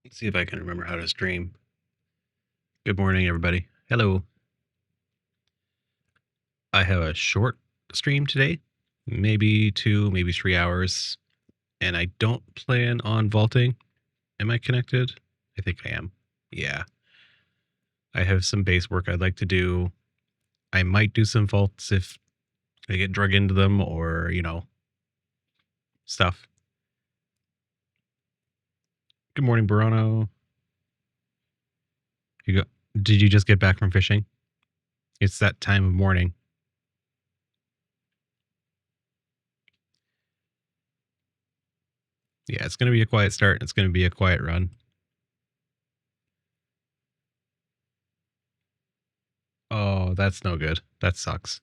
Let's see if I can remember how to stream. Good morning, everybody. Hello. I have a short stream today, maybe 2, maybe 3 hours, and I don't plan on vaulting. Am I connected? I think I am. Yeah. I have some base work I'd like to do. I might do some vaults if I get drug into them or, stuff. Good morning, Burano. Did you just get back from fishing? It's that time of morning. Yeah, it's going to be a quiet start. It's going to be a quiet run. Oh, that's no good. That sucks.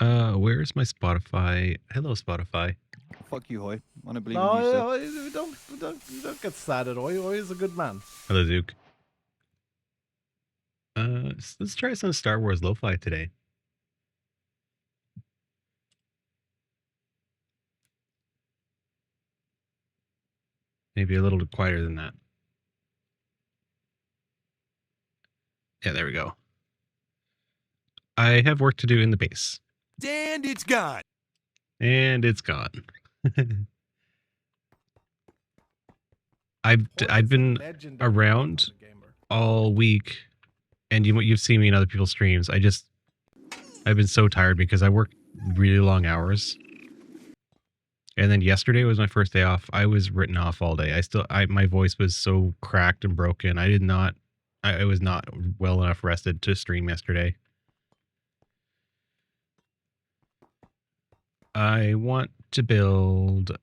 Where's my Spotify? Hello, Spotify. Fuck you, Hoy. I don't believe in you, sir. Don't get sad at Oi. Oi is a good man. Hello, Duke. Let's try some Star Wars lo-fi today. Maybe a little quieter than that. Yeah, there we go. I have work to do in the base. And it's gone. And it's gone. I've been around all week, and you've seen me in other people's streams. I've been so tired because I worked really long hours. And then yesterday was my first day off. I was written off all day. My voice was so cracked and broken. I was not well enough rested to stream yesterday. I want to build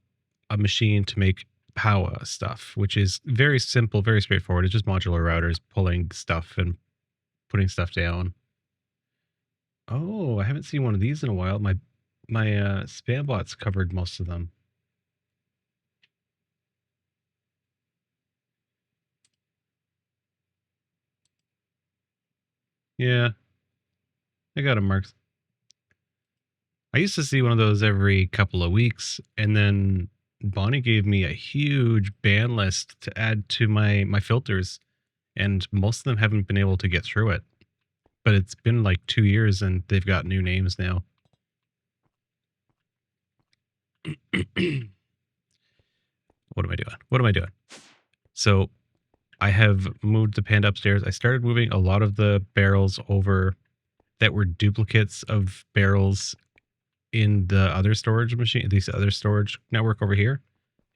a machine to make power stuff, which is very simple, very straightforward. It's just modular routers pulling stuff and putting stuff down. Oh, I haven't seen one of these in a while. My spam bots covered most of them. Yeah, I got them marked. I used to see one of those every couple of weeks, and then Bonnie gave me a huge ban list to add to my filters, and most of them haven't been able to get through it. But it's been like 2 years, and they've got new names now. What am I doing? What am I doing? So I have moved the panda upstairs. I started moving a lot of the barrels over that were duplicates of barrels in the other storage machine, this other storage network over here.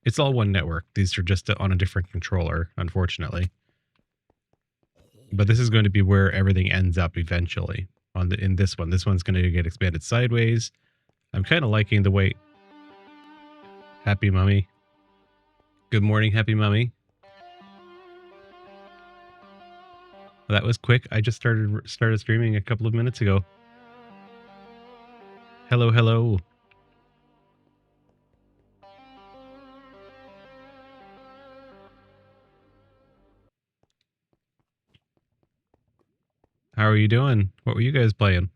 It's all one network. These are just on a different controller, unfortunately. But this is going to be where everything ends up eventually in this one. This one's going to get expanded sideways. I'm kind of liking the way. Happy Mummy. Good morning, Happy Mummy. That was quick. I just started streaming a couple of minutes ago. Hello, hello. How are you doing? What were you guys playing?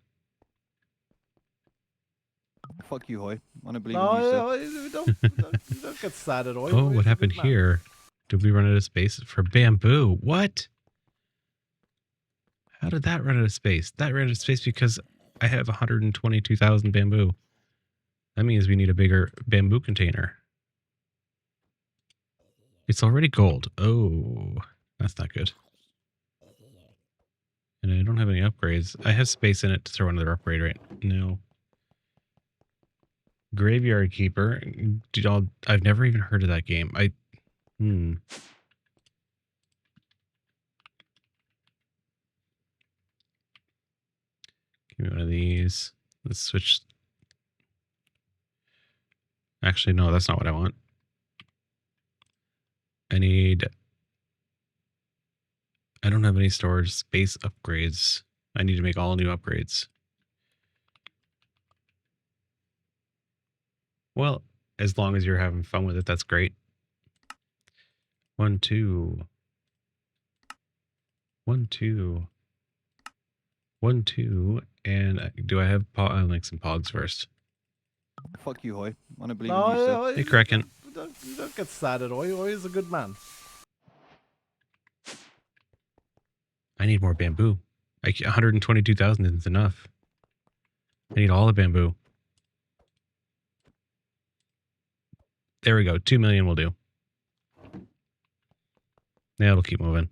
Fuck you, Hoy. I don't believe in you, sir. Don't get sad at Oi. Oh, what happened here? Did we run out of space for bamboo? What? How did that run out of space? That ran out of space because I have 122,000 bamboo. That means we need a bigger bamboo container. It's already gold. Oh, that's not good. And I don't have any upgrades. I have space in it to throw another upgrade right now. Graveyard Keeper. I've never even heard of that game. Give me one of these. Let's switch. Actually, no, that's not what I want. I don't have any storage space upgrades. I need to make all new upgrades. Well, as long as you're having fun with it, that's great. 1, 2. 1, 2. 1, 2. And do I have I'll make some pogs first. Fuck you, Hoy. I don't believe in you, sir. Hey, Kraken. don't get sad at Oi. Oi is a good man. I need more bamboo. 122,000 isn't enough. I need all the bamboo. There we go. 2 million will do. Yeah, it'll keep moving.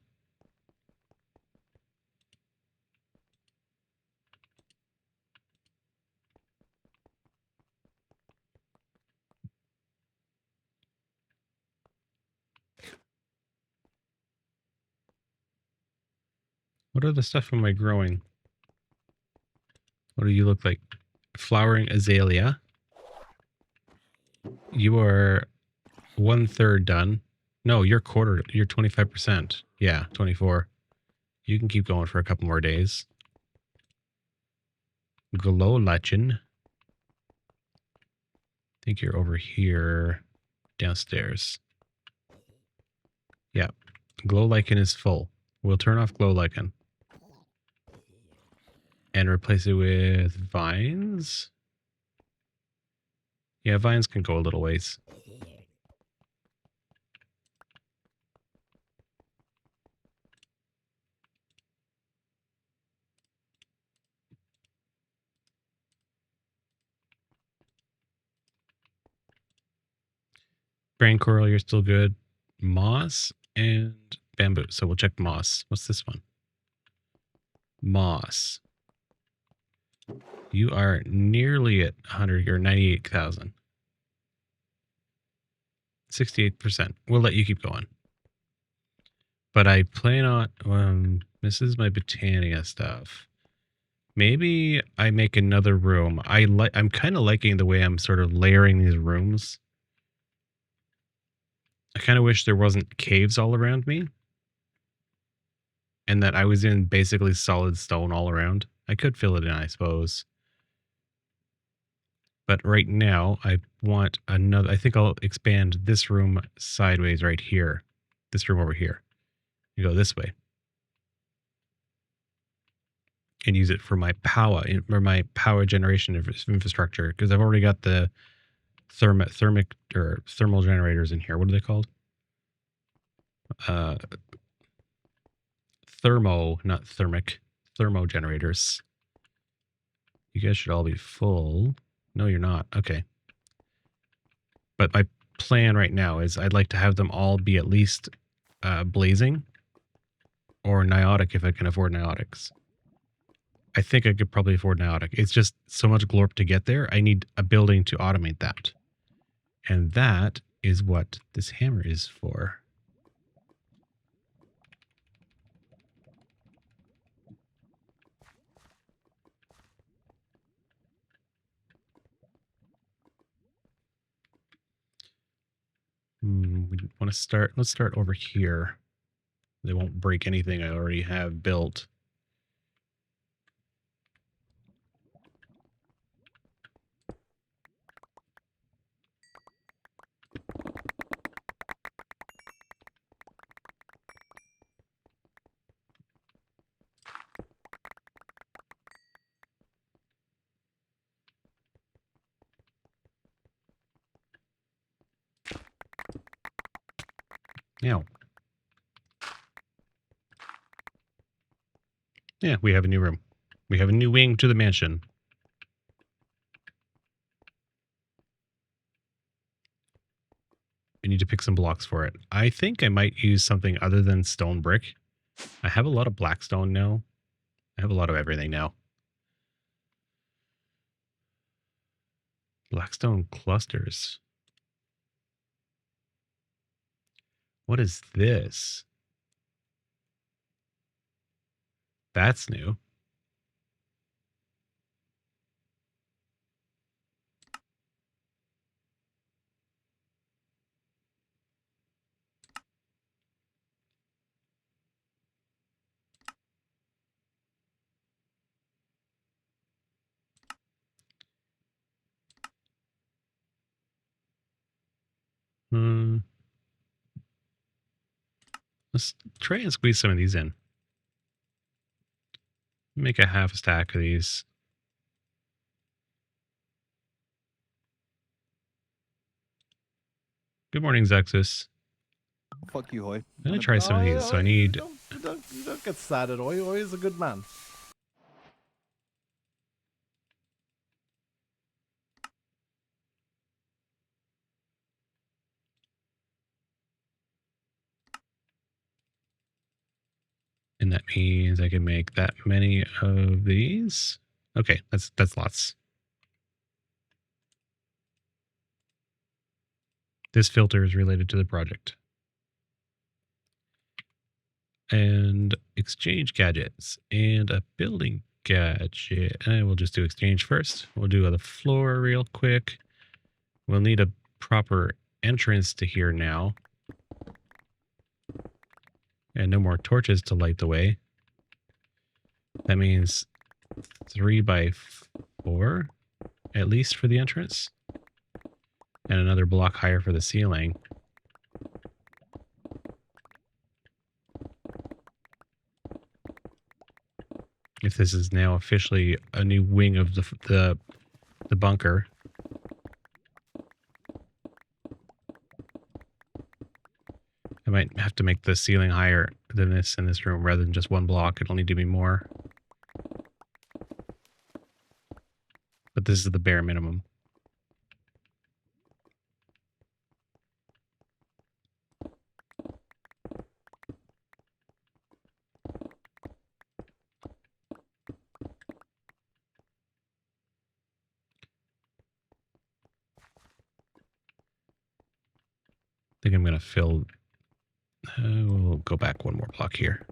What are the stuff am I growing? What do you look like? Flowering azalea. You are 1/3 done. No, you're 25%. Yeah, 24. You can keep going for a couple more days. Glow lichen. I think you're over here downstairs. Yeah. Glow lichen is full. We'll turn off glow lichen. And replace it with vines. Yeah, vines can go a little ways. Brain coral, you're still good. Moss and bamboo. So we'll check moss. What's this one? Moss. You are nearly at 100 or 98,000. 68%. We'll let you keep going. But I plan on, this is my Botania stuff. Maybe I make another room. I'm kind of liking the way I'm sort of layering these rooms. I kind of wish there wasn't caves all around me. And that I was in basically solid stone all around. I could fill it in, I suppose. But right now, I want another... I think I'll expand this room sideways right here. This room over here. You go this way. And use it for my power, or my power generation infrastructure. Because I've already got the thermal generators in here. What are they called? Not thermic. Thermo generators. You guys should all be full. No, you're not. Okay. But my plan right now is I'd like to have them all be at least blazing or niotic if I can afford niotics. I think I could probably afford niotic. It's just so much glorp to get there. I need a building to automate that. And that is what this hammer is for. We want to start. Let's start over here. They won't break anything I already have built. Now. Yeah, we have a new room. We have a new wing to the mansion. We need to pick some blocks for it. I think I might use something other than stone brick. I have a lot of blackstone now. I have a lot of everything now. Blackstone clusters. What is this? That's new. Let's try and squeeze some of these in. Make a half a stack of these. Good morning, Zexus. Fuck you, Hoy. I'm gonna try some of these. So I need. You don't get sad at Oi. Oi is a good man. And that means I can make that many of these. Okay, that's lots. This filter is related to the project. And exchange gadgets and a building gadget. And we'll just do exchange first. We'll do the floor real quick. We'll need a proper entrance to here now. And no more torches to light the way. That means 3 by 4, at least for the entrance. And another block higher for the ceiling. If this is now officially a new wing of the bunker. I might have to make the ceiling higher than this in this room rather than just one block. It'll need to be more. But this is the bare minimum. I think I'm going to fill... we'll go back one more block here.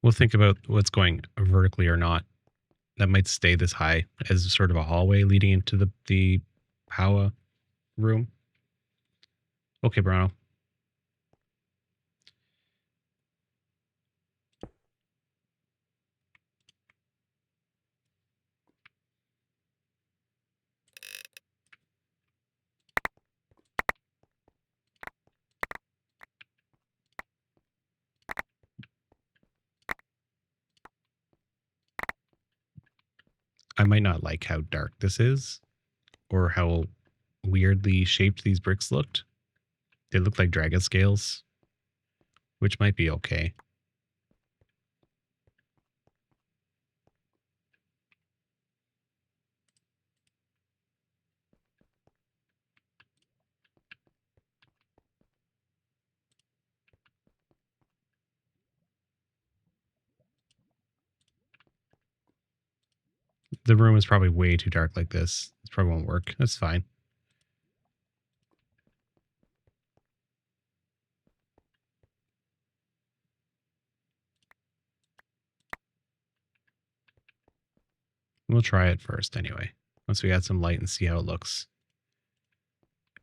We'll think about what's going vertically or not. That might stay this high as sort of a hallway leading into the power room. Okay, Bruno. I might not like how dark this is or how weirdly shaped these bricks looked. They look like dragon scales, which might be okay. The room is probably way too dark like this. This probably won't work. That's fine. We'll try it first anyway. Once we add some light and see how it looks.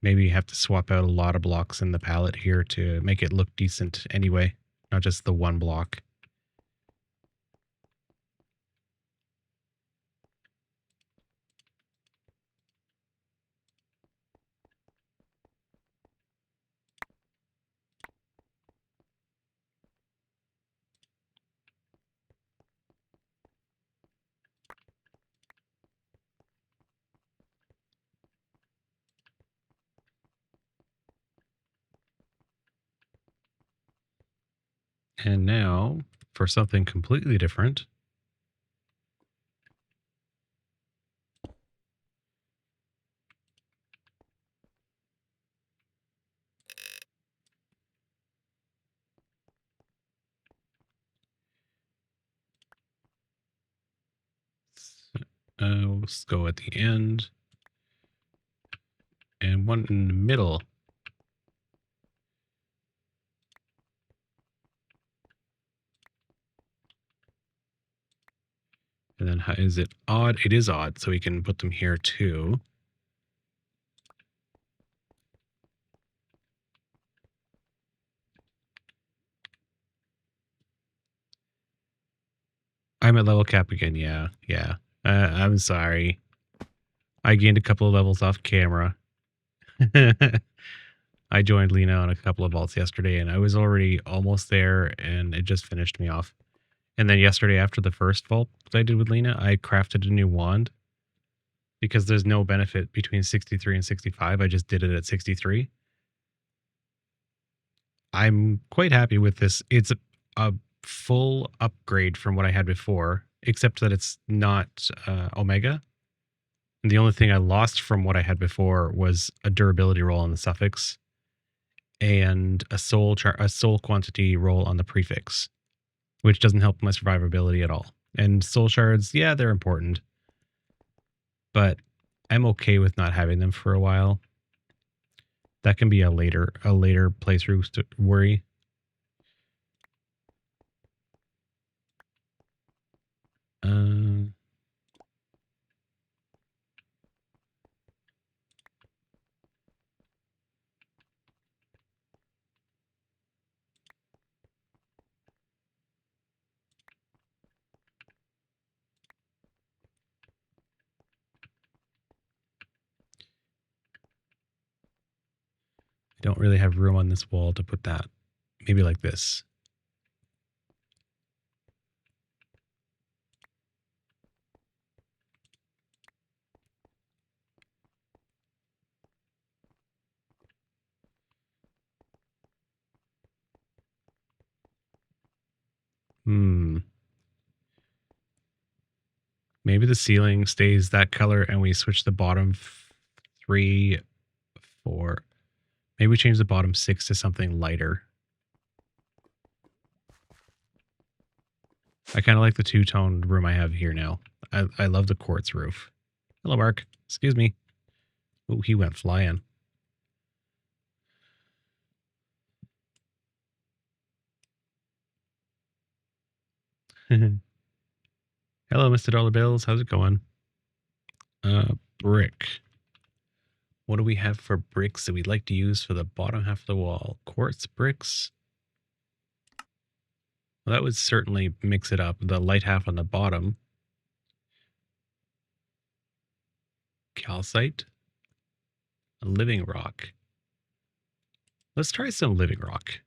Maybe you have to swap out a lot of blocks in the palette here to make it look decent anyway. Not just the one block. And now, for something completely different. Let's go at the end. And one in the middle. And then how, is it odd? It is odd, so we can put them here too. I'm at level cap again. Yeah. I'm sorry. I gained a couple of levels off camera. I joined Lena on a couple of vaults yesterday, and I was already almost there, and it just finished me off. And then yesterday, after the first vault that I did with Lena, I crafted a new wand because there's no benefit between 63 and 65. I just did it at 63. I'm quite happy with this. It's a full upgrade from what I had before, except that it's not Omega. And the only thing I lost from what I had before was a durability roll on the suffix and a soul quantity roll on the prefix, which doesn't help my survivability at all. And soul shards, yeah, they're important, but I'm okay with not having them for a while. That can be a later playthrough worry. I don't really have room on this wall to put that. Maybe like this. Maybe the ceiling stays that color and we switch the bottom 3, 4. Maybe we change the bottom 6 to something lighter. I kind of like the two-toned room I have here now. I love the quartz roof. Hello, Mark. Excuse me. Oh, he went flying. Hello, Mr. Dollar Bills. How's it going? Brick. What do we have for bricks that we'd like to use for the bottom half of the wall? Quartz bricks. Well, that would certainly mix it up. The light half on the bottom. Calcite. A living rock. Let's try some living rock.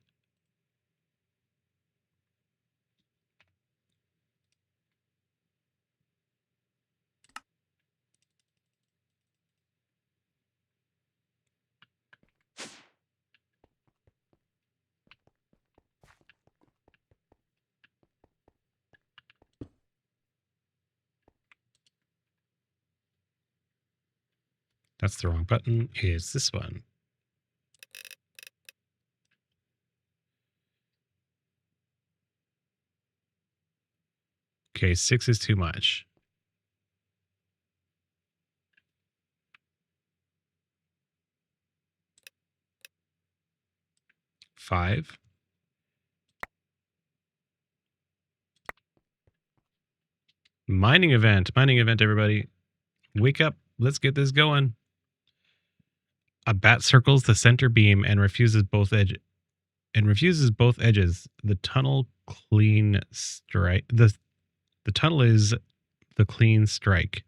That's the wrong button. It's this one. Okay, 6 is too much. 5. Mining event, everybody. Wake up. Let's get this going. A bat circles the center beam and refuses both edges. The tunnel clean strike. The tunnel is the clean strike.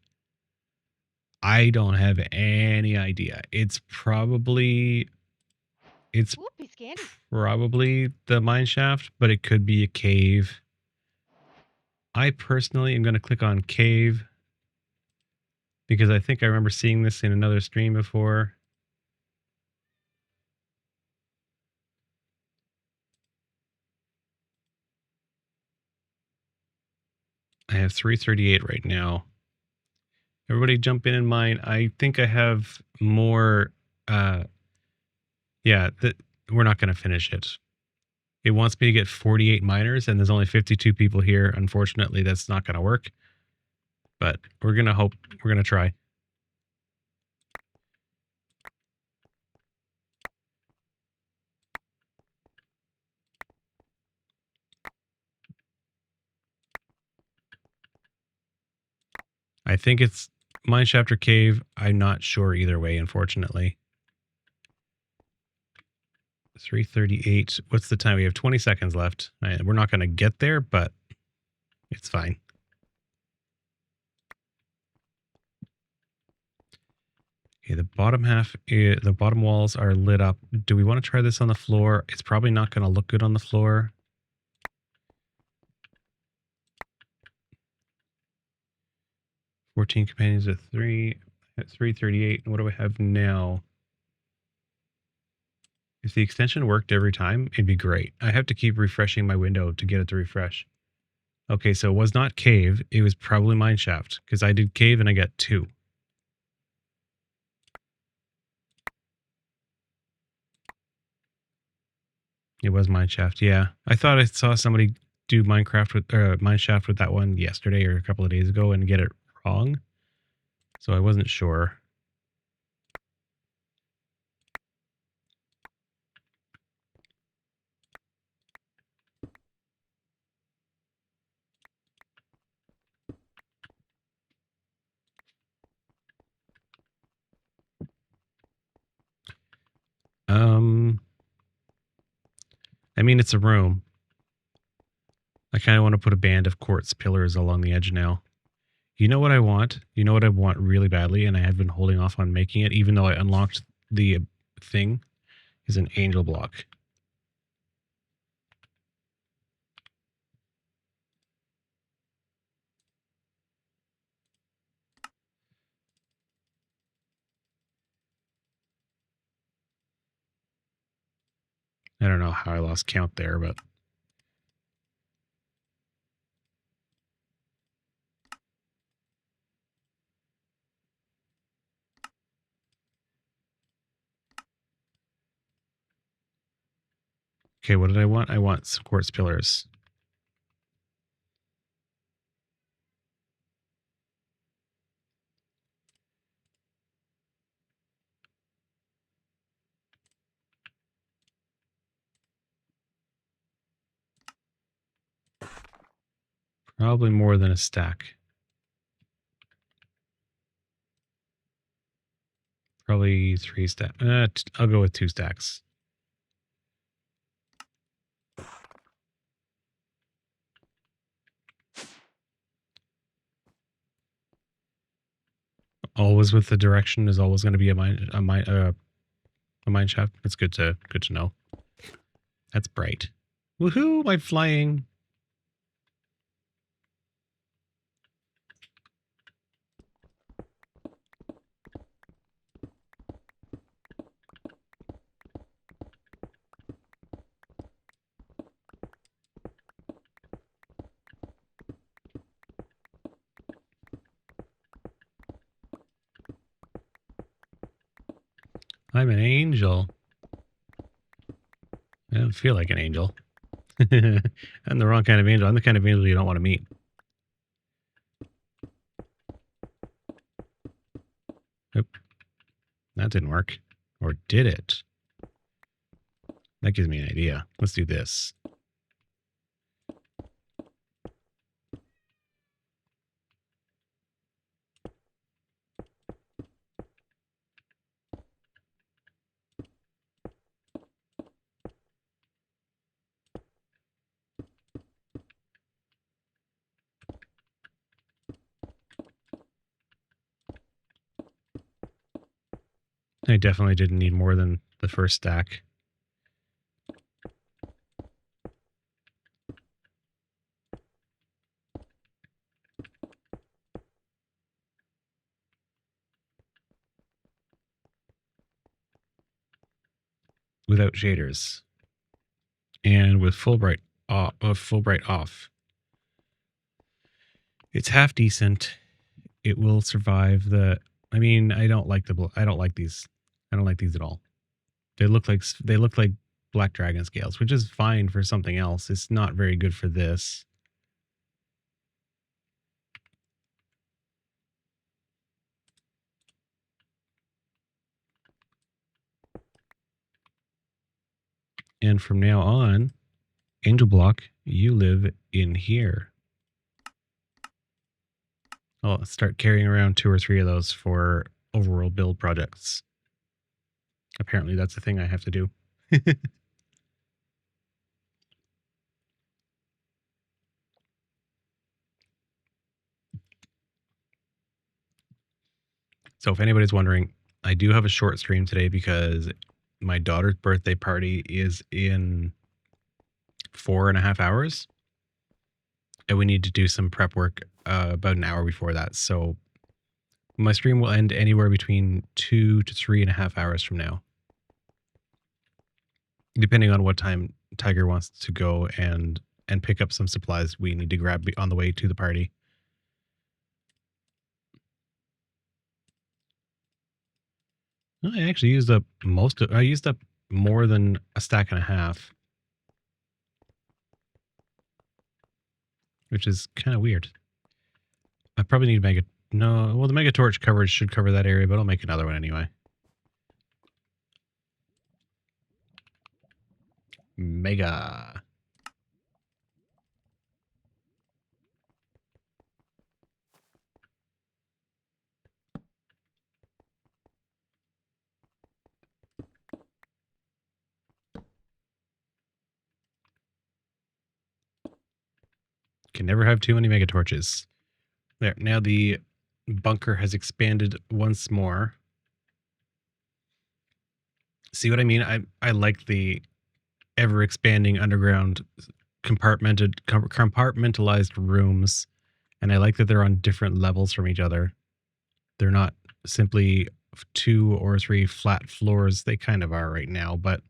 I don't have any idea. It's probably the mine shaft, but it could be a cave. I personally am going to click on cave because I think I remember seeing this in another stream before. I have 338 right now. Everybody jump in mine. I think I have more. Yeah, we're not going to finish it. It wants me to get 48 miners, and there's only 52 people here. Unfortunately, that's not going to work. But we're going to hope. We're going to try. I think it's mineshaft or cave. I'm not sure either way, unfortunately. 338. What's the time? We have 20 seconds left. We're not going to get there, but it's fine. Okay, the bottom half, the bottom walls are lit up. Do we want to try this on the floor? It's probably not going to look good on the floor. 14 companions at 338. And what do I have now? If the extension worked every time, it'd be great. I have to keep refreshing my window to get it to refresh. Okay, so it was not cave. It was probably mineshaft because I did cave and I got 2. It was mineshaft. Yeah, I thought I saw somebody do mineshaft with that one yesterday or a couple of days ago and get it wrong. So I wasn't sure. I mean, it's a room. I kind of want to put a band of quartz pillars along the edge now. You know what I want? You know what I want really badly, and I have been holding off on making it, even though I unlocked the thing, is an angel block. I don't know how I lost count there, but... Okay, what did I want? I want some quartz pillars. Probably more than a stack. Probably 3 stacks. I'll go with 2 stacks. Always with the direction is always going to be a mine shaft. That's good to know. That's bright. Woohoo! I'm flying. I'm an angel. I don't feel like an angel. I'm the wrong kind of angel. I'm the kind of angel you don't want to meet. Oop. That didn't work. Or did it? That gives me an idea. Let's do this. I definitely didn't need more than the first stack. Without shaders. And with full bright off. It's half decent. It will survive the... I mean, I don't like these. I don't like these at all. They look like black dragon scales, which is fine for something else. It's not very good for this. And from now on, Angel Block, you live in here. I'll start carrying around 2 or 3 of those for overworld build projects. Apparently that's a thing I have to do. So if anybody's wondering, I do have a short stream today because my daughter's birthday party is in 4.5 hours. And we need to do some prep work about an hour before that. So My stream will end anywhere between 2 to 3.5 hours from now, depending on what time Tiger wants to go and pick up some supplies we need to grab on the way to the party. I actually used up I used up more than a stack and a half, which is kind of weird. I probably need well, the mega torch coverage should cover that area, but I'll make another one anyway. Mega. Can never have too many mega torches. There, now the bunker has expanded once more. See what I mean? I like the ever expanding underground compartmentalized rooms, and I like that they're on different levels from each other. They're not simply 2 or 3 flat floors. They kind of are right now, but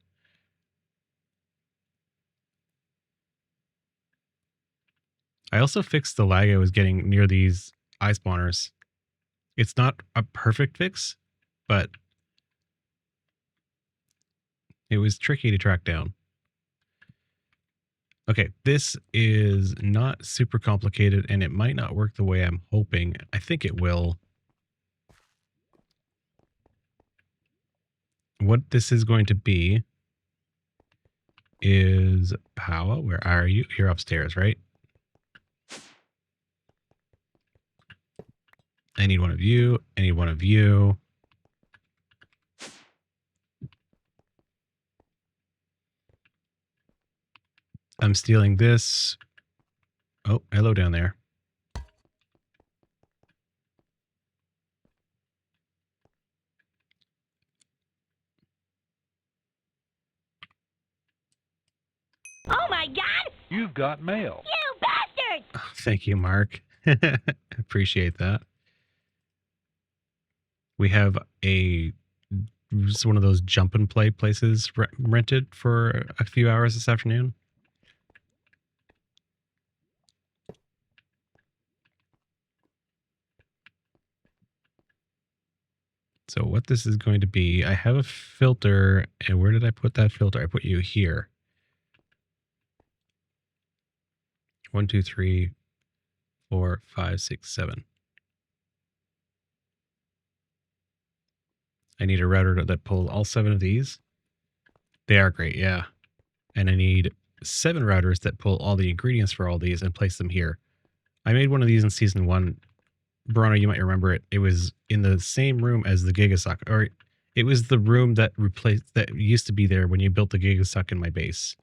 I also fixed the lag I was getting near these eye spawners. It's not a perfect fix, but it was tricky to track down. Okay, this is not super complicated, and it might not work the way I'm hoping. I think it will. What this is going to be is Powa. Where are you? You're upstairs, right? I need one of you. I need one of you. I'm stealing this. Oh, hello down there. Oh my God! You've got mail. You bastard! Oh, thank you, Mark. Appreciate that. We have one of those jump and play places rented for a few hours this afternoon. So what this is going to be, I have a filter, and where did I put that filter? I put you here. 1, 2, 3, 4, 5, 6, 7. I need a router that pulls all 7 of these. They are great, yeah. And I need 7 routers that pull all the ingredients for all these and place them here. I made one of these in season 1. Bruno, you might remember it. It was in the same room as the Gigasock, or it was the room that used to be there when you built the Gigasock in my base.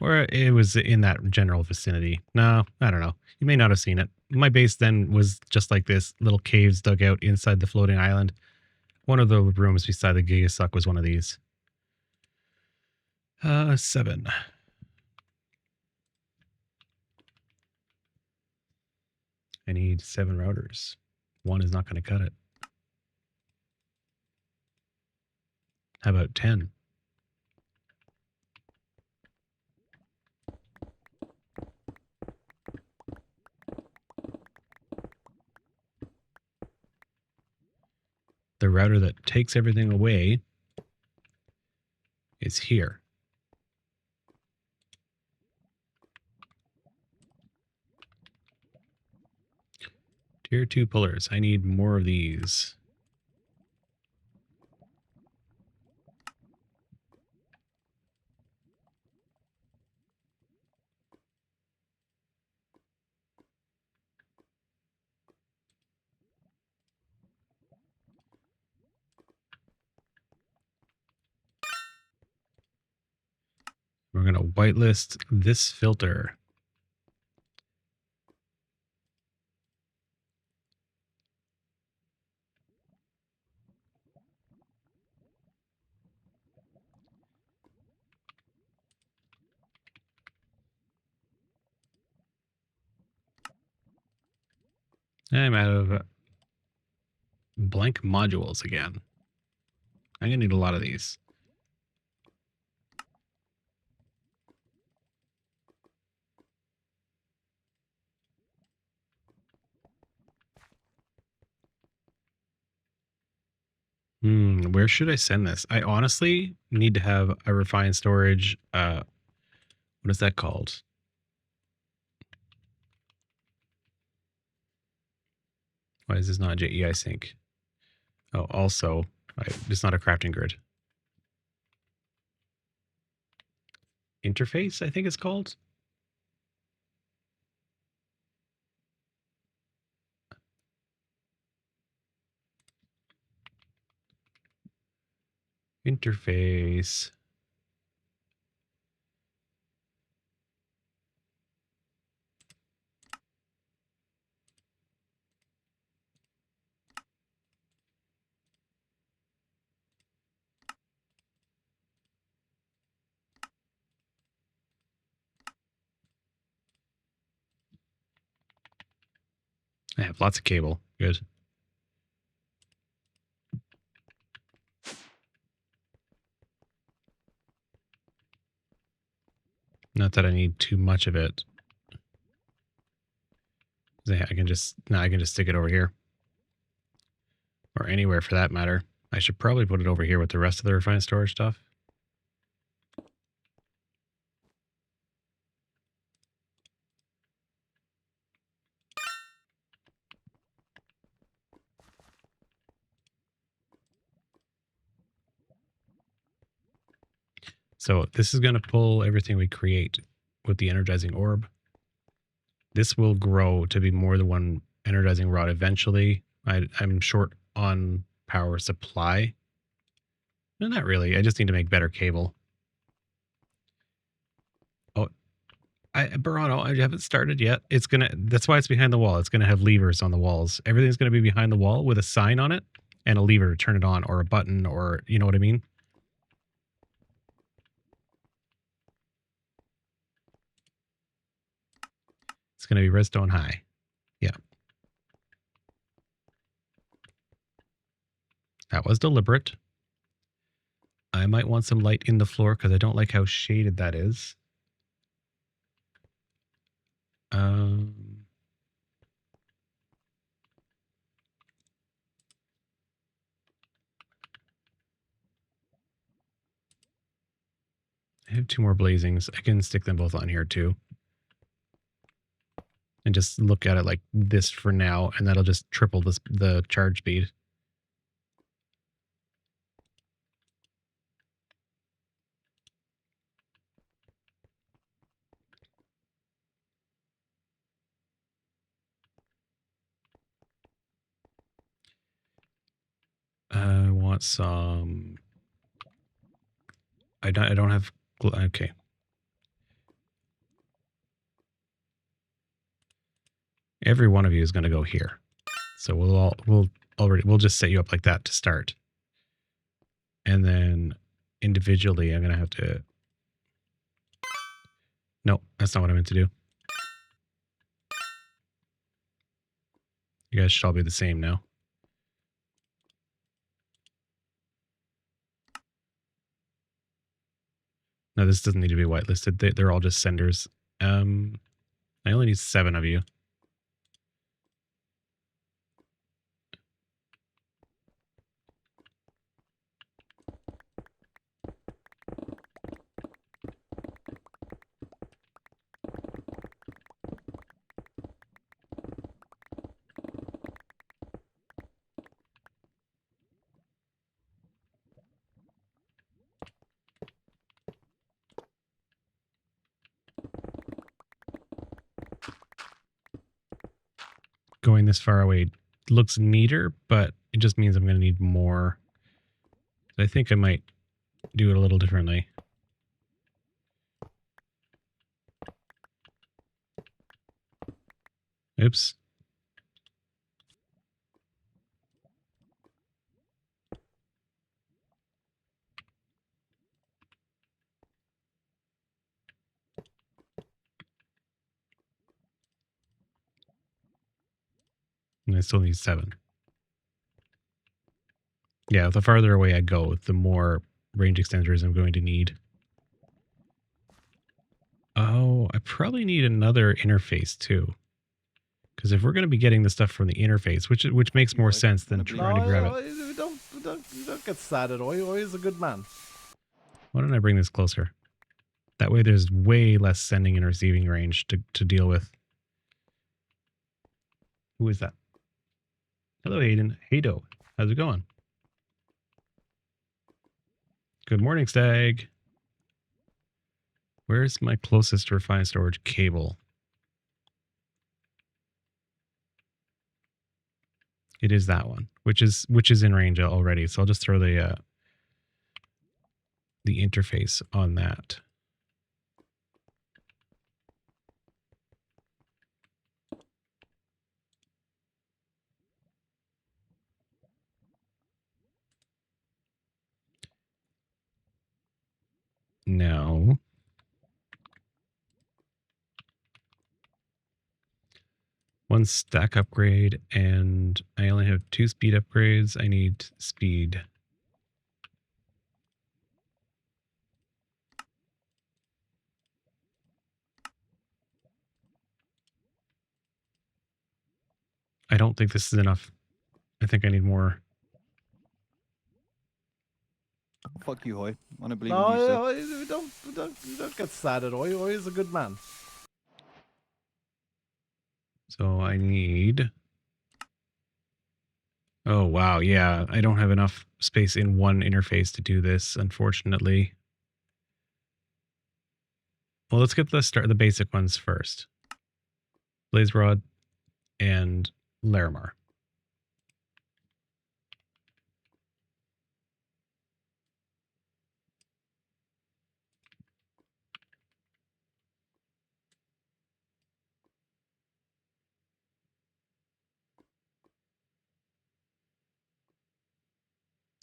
Or it was in that general vicinity. No, I don't know. You may not have seen it. My base then was just like this, little caves dug out inside the floating island. One of the rooms beside the Gigasock was one of these. 7. I need 7 routers. 1 is not going to cut it. How about 10? The router that takes everything away is here. Tier 2 pullers. I need more of these. We're going to whitelist this filter. I'm out of blank modules again. I'm gonna need a lot of these. Where should I send this? I honestly need to have a refined storage. What is that called? Why is this not JEI sync? Oh, also, it's not a crafting grid. Interface, I think it's called. Interface. I have lots of cable. Good. Not that I need too much of it. I can just stick it over here. Or anywhere for that matter. I should probably put it over here with the rest of the refined storage stuff. So this is going to pull everything we create with the energizing orb. This will grow to be more than one energizing rod eventually. I'm short on power supply. No, not really. I just need to make better cable. Oh, Burano, I haven't started yet. That's why it's behind the wall. It's gonna have levers on the walls. Everything's gonna be behind the wall with a sign on it and a lever to turn it on, or a button, or you know what I mean? It's gonna be redstone high. Yeah. That was deliberate. I might want some light in the floor because I don't like how shaded that is. I have 2 more blazings. I can stick them both on here too. And just look at it like this for now, and that'll just triple the charge speed. I want some. I don't have. Okay. Every one of you is going to go here. So we'll just set you up like that to start. And then individually, I'm going to have to. No, that's not what I meant to do. You guys should all be the same now. No, this doesn't need to be whitelisted. They're all just senders. I only need 7 of you. Going this far away looks neater, but it just means I'm going to need more. I think I might do it a little differently. Oops. And I still need 7. Yeah, the farther away I go, the more range extenders I'm going to need. Oh, I probably need another interface too. Because if we're going to be getting the stuff from the interface, which makes more sense than trying to grab it. Don't get sad at Oi is a good man. Why don't I bring this closer? That way there's way less sending and receiving range to deal with. Who is that? Hello, Hayden. Haydo. How's it going? Good morning, Stag. Where's my closest refined storage cable? It is that one, which is in range already. So I'll just throw the interface on that. Now, one stack upgrade, and I only have 2 speed upgrades. I need speed. I don't think this is enough. I think I need more. Fuck you, Hoy. I don't believe in you, sir. Don't get sad at Oi is a good man. So I need... Oh, wow. Yeah, I don't have enough space in one interface to do this, unfortunately. Well, let's get the basic ones first. Blaze Rod and Larimar.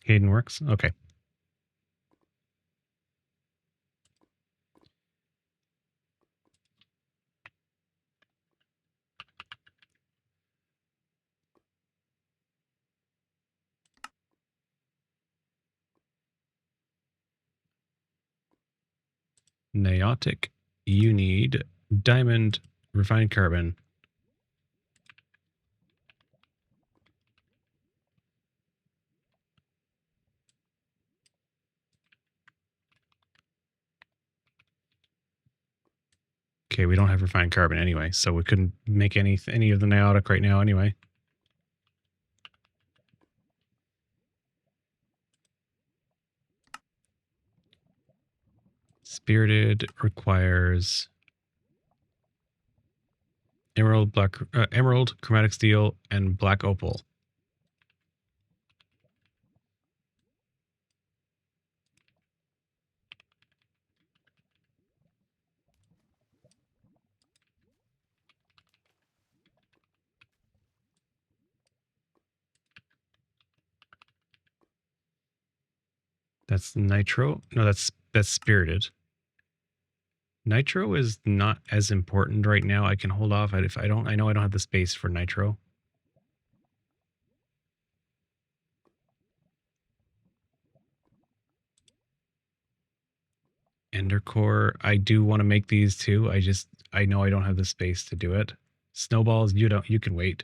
Hayden works? Okay. Niotic, you need diamond, refined carbon. Okay, we don't have refined carbon anyway, so we couldn't make any of the niotic right now anyway. Spirited requires emerald, emerald, chromatic steel, and black opal. That's nitro. No, that's spirited. Nitro is not as important right now. I can hold off if I don't. I know I don't have the space for nitro. Endercore, I do want to make these too. I know I don't have the space to do it. Snowballs, you can wait.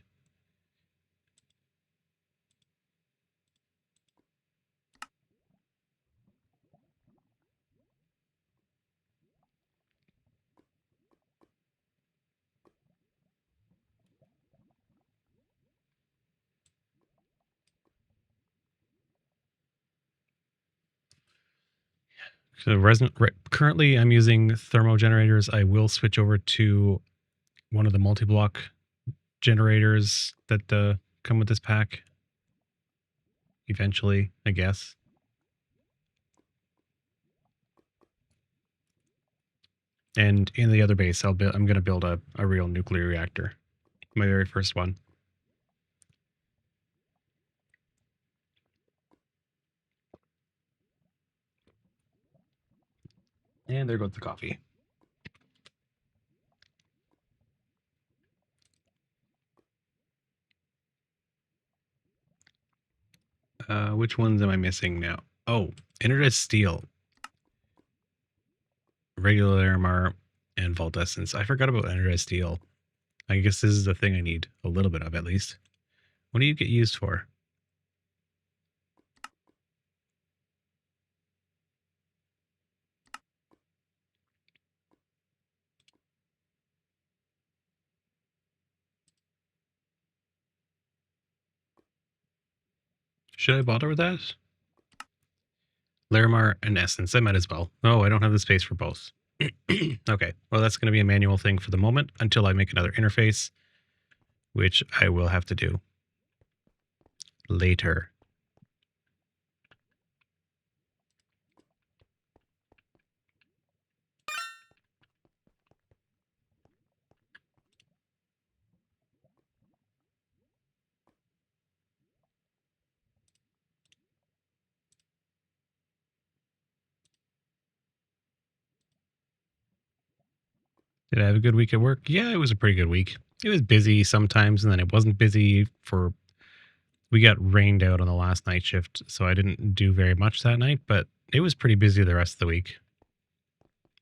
So currently I'm using thermo generators. I will switch over to one of the multi-block generators that come with this pack. Eventually, I guess. And in the other base, I'm going to build a real nuclear reactor. My very first one. And there goes the coffee. Which ones am I missing now? Oh, energized steel, regular MR, and vault essence. I forgot about energized steel. I guess this is the thing I need a little bit of at least. What do you get used for? Should I bother with that? Larimar and Essence. I might as well. Oh, I don't have the space for both. Okay, well, that's going to be a manual thing for the moment until I make another interface, which I will have to do later. Did I have a good week at work? Yeah, it was a pretty good week. It was busy sometimes, and then it wasn't busy for... We got rained out on the last night shift, so I didn't do very much that night, but it was pretty busy the rest of the week.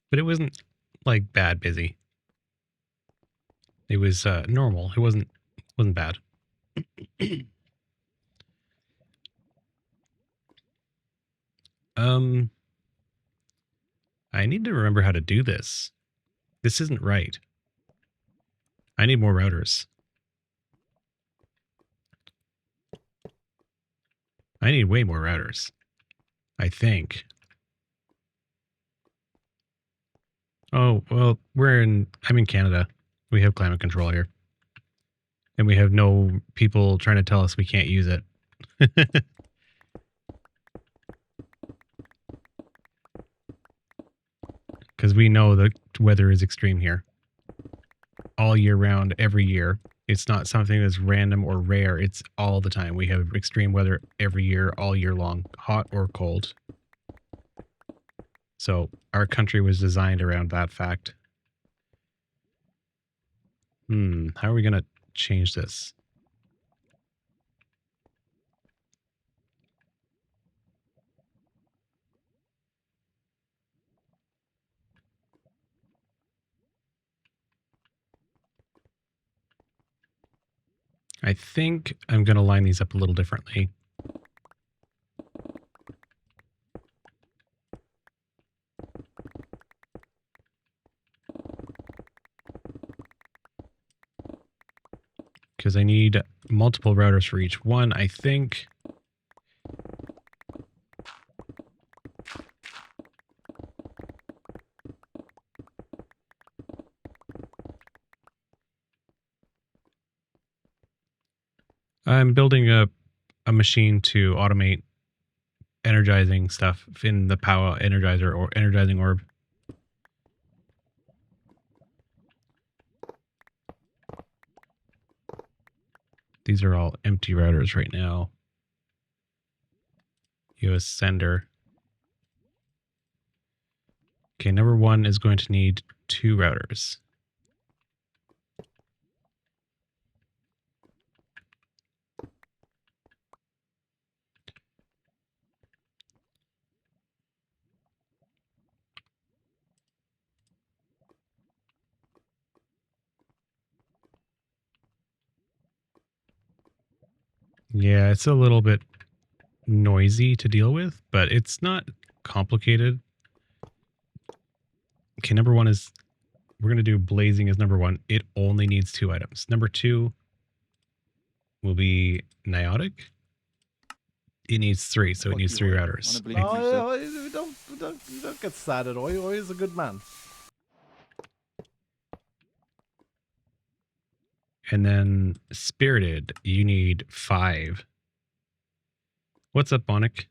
But it wasn't, like, bad busy. It was normal. It wasn't bad. I need to remember how to do this. This isn't right. I need more routers. I need way more routers. I think. Oh, well, I'm in Canada. We have climate control here. And we have no people trying to tell us we can't use it. Because we know the weather is extreme here. All year round, every year. It's not something that's random or rare. It's all the time. We have extreme weather every year, all year long, hot or cold. So our country was designed around that fact. How are we going to change this? I think I'm going to line these up a little differently. Because I need multiple routers for each one, I think. I'm building a machine to automate energizing stuff in the power energizer or energizing orb. These are all empty routers right now. US sender. Okay, number one is going to need 2 routers. Yeah, it's a little bit noisy to deal with, but it's not complicated. Okay, number one is, we're going to do blazing as number one. It only needs 2 items. Number 2 will be niotic. It needs 3, so it needs 3 routers. Don't get sad at Oi. Oi is a good man. And then spirited, you need 5. What's up, Bonic?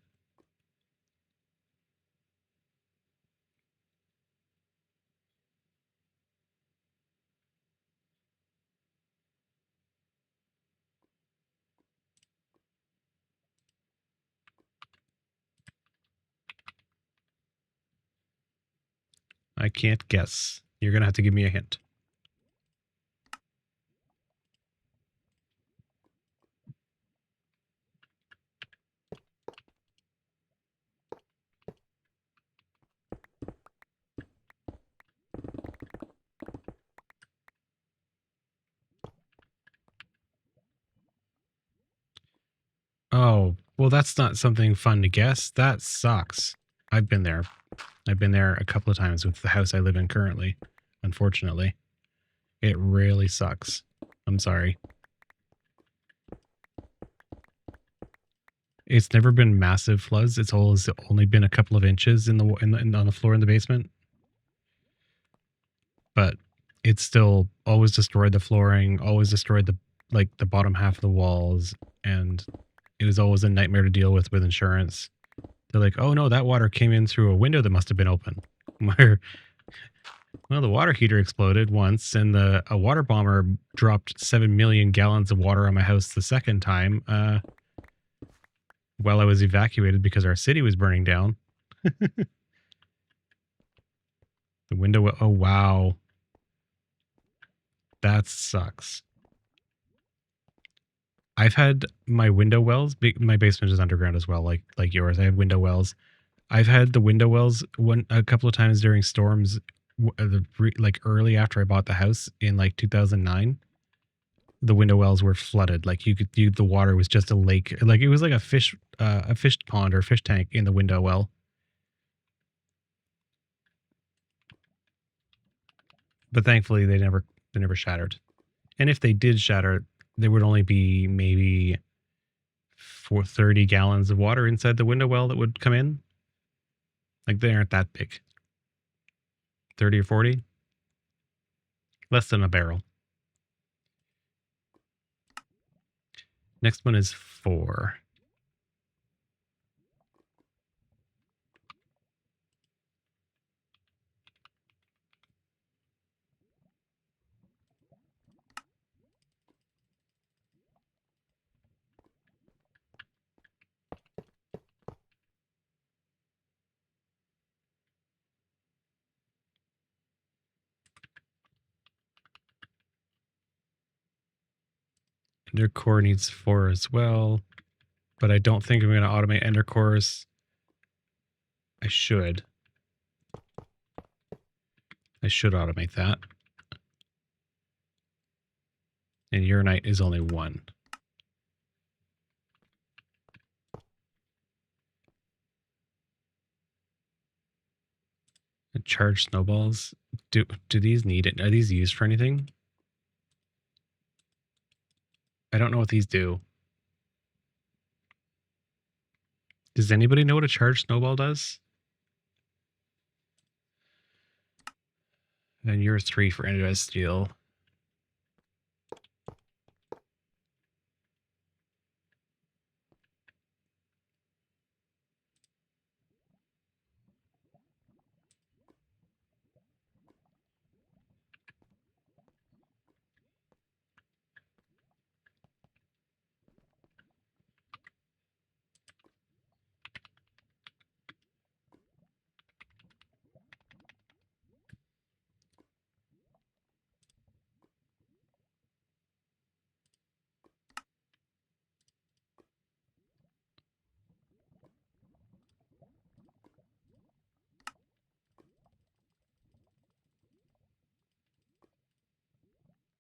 I can't guess. You're going to have to give me a hint. Well, that's not something fun to guess. That sucks. I've been there. I've been there a couple of times with the house I live in currently, unfortunately. It really sucks. I'm sorry. It's never been massive floods. It's always only been a couple of inches on the floor in the basement. But it's still always destroyed the flooring, always destroyed the bottom half of the walls, and it is always a nightmare to deal with insurance. They're like, "Oh no, that water came in through a window that must have been open." Where, well, the water heater exploded once, and a water bomber dropped 7 million gallons of water on my house the second time. While I was evacuated because our city was burning down. The window. Oh wow, that sucks. I've had my window wells. My basement is underground as well, like yours. I have window wells. I've had the window wells a couple of times during storms, like early after I bought the house in like 2009. The window wells were flooded. Like the water was just a lake. Like it was like a fish pond or fish tank in the window well. But thankfully, they never shattered. And if they did shatter, there would only be maybe 30 gallons of water inside the window well that would come in. Like they aren't that big. 30 or 40? Less than a barrel. Next one is 4. Ender core needs 4 as well, but I don't think I'm going to automate ender cores. I should automate that. And uranite is only 1. And charge snowballs. Do these need it? Are these used for anything? I don't know what these do. Does anybody know what a charged snowball does? And you're 3 for energized steel.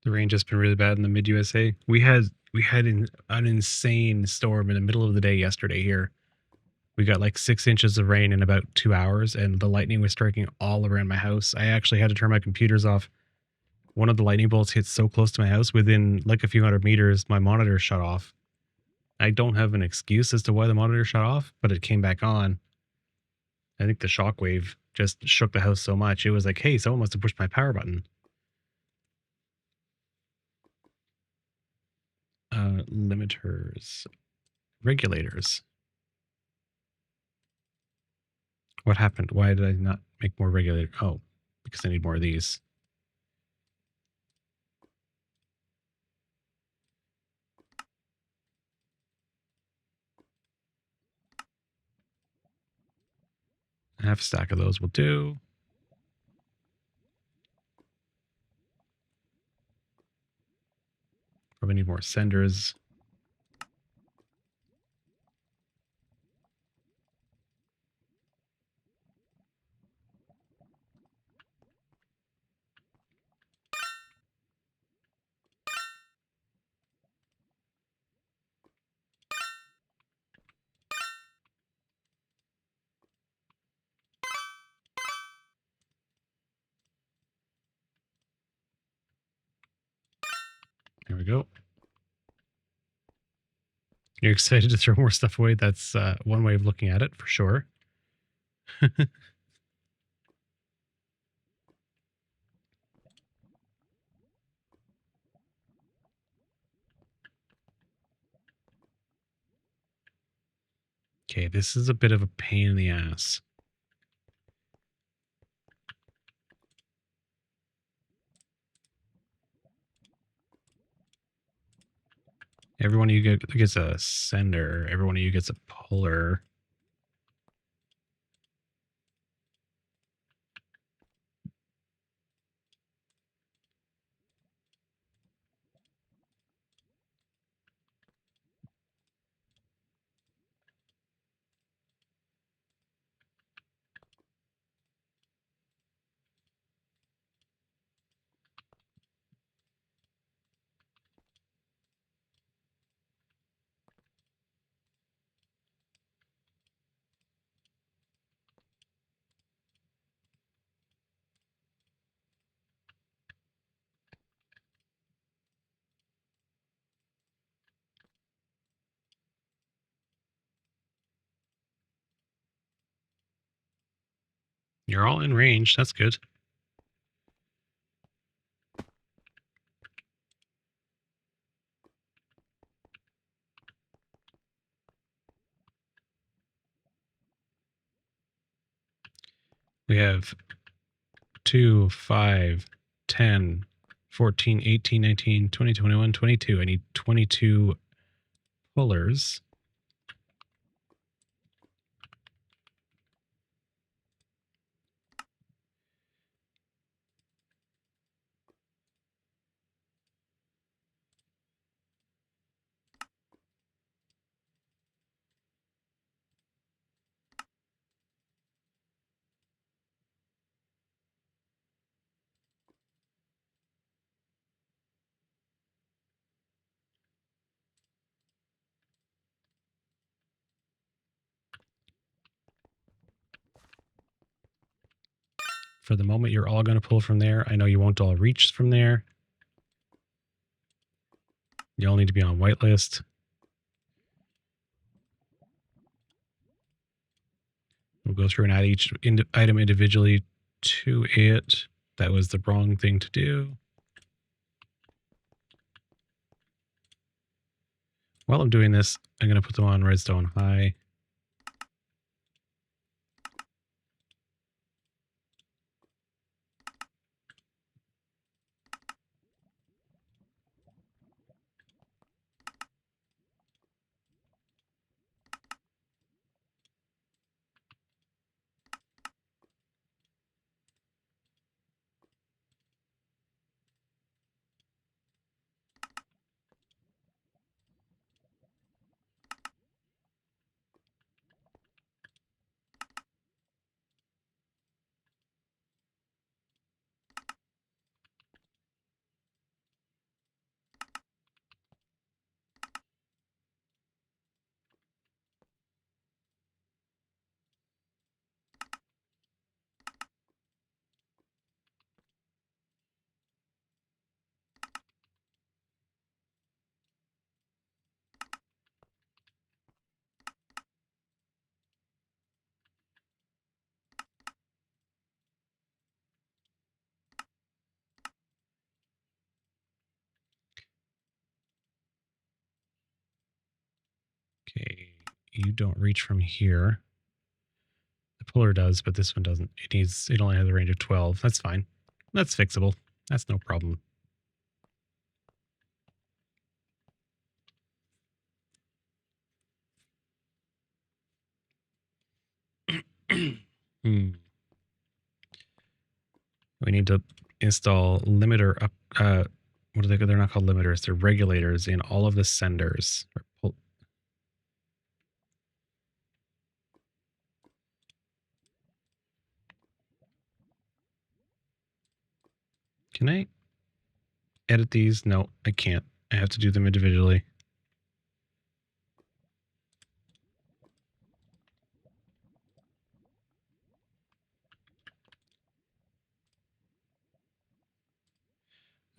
The rain just been really bad in the mid USA. We had an insane storm in the middle of the day yesterday here. We got like 6 inches of rain in about 2 hours, and the lightning was striking all around my house. I actually had to turn my computers off. One of the lightning bolts hit so close to my house, within like a few hundred meters, my monitor shut off. I don't have an excuse as to why the monitor shut off, but it came back on. I think the shockwave just shook the house so much. It was like, hey, someone must have pushed my power button. Limiters. Regulators. What happened? Why did I not make more regulators? Oh, because I need more of these. Half a stack of those will do. Probably need more senders. There we go. You're excited to throw more stuff away? That's one way of looking at it, for sure. Okay, this is a bit of a pain in the ass. Every one of you gets a sender. Every one of you gets a puller. You're all in range. That's good. We have 2, 5, 10, 14, 18, 19, 20, 21, 22. I need 22 pullers. For the moment, you're all going to pull from there. I know you won't all reach from there. You all need to be on whitelist. We'll go through and add each item individually to it. That was the wrong thing to do. While I'm doing this, I'm going to put them on redstone high. Okay, you don't reach from here. The puller does, but this one doesn't. It only has a range of 12. That's fine. That's fixable. That's no problem. We need to install limiter up. What are they? They're not called limiters. They're regulators in all of the senders. Can I edit these? No, I can't. I have to do them individually.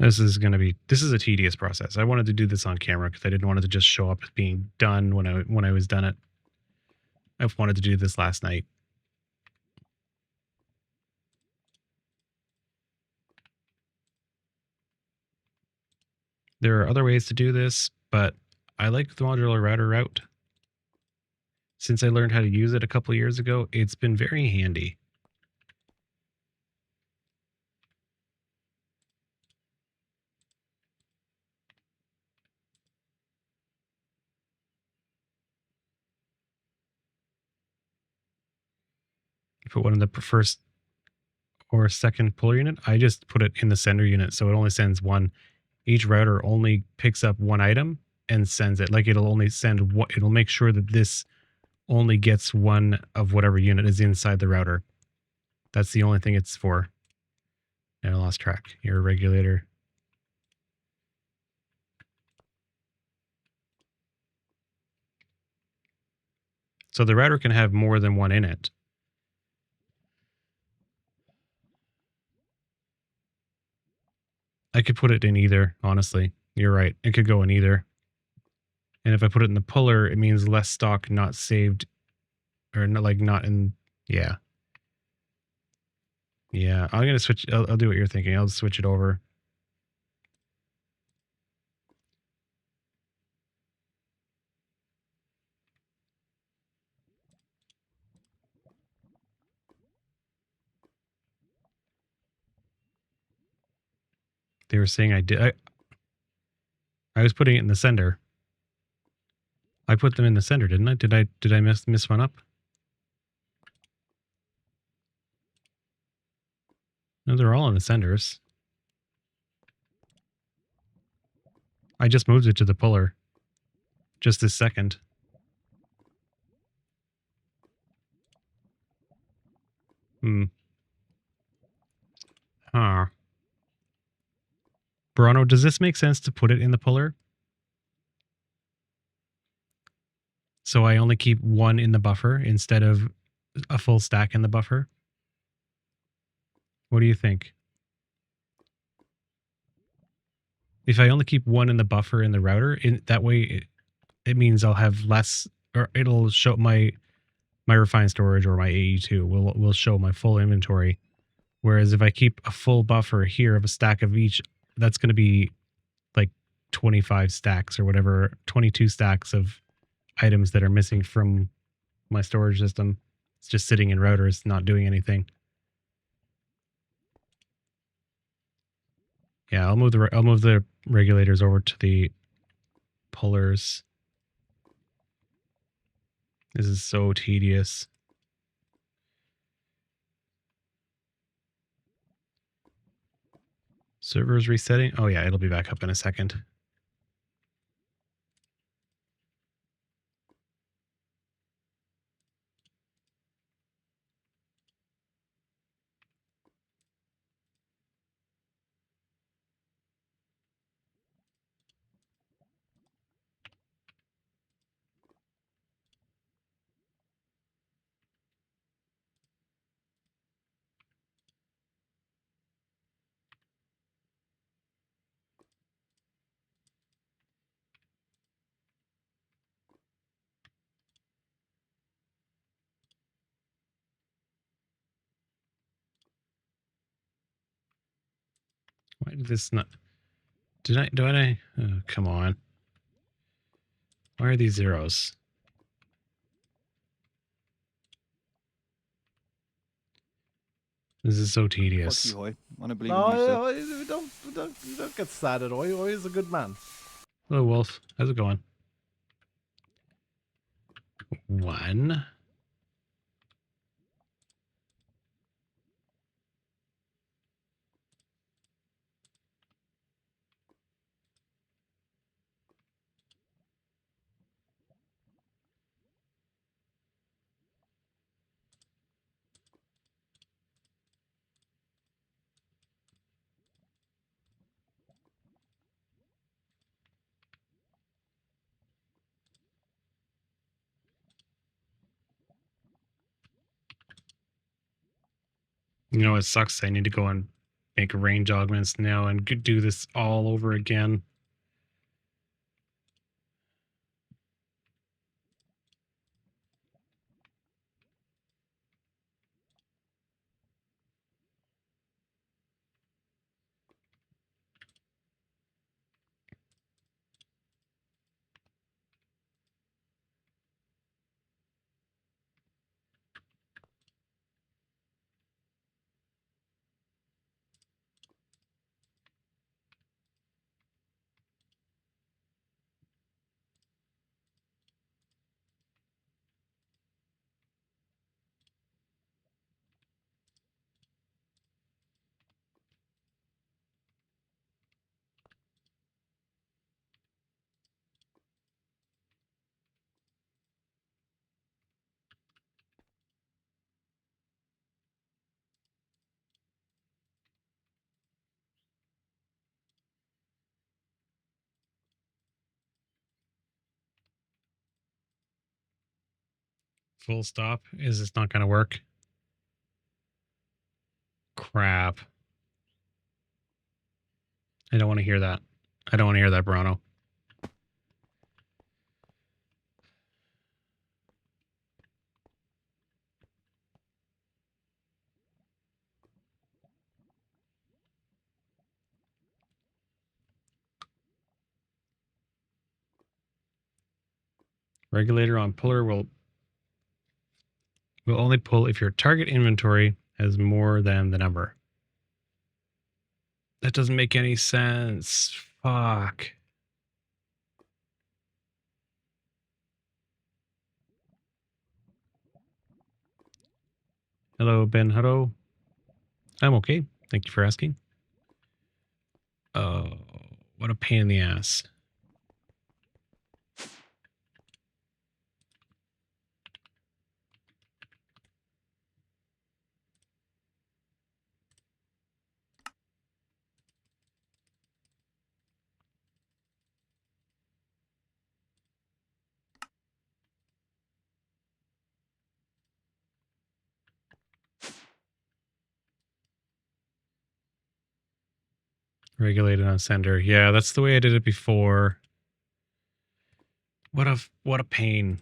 This is a tedious process. I wanted to do this on camera because I didn't want it to just show up as being done when I was done it. I wanted to do this last night. There are other ways to do this, but I like the modular router route. Since I learned how to use it a couple years ago, it's been very handy. Put one in the first or second puller unit. I just put it in the sender unit, so it only sends one. Each router only picks up one item and sends it. Like it'll only send what, it'll make sure that this only gets one of whatever unit is inside the router. That's the only thing it's for. And I lost track. Your regulator. So the router can have more than one in it. I could put it in either, honestly. You're right. It could go in either. And if I put it in the puller, it means less stock not saved. Or not, like not in... Yeah. Yeah, I'm going to switch... I'll do what you're thinking. I'll switch it over. They were saying I did... I was putting it in the sender. I put them in the sender, didn't I? Did I miss one up? No, they're all in the senders. I just moved it to the puller. Just this second. Huh. Bruno, does this make sense to put it in the puller? So I only keep one in the buffer instead of a full stack in the buffer? What do you think? If I only keep one in the buffer in the router, that way it means I'll have less, or it'll show my refined storage or my AE2 will show my full inventory. Whereas if I keep a full buffer here of a stack of each, that's going to be like 25 stacks or whatever, 22 stacks of items that are missing from my storage system. It's just sitting in routers, not doing anything. Yeah, I'll move the regulators over to the pullers. This is so tedious. Servers resetting. Oh yeah, it'll be back up in a second. Why did this not... do I... Oh, come on. Why are these zeros? This is so Fuck tedious. you, Hoy. I don't believe in you, sir. Don't get sad at Oi. Oi is a good man. Hello, Wolf. How's it going? One. You know, it sucks. I need to go on make range augments now and do this all over again. Full stop. Is this not going to work? Crap. I don't want to hear that. I don't want to hear that, Bruno. Regulator on puller will only pull if your target inventory has more than the number. That doesn't make any sense. Fuck. Hello, Ben Hutto. I'm okay. Thank you for asking. Oh, what a pain in the ass. Regulated on sender. Yeah, that's the way I did it before. What a pain.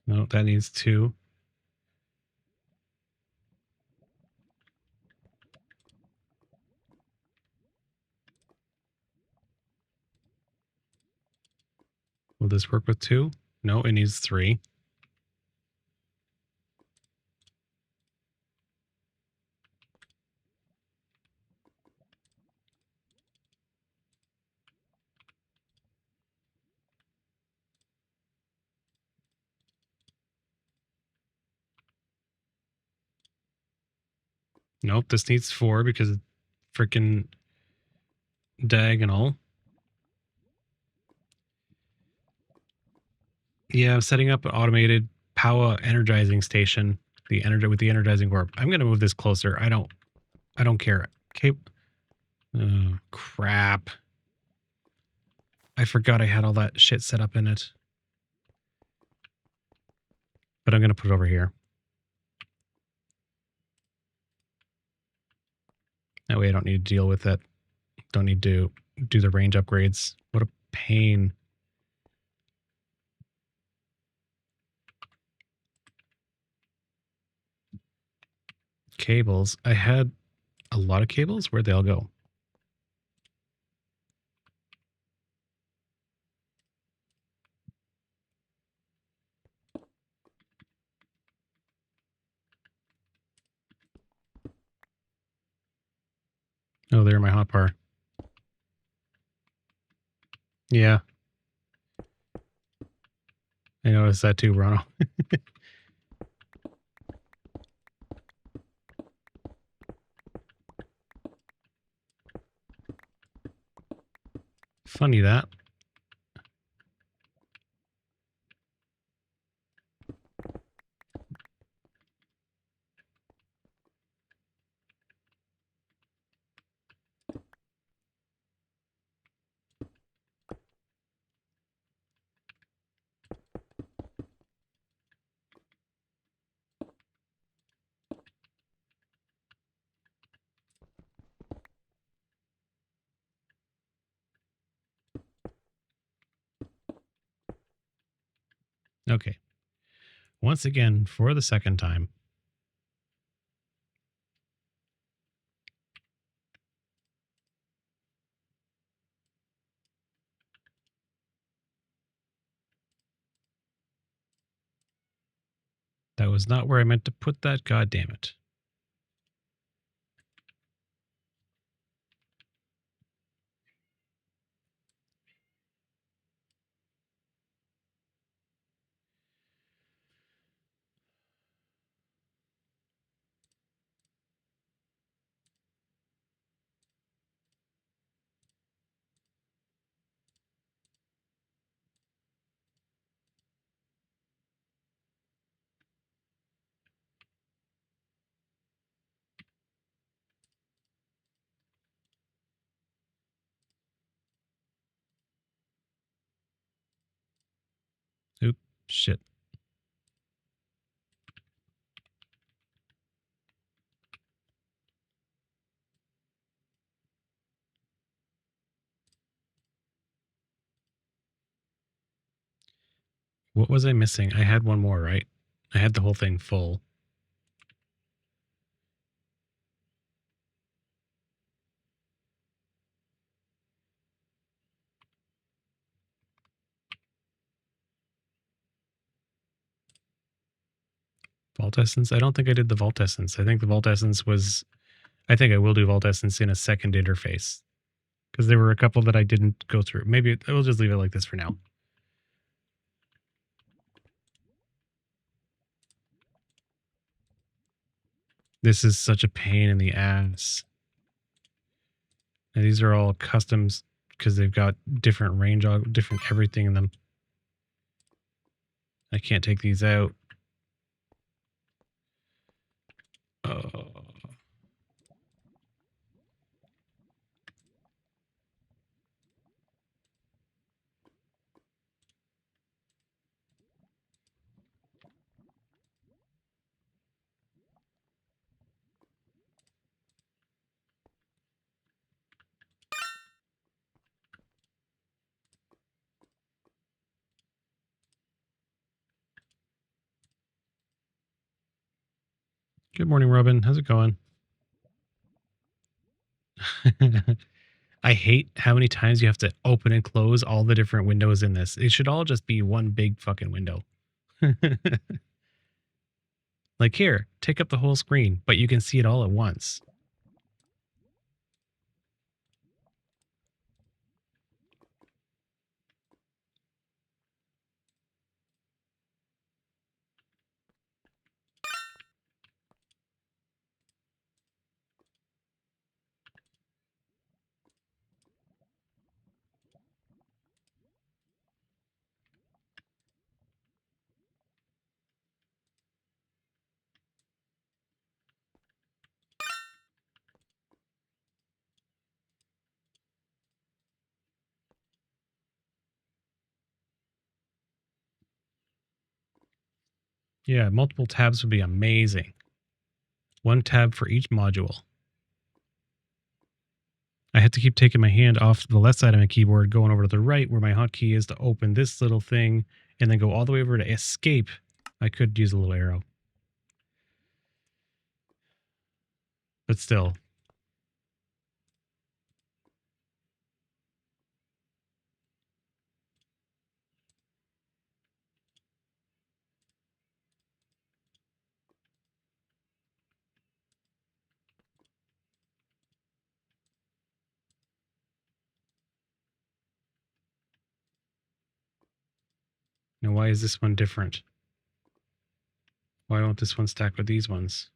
No, that needs 2. Will this work with 2? No, it needs 3. Nope, this needs 4 because it's freaking diagonal. Yeah, I'm setting up an automated power energizing station. With the energizing warp. I'm gonna move this closer. I don't care. Okay. Oh, crap. I forgot I had all that shit set up in it. But I'm gonna put it over here. That way I don't need to deal with it. Don't need to do the range upgrades. What a pain. Cables. I had a lot of cables. Where'd they all go? Oh, they're in my hotbar. Yeah. I noticed that too, Bruno. Funny that. Okay. Once again, for the second time. That was not where I meant to put that, god damn it. Oop, shit. What was I missing? I had one more, right? I had the whole thing full. Vault Essence? I don't think I did the Vault Essence. I think the Vault Essence was... I think I will do Vault Essence in a second interface. Because there were a couple that I didn't go through. Maybe I will just leave it like this for now. This is such a pain in the ass. And these are all customs because they've got different range, different everything in them. I can't take these out. Oh. Good morning, Robin. How's it going? I hate how many times you have to open and close all the different windows in this. It should all just be one big fucking window. Like here, take up the whole screen, but you can see it all at once. Yeah, multiple tabs would be amazing. One tab for each module. I had to keep taking my hand off the left side of my keyboard, going over to the right where my hotkey is to open this little thing, and then go all the way over to escape. I could use a little arrow. But still. Now, why is this one different? Why won't this one stack with these ones?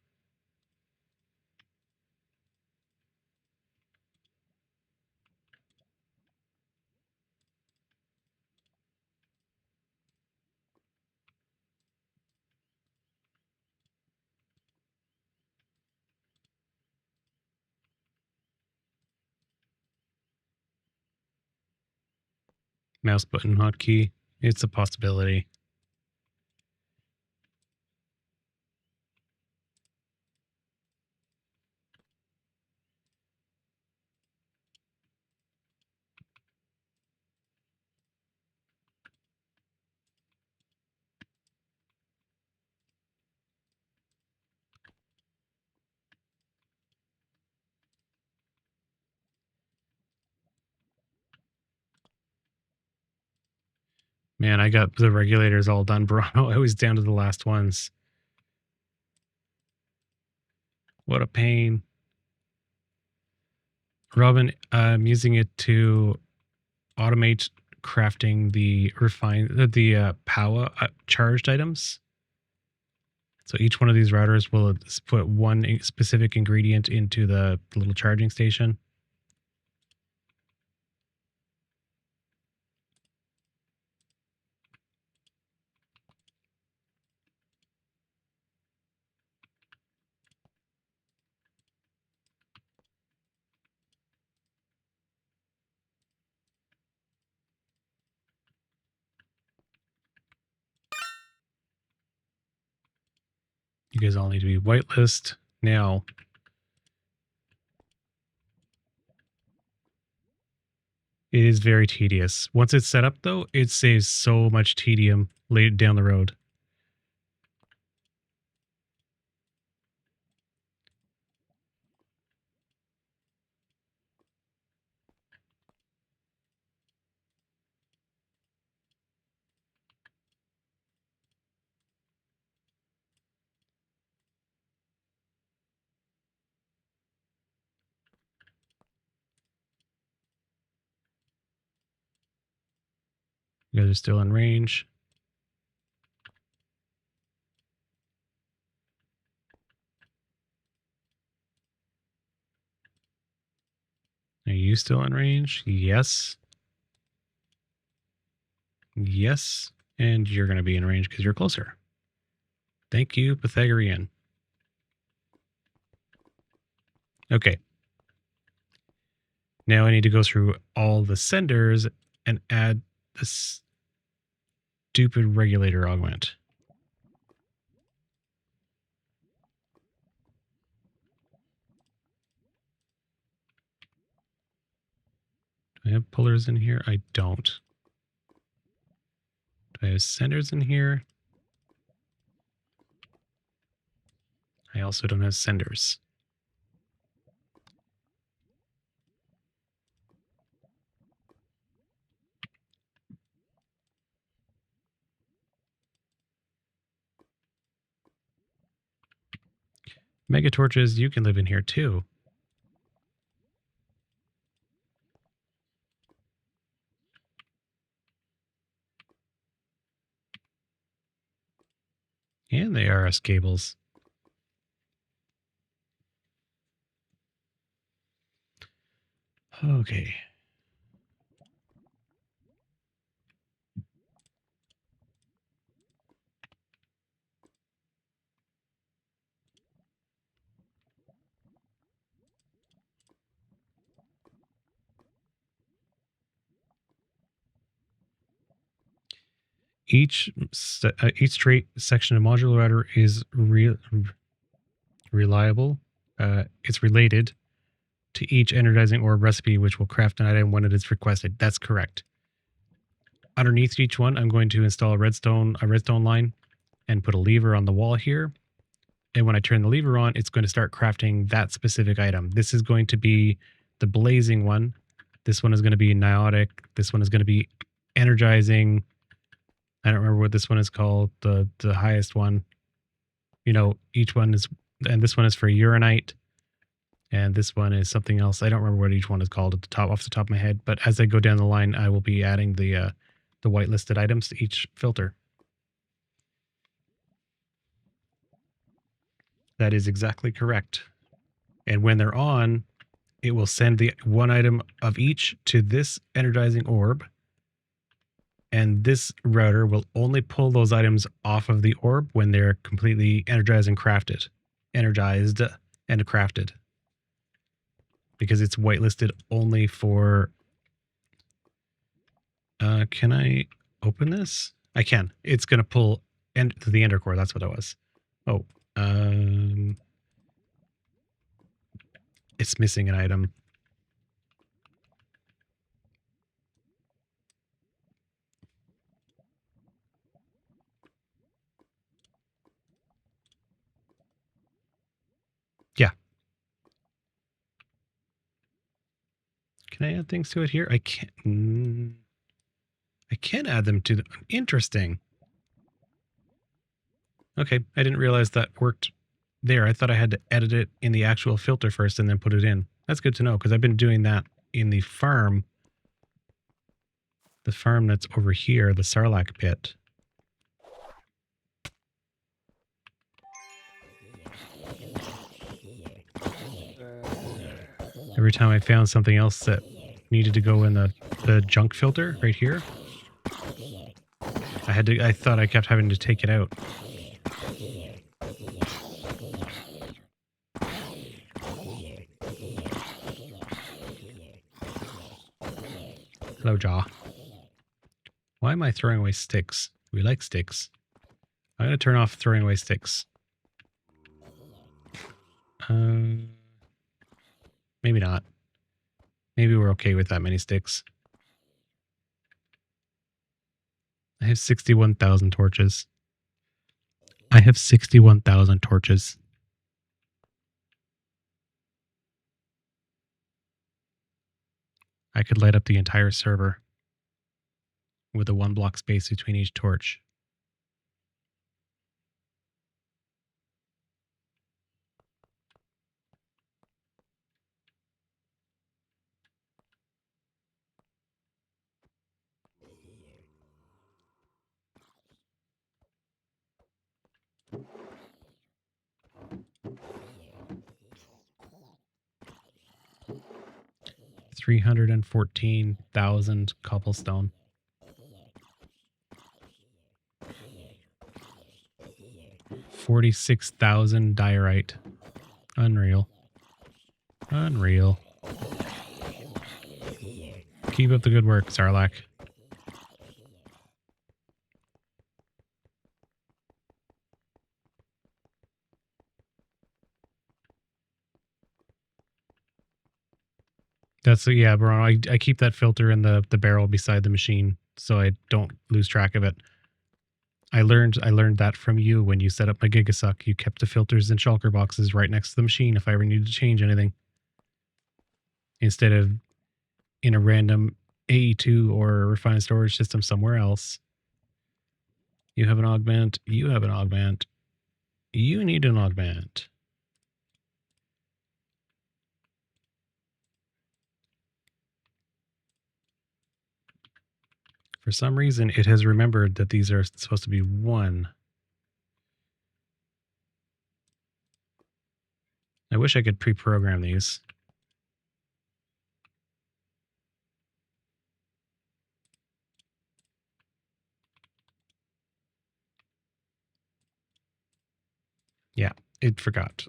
Mouse button hotkey. It's a possibility. Man, I got the regulators all done, bro. I was down to the last ones. What a pain. Robin, I'm using it to automate crafting the power charged items. So each one of these routers will put one specific ingredient into the little charging station. You guys all need to be whitelist now. It is very tedious. Once it's set up, though, it saves so much tedium later down the road. You guys are still in range. Are you still in range? Yes. Yes. And you're going to be in range because you're closer. Thank you, Pythagorean. Okay. Now I need to go through all the senders and add this stupid regulator augment. Do I have pullers in here? I don't. Do I have senders in here? I also don't have senders. Mega torches, you can live in here too. And they are cables. Okay. Each straight section of modular router is reliable. It's related to each energizing orb recipe, which will craft an item when it is requested. That's correct. Underneath each one, I'm going to install a redstone line and put a lever on the wall here. And when I turn the lever on, it's going to start crafting that specific item. This is going to be the blazing one. This one is going to be niotic. This one is going to be energizing. I don't remember what this one is called. The highest one. You know, each one is, and this one is for uranite. And this one is something else. I don't remember what each one is called off the top of my head. But as I go down the line, I will be adding the whitelisted items to each filter. That is exactly correct. And when they're on, it will send the one item of each to this energizing orb. And this router will only pull those items off of the orb when they're completely energized and crafted. Energized and crafted. Because it's whitelisted only for... can I open this? I can. It's going to pull the ender core. That's what it was. Oh. It's missing an item. Yeah. Can I add things to it here? I can't. I can add them to the... Interesting. Okay, I didn't realize that worked there. I thought I had to edit it in the actual filter first and then put it in. That's good to know, because I've been doing that in the farm. The farm that's over here, the Sarlacc pit. Every time I found something else that needed to go in the junk filter right here, I thought I kept having to take it out. Hello, Jaw. Why am I throwing away sticks? We like sticks. I'm going to turn off throwing away sticks. Maybe not. Maybe we're okay with that many sticks. I have 61,000 torches. I have 61,000 torches. I could light up the entire server with a 1 block space between each torch. $314,000 cobblestone. $46,000 diorite. Unreal. Unreal. Keep up the good work, Sarlacc. That's yeah, bro. I keep that filter in the barrel beside the machine so I don't lose track of it. I learned that from you when you set up my Gigasuck. You kept the filters in shulker boxes right next to the machine if I ever needed to change anything. Instead of in a random AE2 or a refined storage system somewhere else. You have an augment. You have an augment. You need an augment. For some reason, it has remembered that these are supposed to be 1. I wish I could pre-program these. Yeah, it forgot.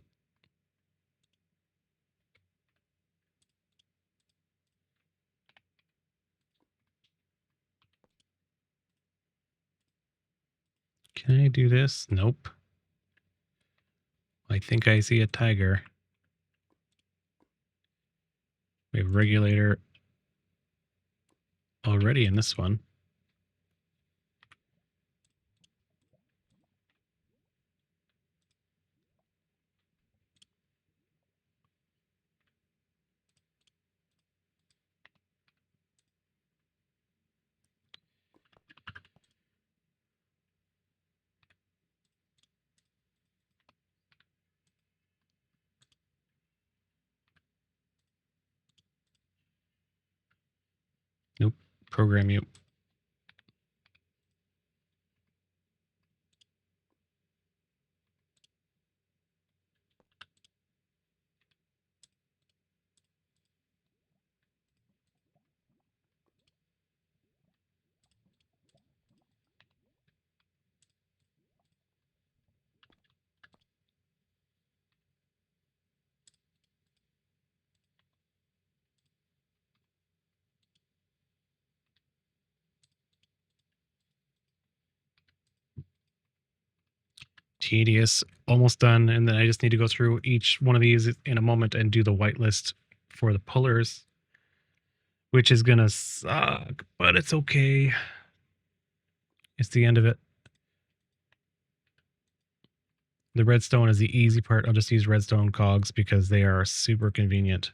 Can I do this? Nope. I think I see a tiger. We have regulator already in this one. Nope. Program you. Tedious. Almost done. And then I just need to go through each one of these in a moment and do the whitelist for the pullers, which is going to suck, but it's okay. It's the end of it. The redstone is the easy part. I'll just use redstone cogs because they are super convenient.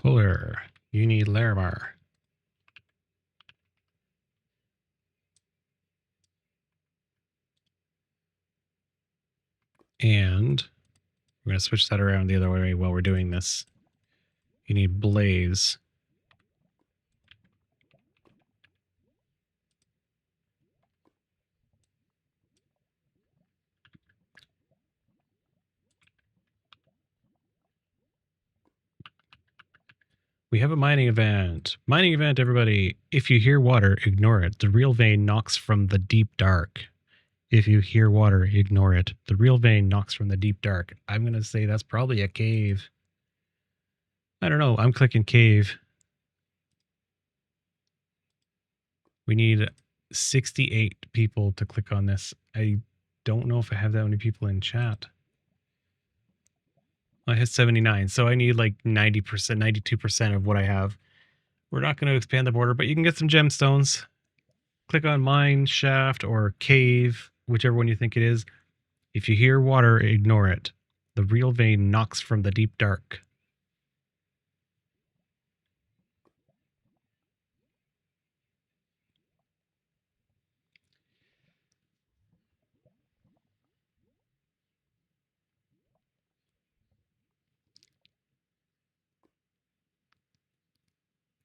Fuller, you need Larimar. And we're going to switch that around the other way while we're doing this. You need Blaze. We have a mining event. Mining event, everybody. If you hear water, ignore it. The real vein knocks from the deep dark. If you hear water, ignore it. The real vein knocks from the deep dark. I'm going to say that's probably a cave. I don't know. I'm clicking cave. We need 68 people to click on this. I don't know if I have that many people in chat. I hit 79, so I need like 90%, 92% of what I have. We're not going to expand the border, but you can get some gemstones. Click on mine, shaft, or cave, whichever one you think it is. If you hear water, ignore it. The real vein knocks from the deep dark.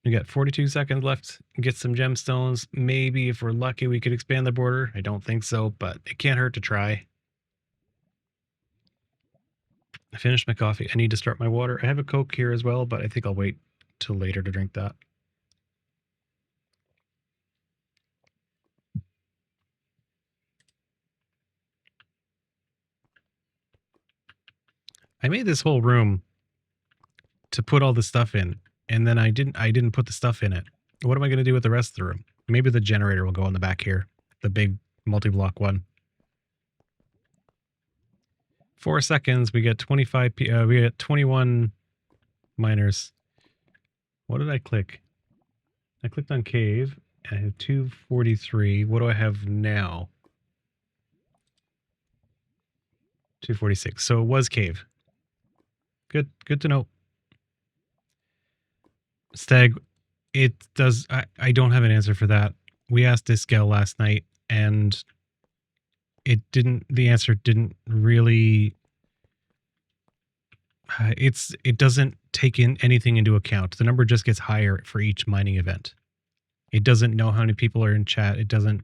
We got 42 seconds left. Get some gemstones. Maybe if we're lucky, we could expand the border. I don't think so, but it can't hurt to try. I finished my coffee. I need to start my water. I have a Coke here as well, but I think I'll wait till later to drink that. I made this whole room to put all the stuff in, and then I didn't put the stuff in it. What am I going to do with the rest of the room? Maybe the generator will go on the back here, the big multi-block one. 4 seconds. We get 25. We get 21 miners. What did I click? I clicked on cave. And I have 243. What do I have now? 246. So it was cave. Good to know. Stag, it does. I don't have an answer for that. We asked this gal last night, and the answer didn't really. It doesn't take in anything into account. The number just gets higher for each mining event. It doesn't know how many people are in chat. It doesn't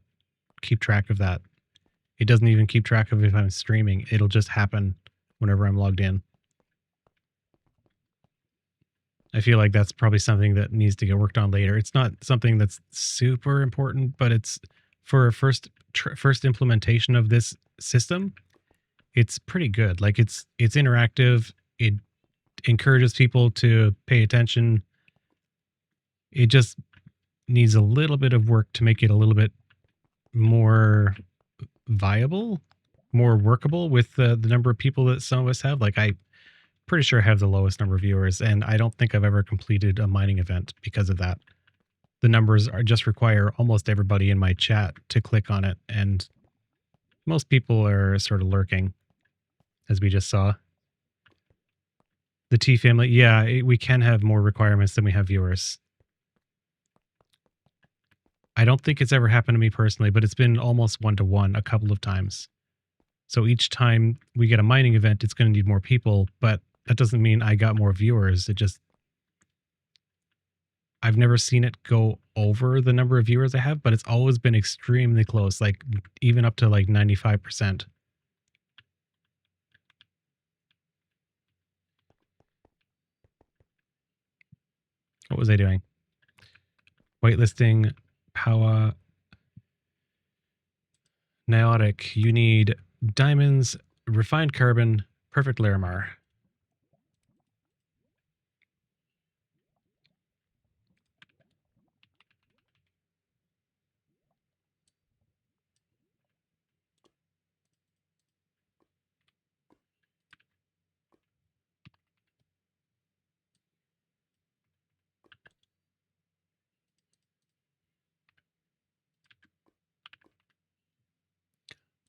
keep track of that. It doesn't even keep track of if I'm streaming. It'll just happen whenever I'm logged in. I feel like that's probably something that needs to get worked on later. It's not something that's super important, but it's for a first implementation of this system. It's pretty good. Like it's interactive. It encourages people to pay attention. It just needs a little bit of work to make it a little bit more viable, more workable with the number of people that some of us have. Like I'm pretty sure I have the lowest number of viewers, and I don't think I've ever completed a mining event because of that. The numbers are just require almost everybody in my chat to click on it, and most people are sort of lurking, as we just saw. The T family, yeah, we can have more requirements than we have viewers. I don't think it's ever happened to me personally, but it's been almost 1-to-1 a couple of times. So each time we get a mining event, it's going to need more people, but that doesn't mean I got more viewers. I've never seen it go over the number of viewers I have, but it's always been extremely close, like even up to like 95%. What was I doing? Whitelisting, power, Niotic. You need diamonds, refined carbon, perfect Larimar.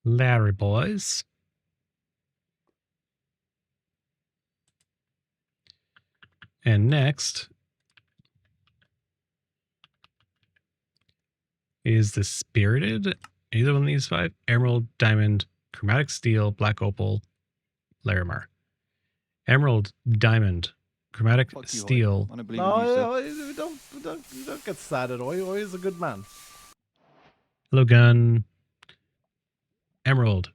Larry boys. And next, is the Spirited. Either one of these 5. Emerald, Diamond, Chromatic Steel, Black Opal, Larimar. Emerald, Diamond, Chromatic Fuck you, Hoy. Steel. Want to believe No, in you, sir. don't get sad at Oi. Oi is a good man. Hello Gun. Emerald,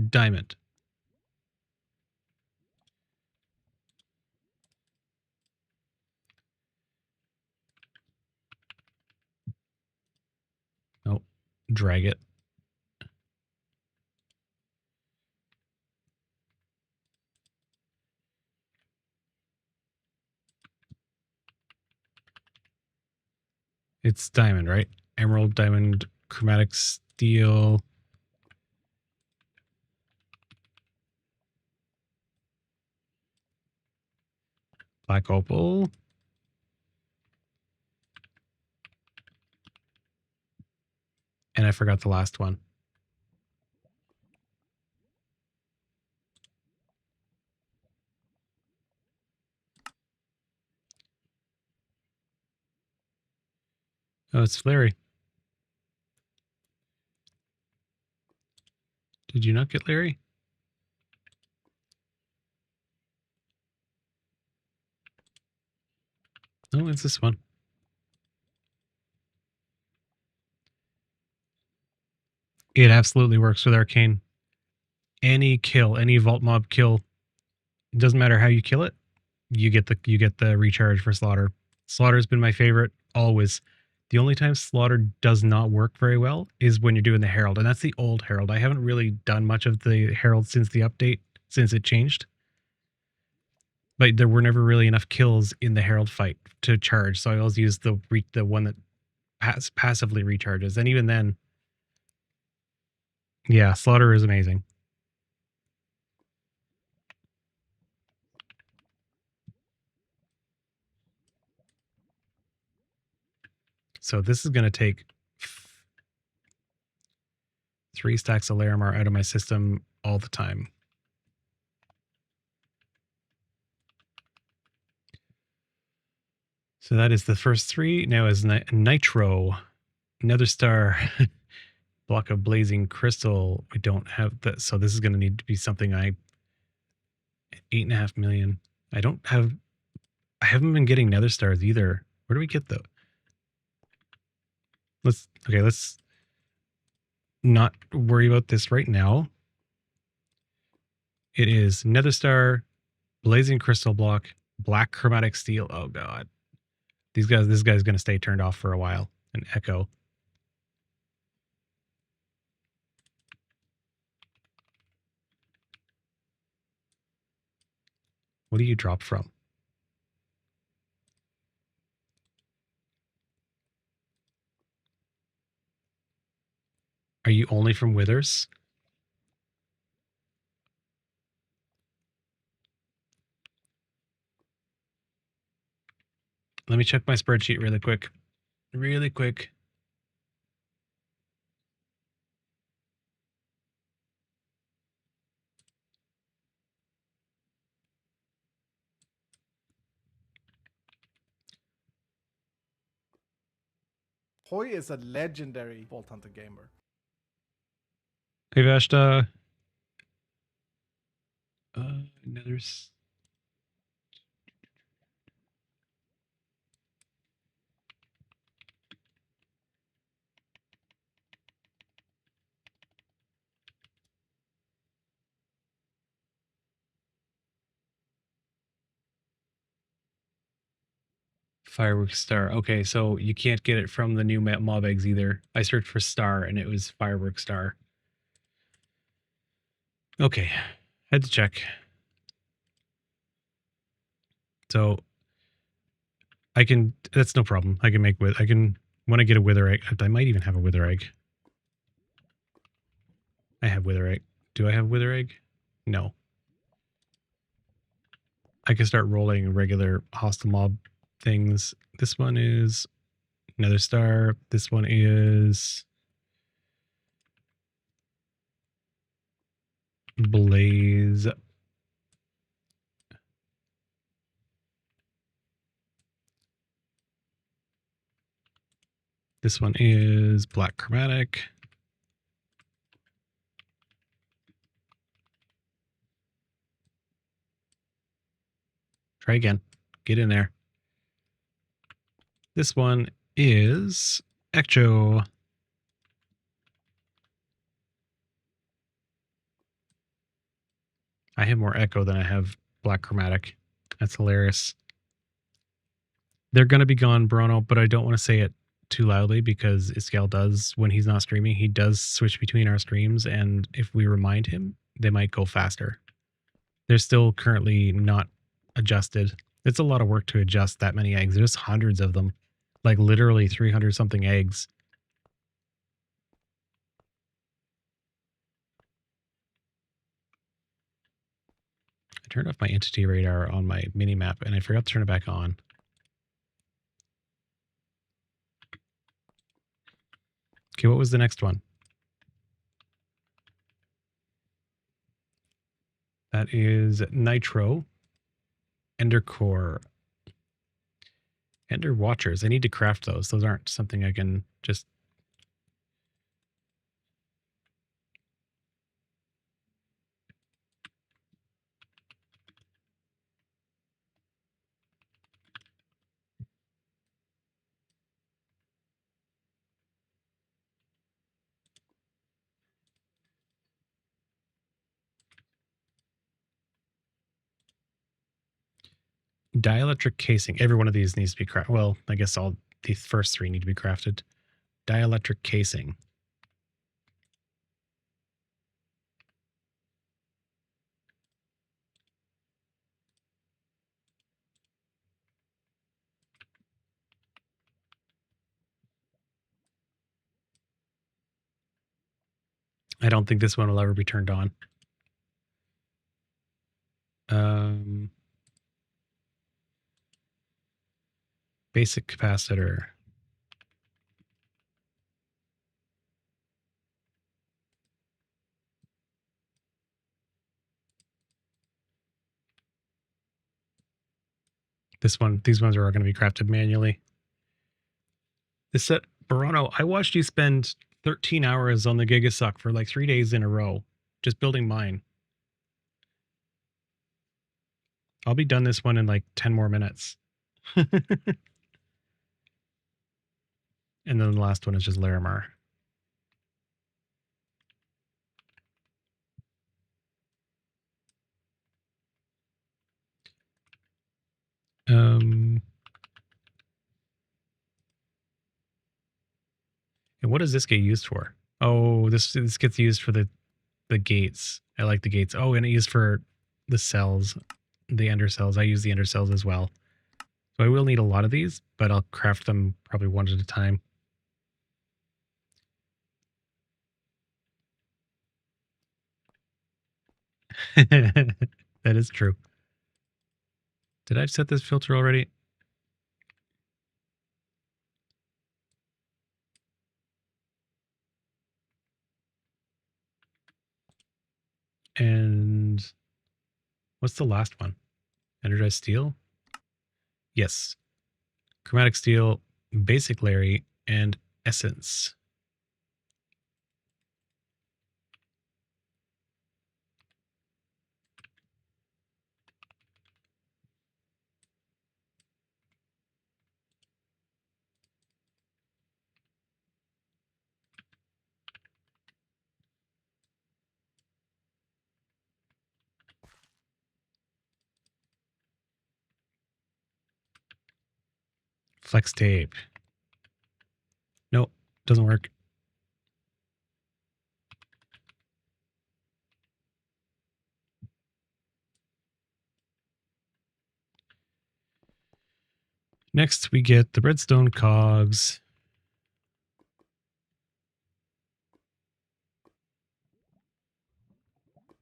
Diamond. Oh, drag it. It's diamond, right? Emerald, diamond, chromatic steel. Black opal. And I forgot the last one. Oh, it's Flurry. Did you not get Larry? No, it's this one. It absolutely works with Arcane. Any kill, any vault mob kill, it doesn't matter how you kill it, you get the recharge for Slaughter. Slaughter's been my favorite always. The only time Slaughter does not work very well is when you're doing the Herald, and that's the old Herald. I haven't really done much of the Herald since the update, since it changed. But there were never really enough kills in the Herald fight to charge, so I always use the one that passively recharges. And even then, yeah, Slaughter is amazing. So this is going to take 3 stacks of Larimar out of my system all the time. So that is the first 3. Now is Nitro, Nether Star, Block of Blazing Crystal. We don't have that, so this is going to need to be something 8.5 million. I haven't been getting Nether Stars either. Where do we get those? Let's not worry about this right now. It is Nether Star, Blazing Crystal Block, Black Chromatic Steel. Oh god. This guy's going to stay turned off for a while. An Echo. What do you drop from? Are you only from Withers? Let me check my spreadsheet really quick. Really quick. Hoy is a legendary Vault Hunter gamer. Hey Vashta. Another. Fireworks Star. Okay, so you can't get it from the new mob eggs either. I searched for Star and it was Fireworks Star. Okay, had to check. So I can. That's no problem. I can make with. I can when I get a wither egg. I might even have a wither egg. I have wither egg. Do I have wither egg? No. I can start rolling regular hostile mob things. This one is Nether Star. This one is Blaze. This one is black chromatic. Try again. Get in there. This one is Echo. I have more Echo than I have black chromatic. That's hilarious. They're going to be gone, Bruno, but I don't want to say it too loudly because Iskal does, when he's not streaming, he does switch between our streams, and if we remind him, they might go faster. They're still currently not adjusted. It's a lot of work to adjust that many eggs. There's hundreds of them, like literally 300 something eggs. I turned off my entity radar on my mini map and I forgot to turn it back on. Okay, what was the next one? That is Nitro, Ender Core, Ender Watchers. I need to craft those. Those aren't something I can just... Dielectric casing. Every one of these needs to be crafted. Well, I guess all the first three need to be crafted. Dielectric casing. I don't think this one will ever be turned on. Basic capacitor. These ones are all going to be crafted manually. This set, Barano, I watched you spend 13 hours on the Gigasuck for like 3 days in a row, just building mine. I'll be done this one in like 10 more minutes. And then the last one is just Larimar. And what does this get used for? Oh, this gets used for the gates. I like the gates. Oh, and it used for the cells, the ender cells. I use the ender cells as well. So I will need a lot of these, but I'll craft them probably one at a time. That is true. Did I set this filter already? And what's the last one? Energized steel? Yes. Chromatic steel, basic Larry, and essence. Flex tape. Nope, doesn't work. Next, we get the redstone cogs.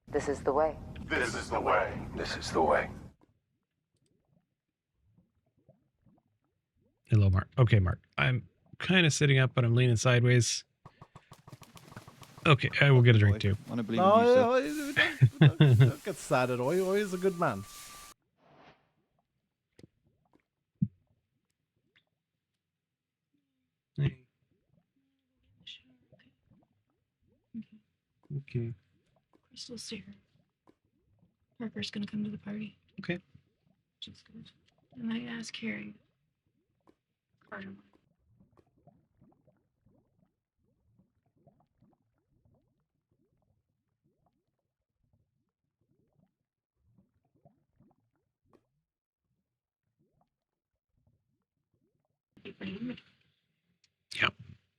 This is the way. This is the way. This is the way. Hello, Mark. Okay, Mark. I'm kind of sitting up, but I'm leaning sideways. Okay, I will get a drink too. I believe in you, Don't get sad at Oi. Oi is a good man. Okay. Crystal's here. Parker's gonna come to the party. Okay. Which is good. And I asked Carrie. Carter.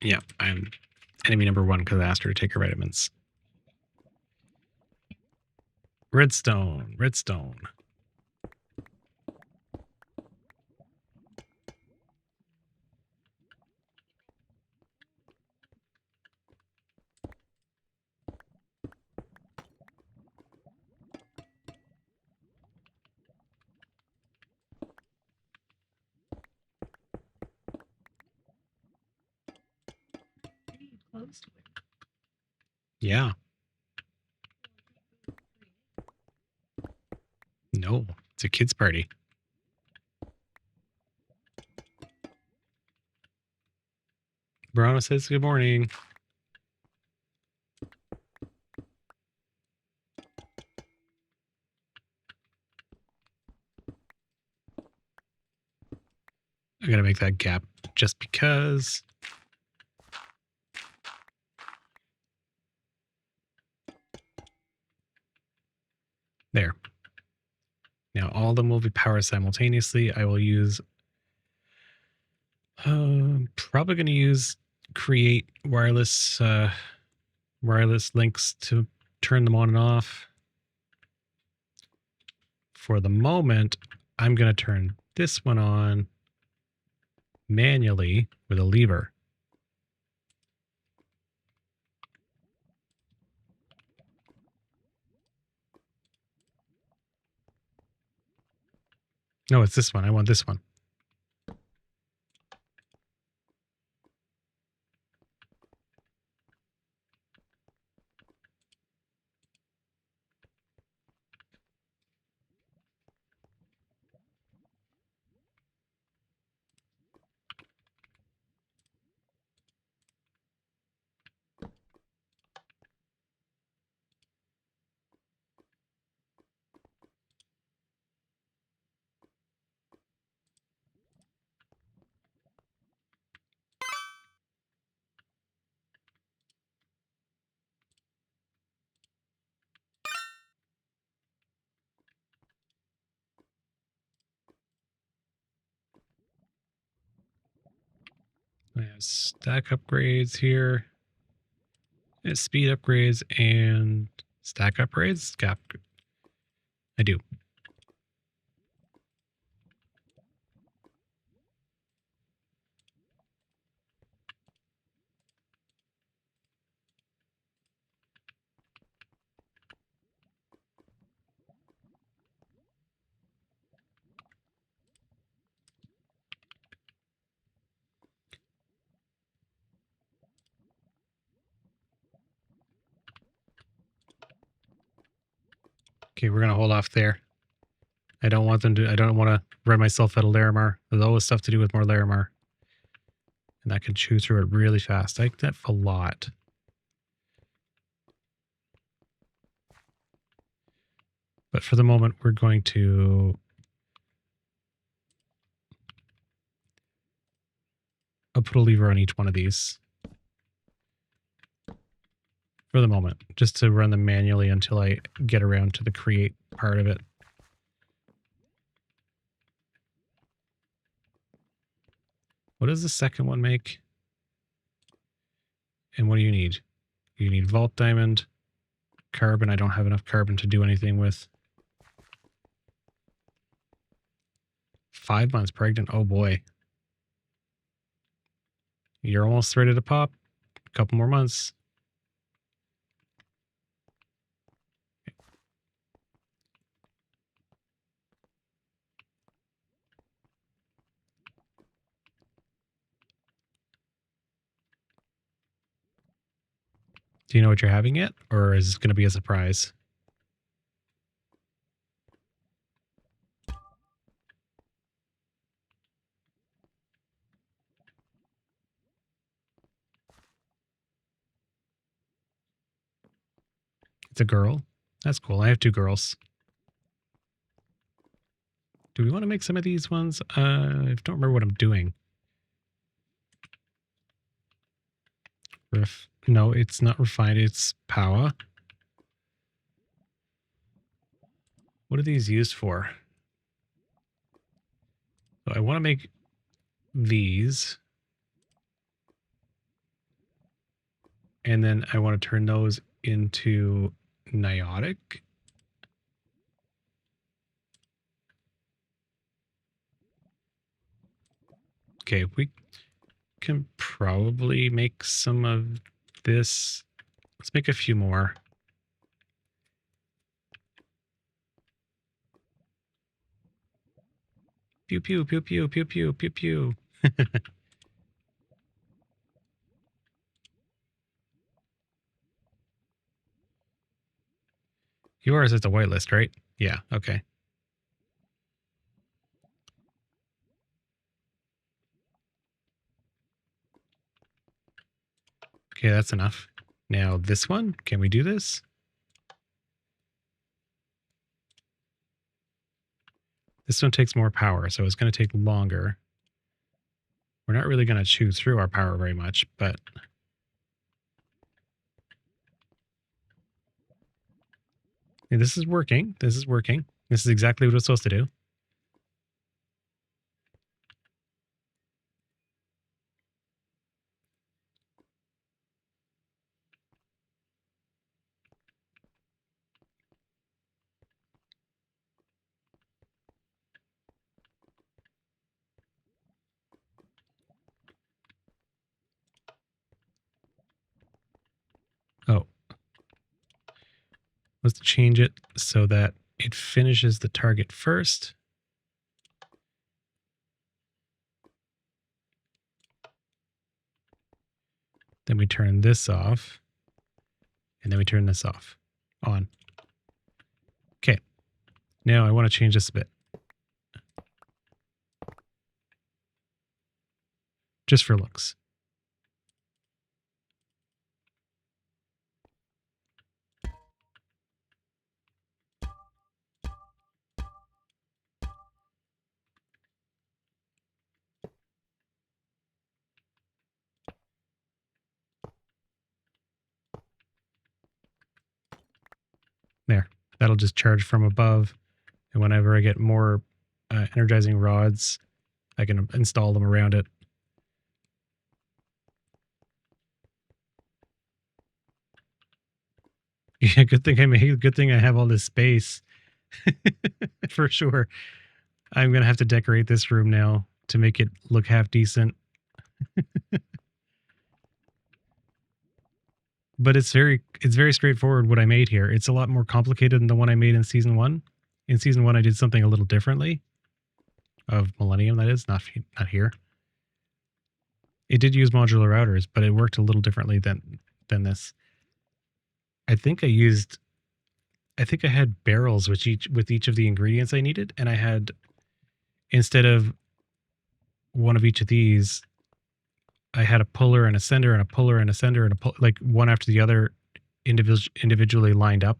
Yeah, I'm enemy number 1 because I asked her to take her vitamins. Redstone. Pretty close to it. Yeah. No, it's a kids' party. Brana says good morning. I'm going to make that gap just because. There. Now all of them will be powered simultaneously. I will use, probably going to use create wireless links to turn them on and off. For the moment, I'm going to turn this one on manually with a lever. No, it's this one. I want this one. I have stack upgrades here. Speed upgrades and stack upgrades. I do. Okay, we're gonna hold off there. I don't want to run myself out of Larimar. There's always stuff to do with more Larimar. And I can chew through it really fast. I get a lot. But for the moment, we're going to I'll put a lever on each one of these. For the moment, just to run them manually until I get around to the create part of it. What does the second one make? And what do you need? You need Vault Diamond, carbon. I don't have enough carbon to do anything with. 5 months pregnant. Oh boy. You're almost ready to pop. A couple more months. Do you know what you're having yet? Or is this going to be a surprise? It's a girl. That's cool. I have 2 girls. Do we want to make some of these ones? I don't remember what I'm doing. No, it's not refined. It's power. What are these used for? So I want to make these. And then I want to turn those into niotic. Okay, we can probably make some of this. Let's make a few more. Pew, pew, pew, pew, pew, pew, pew, pew. Yours is the whitelist, right? Yeah, okay. Okay, that's enough. Now this one, can we do this? This one takes more power, so it's going to take longer. We're not really going to chew through our power very much, but... Yeah, this is working. This is working. This is exactly what it's supposed to do. Oh. Let's change it so that it finishes the target first. Then we turn this off. And then we turn this off. On. Okay. Now I want to change this a bit. Just for looks. There. That'll just charge from above. And whenever I get more energizing rods, I can install them around it. Yeah, good thing I have all this space. For sure. I'm going to have to decorate this room now to make it look half decent. But it's very straightforward what I made here. It's a lot more complicated than the one I made in season 1. In season 1 I did something a little differently. Of Millennium, that is, not here. It did use modular routers, but it worked a little differently than this. I think I had barrels with each of the ingredients I needed, and I had, instead of one of each of these, I had a puller and a sender and a puller and a sender and like one after the other, individually lined up,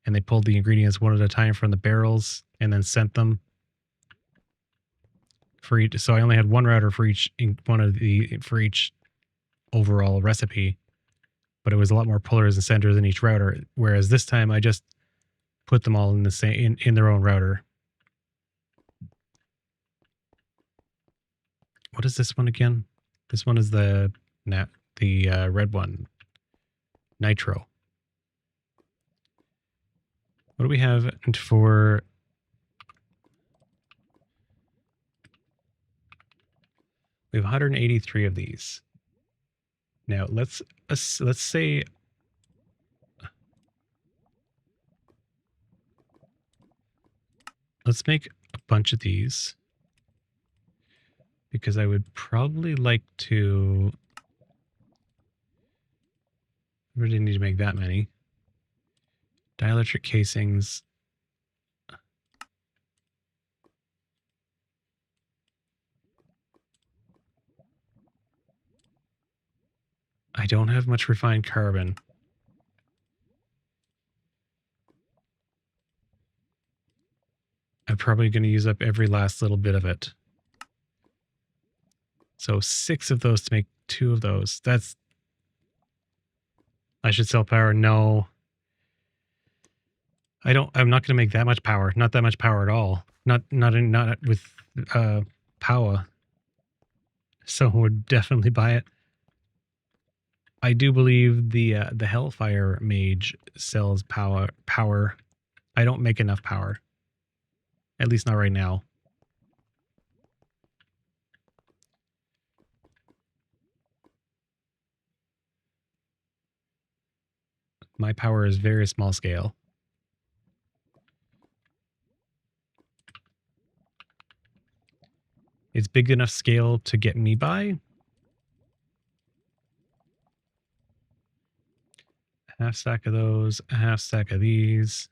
and they pulled the ingredients one at a time from the barrels and then sent them for each. So I only had one router for each overall recipe, but it was a lot more pullers and senders in each router. Whereas this time I just put them all in the same in their own router. What is this one again? This one is the red one, Nitro. What do we have for? We have 183 of these. Now let's say let's make a bunch of these, because I would probably like to. I really need to make that many. Dielectric casings. I don't have much refined carbon. I'm probably going to use up every last little bit of it. So 6 of those to make 2 of those. That's... I should sell power. No. I'm not going to make that much power. Not that much power at all. Not with power. So would definitely buy it. I do believe the Hellfire Mage sells power. I don't make enough power. At least not right now. My power is very small scale. It's big enough scale to get me by. Half stack of those, a half stack of these.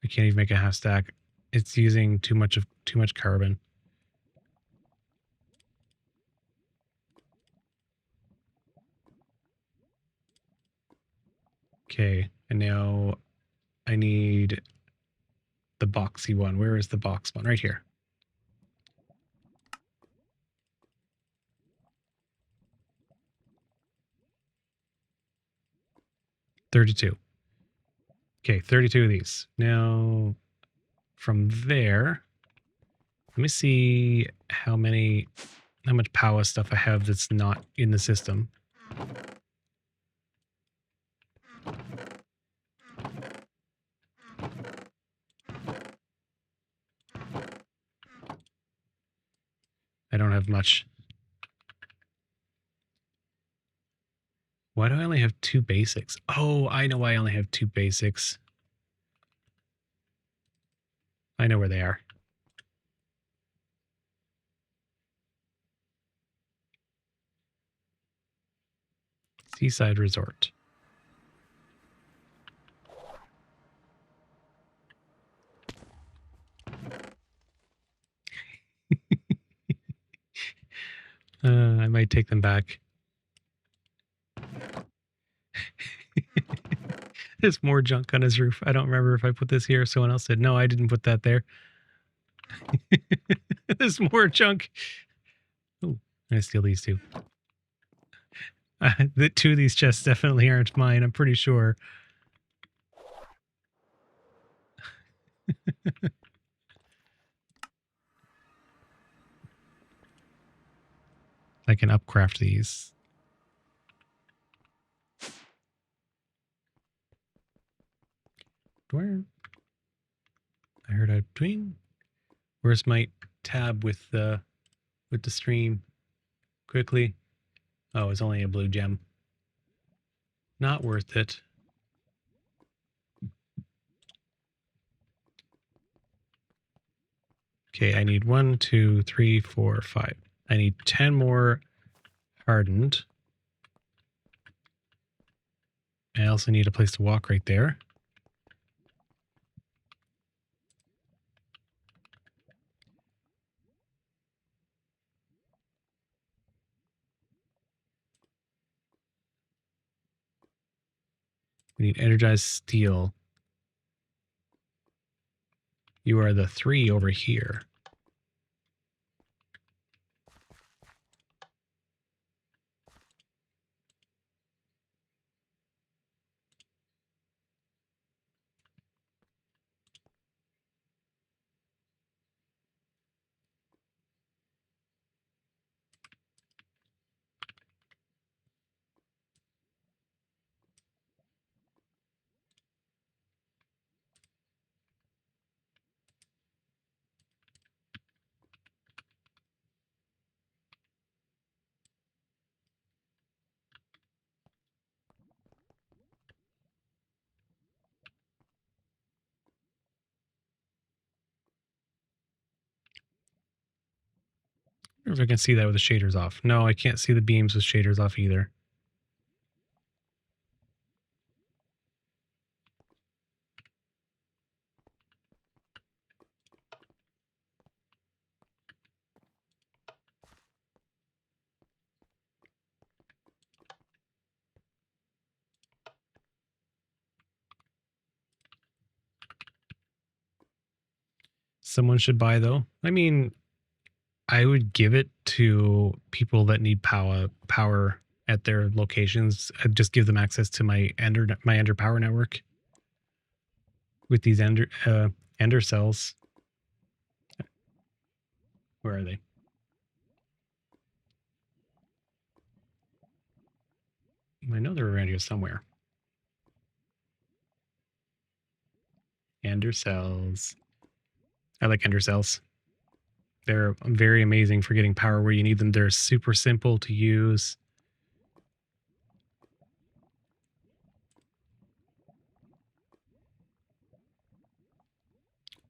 I can't even make a half stack. It's using too much carbon. Okay, and now I need the boxy one. Where is the box one? Right here. $32. Okay, 32 of these. Now, from there, let me see how much power stuff I have that's not in the system. I don't have much. Why do I only have 2 basics? Oh, I know why I only have 2 basics. I know where they are. Seaside Resort. I might take them back. There's more junk on his roof. I don't remember if I put this here. Someone else said, no, I didn't put that there. There's more junk. Oh, I'm going to steal these 2. The 2 of these chests definitely aren't mine, I'm pretty sure. I can upcraft these. Where? I heard a twing. Where's my tab with the stream? Quickly. Oh, it's only a blue gem. Not worth it. Okay, I need 1, 2, 3, 4, 5. I need 10 more hardened. I also need a place to walk right there. We need energized steel. You are the 3 over here. I wonder if I can see that with the shaders off. No, I can't see the beams with shaders off either. someone should buy, though. I mean, I would give it to people that need power at their locations. I'd just give them access to my Ender power network with these Ender cells. Where are they? I know they're around here somewhere. Ender cells. I like Ender cells. They're very amazing for getting power where you need them. They're super simple to use.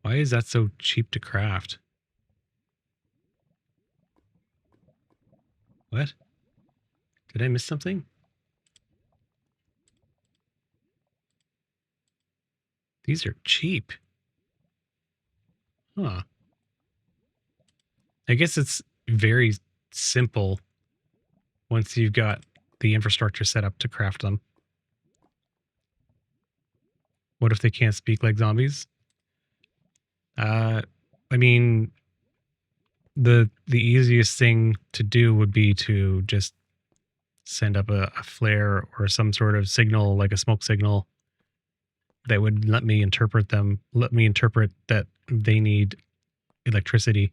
Why is that so cheap to craft? What? Did I miss something? These are cheap. Huh. I guess it's very simple once you've got the infrastructure set up to craft them. What if they can't speak like zombies? I mean, the easiest thing to do would be to just send up a flare or some sort of signal, like a smoke signal, that would let me interpret that they need electricity.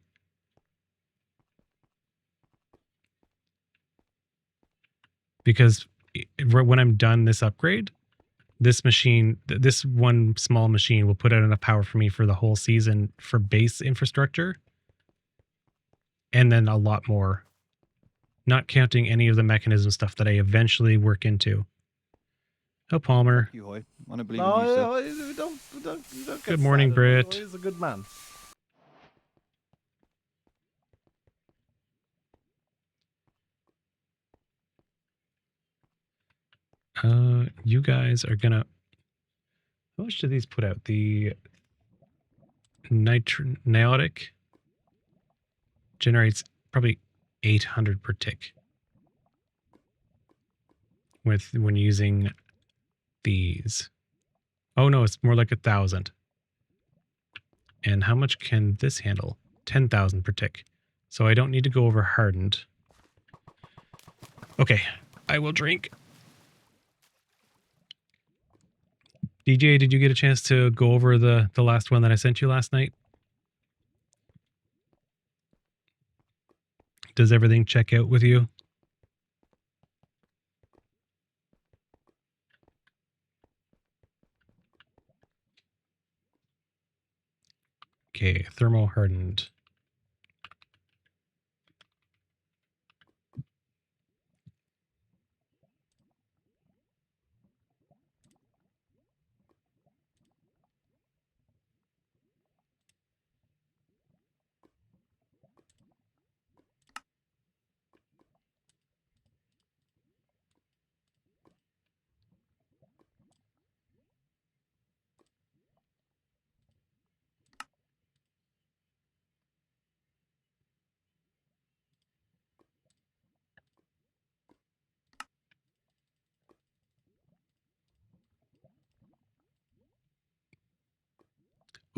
Because when I'm done this upgrade, this one small machine will put out enough power for me for the whole season for base infrastructure, and then a lot more, not counting any of the mechanism stuff that I eventually work into. Oh, Palmer. Fuck you, Hoy. I don't believe in you, sir. No, don't get Good morning, sad. Britt. He's a good man. You guys are gonna... How much do these put out? The Niotic generates probably 800 per tick when using these. Oh no, it's more like 1,000. And how much can this handle? 10,000 per tick. So I don't need to go over hardened. Okay, I will drink. DJ, did you get a chance to go over the last one that I sent you last night? Does everything check out with you? Okay, thermo hardened.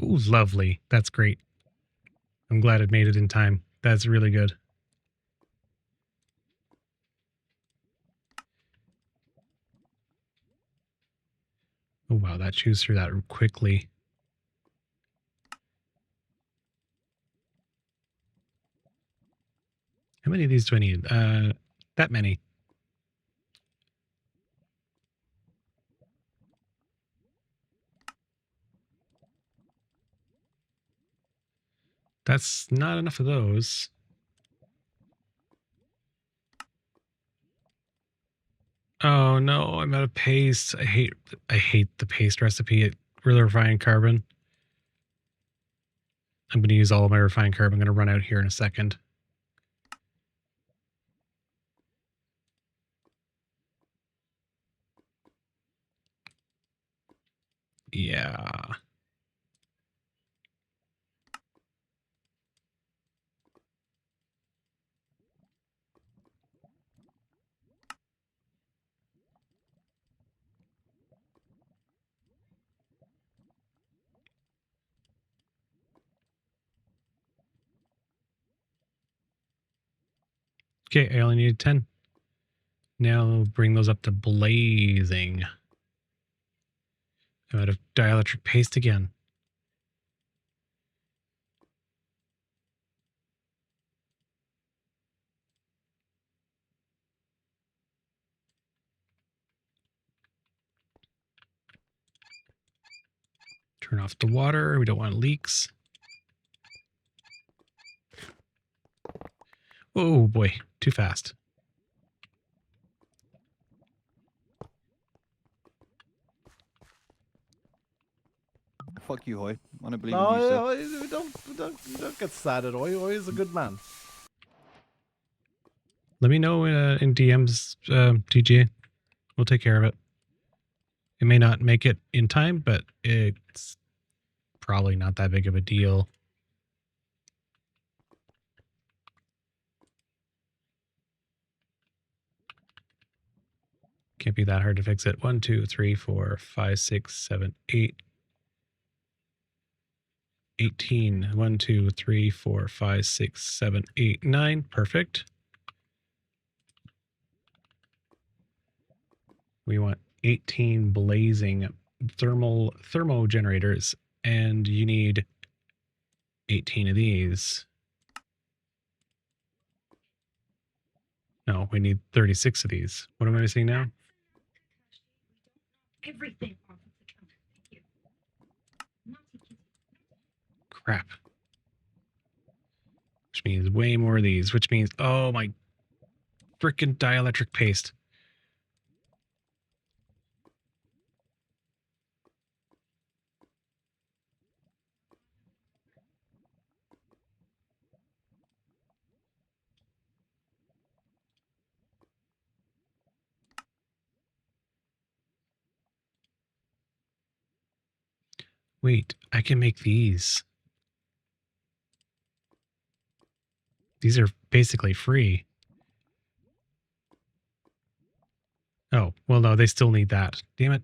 Oh, lovely. That's great. I'm glad it made it in time. That's really good. Oh, wow, that chews through that quickly. How many of these do I need? That many. That's not enough of those. Oh no, I'm out of paste. I hate the paste recipe at really refined carbon. I'm going to use all of my refined carbon. I'm going to run out here in a second. Yeah. Okay, I only needed 10. Now bring those up to blazing. I'm out of dielectric paste again. Turn off the water. We don't want leaks. Oh boy, too fast. Fuck you, Hoy. Want to believe No, in you, sir. we don't get sad at Oi. Oi is a good man. Let me know in DMs, TGA. We'll take care of it. It may not make it in time, but it's probably not that big of a deal. Can't be that hard to fix it. 1, 2, 3, 4, 5, 6, 7, 8. 18. 1, 2, 3, 4, 5, 6, 7, 8, 9. Perfect. We want 18 blazing thermo generators, and you need 18 of these. No, we need 36 of these. What am I missing now? Everything off of the counter. Thank you. Naughty kitty. Crap. Which means way more of these, which means, oh my frickin' dielectric paste. Wait, I can make these. These are basically free. Oh, well, no, they still need that. Damn it.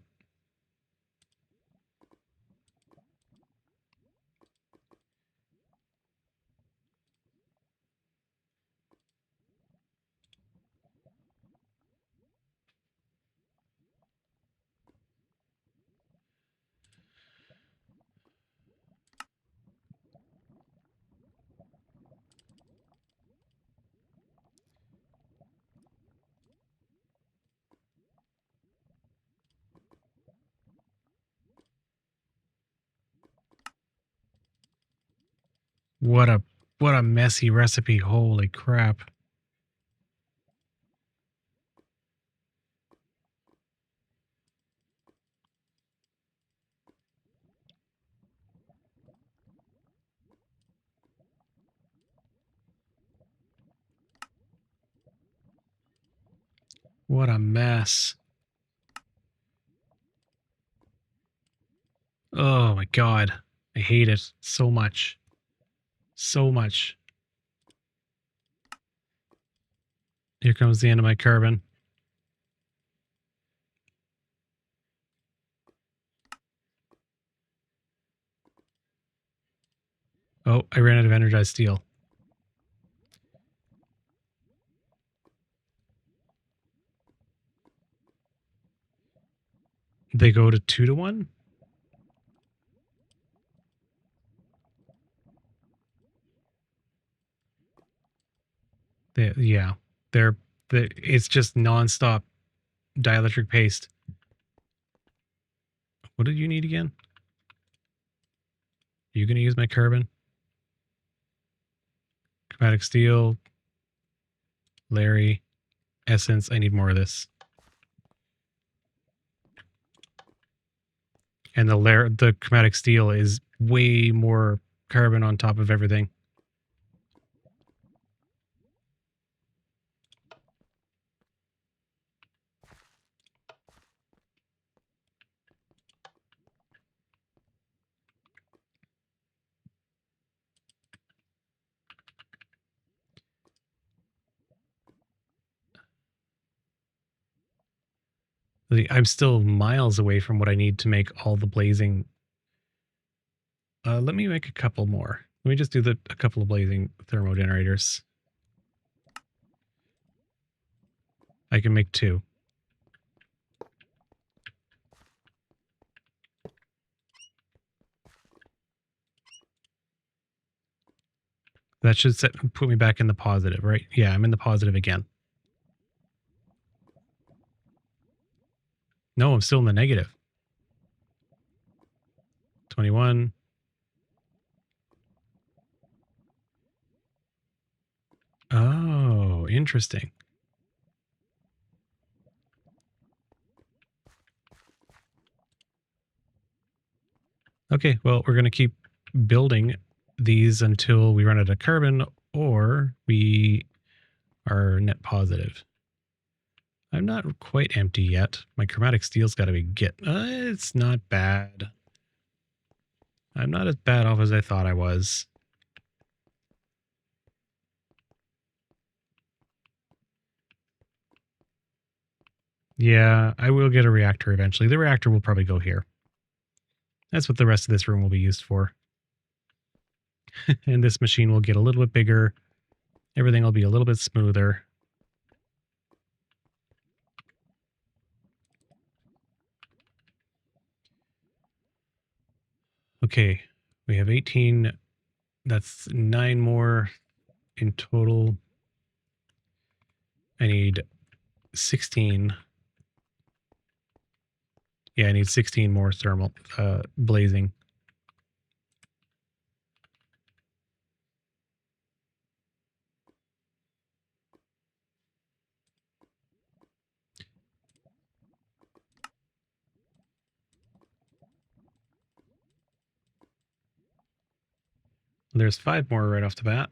What a messy recipe. Holy crap. What a mess. Oh my god. I hate it so much. So much. Here comes the end of my carbon. Oh, I ran out of energized steel. They go to 2 to 1? Yeah. It's just nonstop dielectric paste. What did you need again? Are you going to use my carbon? Chromatic steel. Larry. Essence. I need more of this. And the chromatic steel is way more carbon on top of everything. I'm still miles away from what I need to make all the blazing. Let me make a couple more. Let me just do a couple of blazing thermo generators. I can make 2. That should put me back in the positive, right? Yeah, I'm in the positive again. No, I'm still in the negative. 21. Oh, interesting. Okay, well, we're going to keep building these until we run out of carbon or we are net positive. I'm not quite empty yet. My chromatic steel's got to be it's not bad. I'm not as bad off as I thought I was. Yeah, I will get a reactor eventually. The reactor will probably go here. That's what the rest of this room will be used for. And this machine will get a little bit bigger. Everything will be a little bit smoother. Okay, we have 18. That's 9 more in total. I need 16. Yeah, I need 16 more thermal blazing. There's 5 more right off the bat.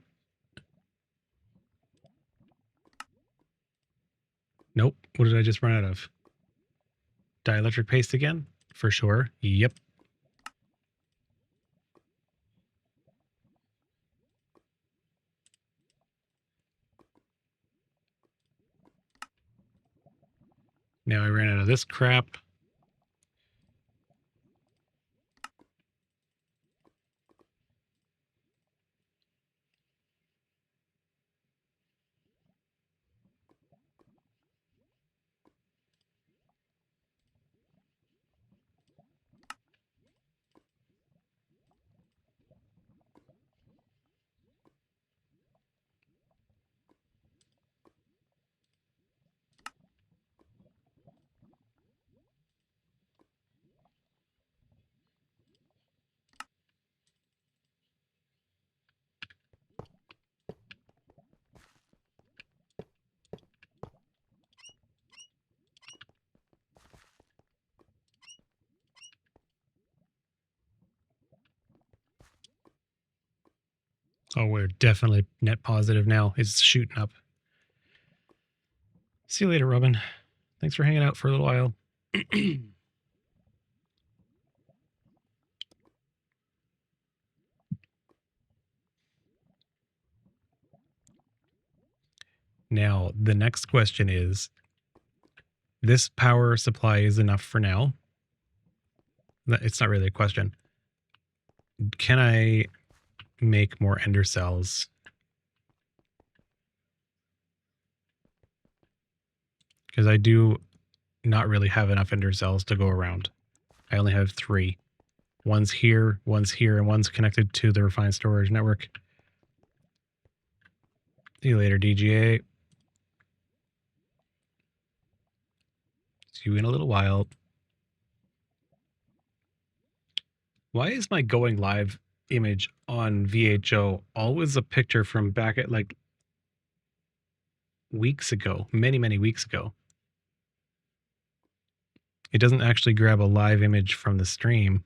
Nope. What did I just run out of? Dielectric paste again? For sure. Yep. Now I ran out of this crap. Oh, we're definitely net positive now. It's shooting up. See you later, Robin. Thanks for hanging out for a little while. Now, the next question is, this power supply is enough for now. It's not really a question. Can I make more ender cells? Because I do not really have enough ender cells to go around. I only have 3. One's here, and one's connected to the refined storage network. See you later, DGA. See you in a little while. Why is my going live image on VHO always a picture from back at like weeks ago, many weeks ago? It doesn't actually grab a live image from the stream.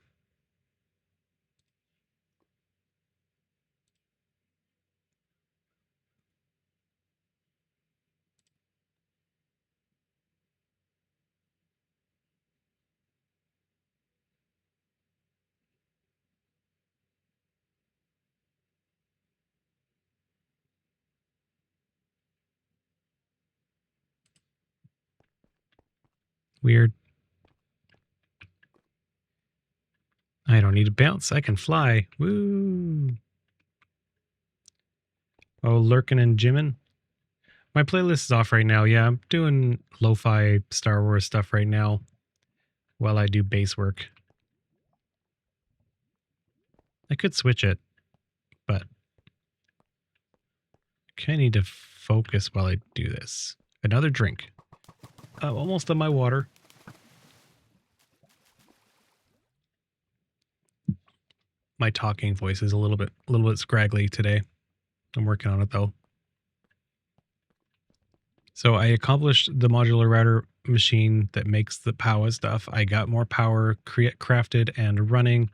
Weird. I don't need to bounce. I can fly. Woo! Oh, lurking and jimming. My playlist is off right now. Yeah, I'm doing lo-fi Star Wars stuff right now while I do base work. I could switch it, but I kind of need to focus while I do this. Another drink. Almost on my water. My talking voice is a little bit scraggly today. I'm working on it though. So I accomplished the modular router machine that makes the power stuff. I got more power crafted and running.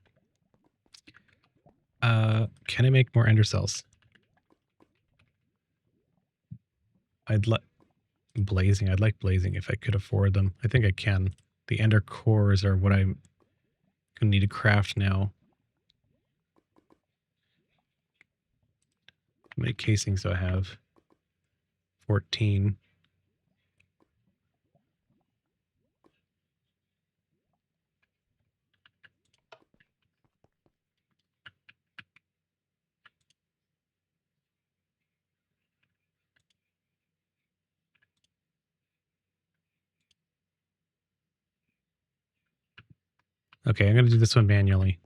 Can I make more ender cells? I'd like blazing. I'd like blazing if I could afford them. I think I can. The ender cores are what I'm gonna need to craft now. How many casings do I have? 14. Okay, I'm going to do this one manually.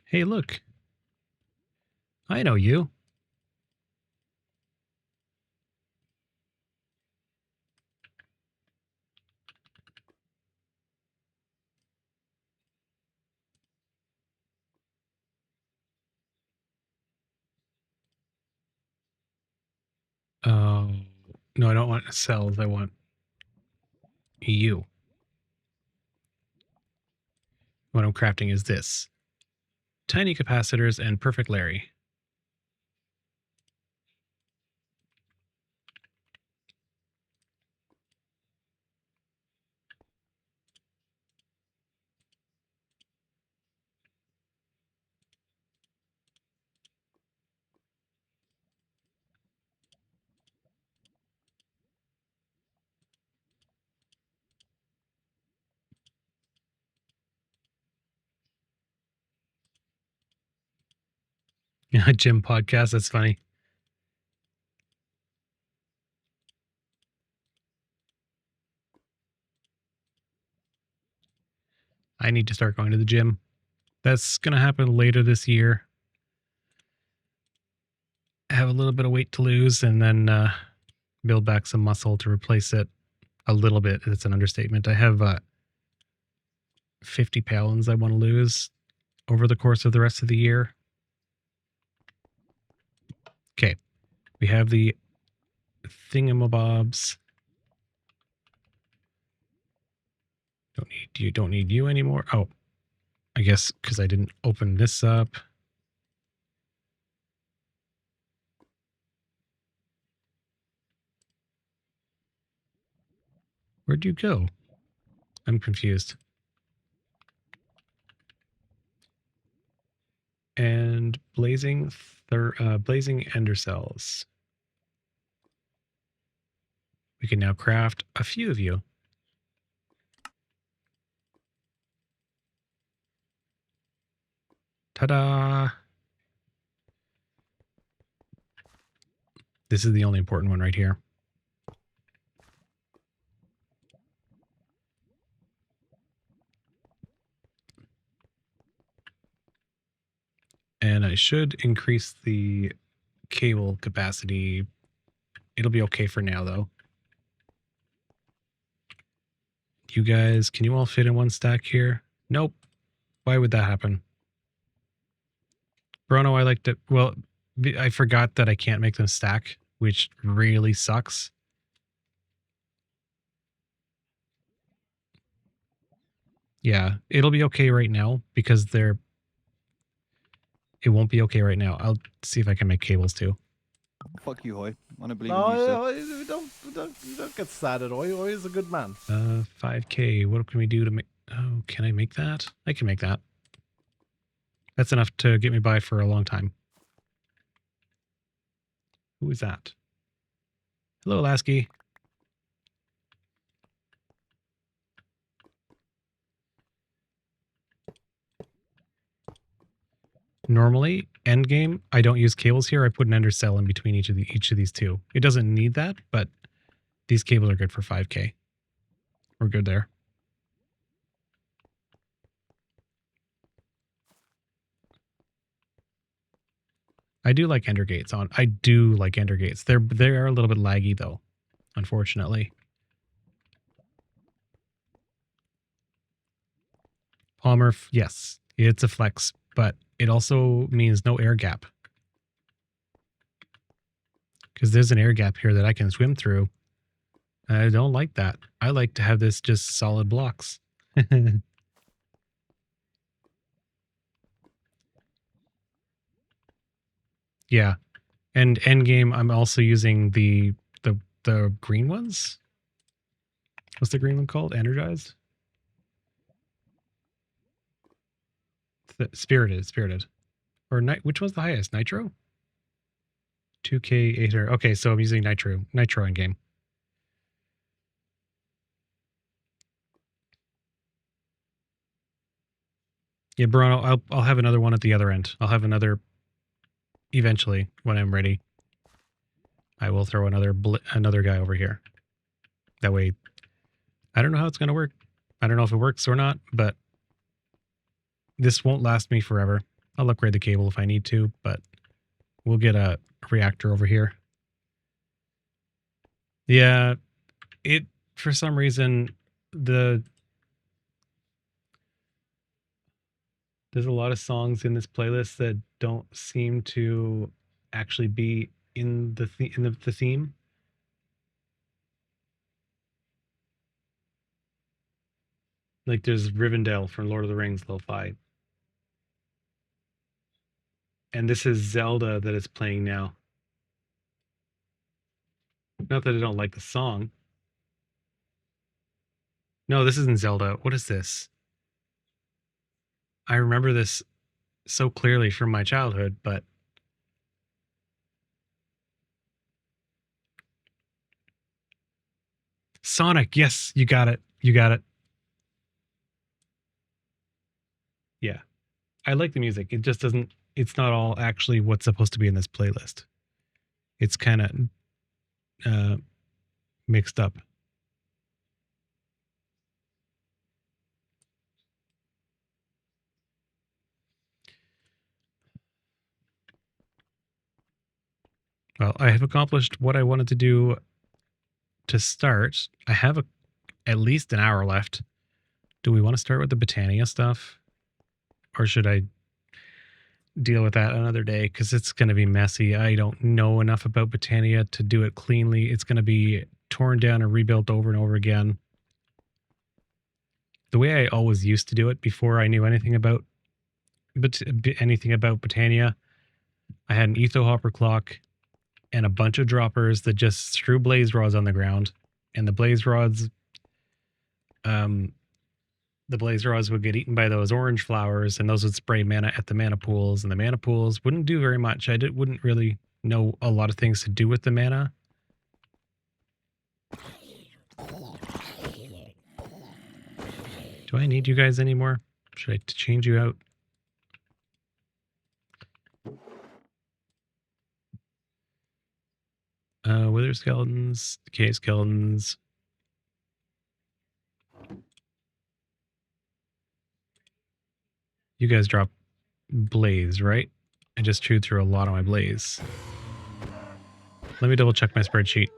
Hey, look. I know you. Oh, no, I don't want cells. I want you. What I'm crafting is this. Tiny capacitors and perfect Larry. Yeah, Jim podcast. That's funny. I need to start going to the gym. That's going to happen later this year. I have a little bit of weight to lose and then build back some muscle to replace it a little bit. It's an understatement. I have 50 pounds I want to lose over the course of the rest of the year. Okay. We have the thingamabobs. Don't need you anymore. Oh, I guess because I didn't open this up. Where'd you go? I'm confused. And blazing ender cells. We can now craft a few of you. Ta-da! This is the only important one right here. And I should increase the cable capacity. It'll be okay for now, though. You guys, can you all fit in one stack here? Nope. Why would that happen? Bruno, I like to... Well, I forgot that I can't make them stack, which really sucks. Yeah, it'll be okay right now because they're... It won't be okay right now. I'll see if I can make cables too. Fuck you, Hoy. I don't believe in you, sir. Don't get sad at Oi. Oi is a good man. 5K. What can we do to make... Oh, can I make that? I can make that. That's enough to get me by for a long time. Who is that? Hello, Lasky. normally, end game, I don't use cables here. I put an ender cell in between each of these two. It doesn't need that, but these cables are good for 5K. We're good there. I do like ender gates on. I do like ender gates. They are a little bit laggy though, unfortunately. Palmer, yes, it's a flex, but it also means no air gap. Because there's an air gap here that I can swim through. I don't like that. I like to have this just solid blocks. Yeah. And endgame, I'm also using the green ones. What's the green one called? Energized? Spirited. Or which one's the highest? Nitro? 2K 800. Okay, so I'm using Nitro in game. Yeah, Bruno, I'll have another one at the other end. I'll have another eventually when I'm ready. I will throw another guy over here. That way, I don't know how it's going to work. I don't know if it works or not, but this won't last me forever. I'll upgrade the cable if I need to, but we'll get a reactor over here. Yeah, for some reason, there's a lot of songs in this playlist that don't seem to actually be in the theme. Like there's Rivendell from Lord of the Rings Lo-Fi. And this is Zelda that is playing now. Not that I don't like the song. No, this isn't Zelda. What is this? I remember this so clearly from my childhood, but Sonic, yes, you got it. You got it. Yeah. I like the music. It just doesn't, it's not all actually what's supposed to be in this playlist. It's kind of mixed up. Well, I have accomplished what I wanted to do to start. I have at least an hour left. Do we want to start with the Botania stuff? Or should I deal with that another day? Because it's going to be messy. I don't know enough about Botania to do it cleanly. It's going to be torn down and rebuilt over and over again. The way I always used to do it before I knew anything about Botania, I had an etho hopper clock and a bunch of droppers that just threw blaze rods on the ground, and the blaze rods would get eaten by those orange flowers, and those would spray mana at the mana pools, and the mana pools wouldn't do very much. Wouldn't really know a lot of things to do with the mana. Do I need you guys anymore? Should I change you out? Wither skeletons, decay skeletons. You guys drop blaze, right? I just chewed through a lot of my blaze. Let me double check my spreadsheet.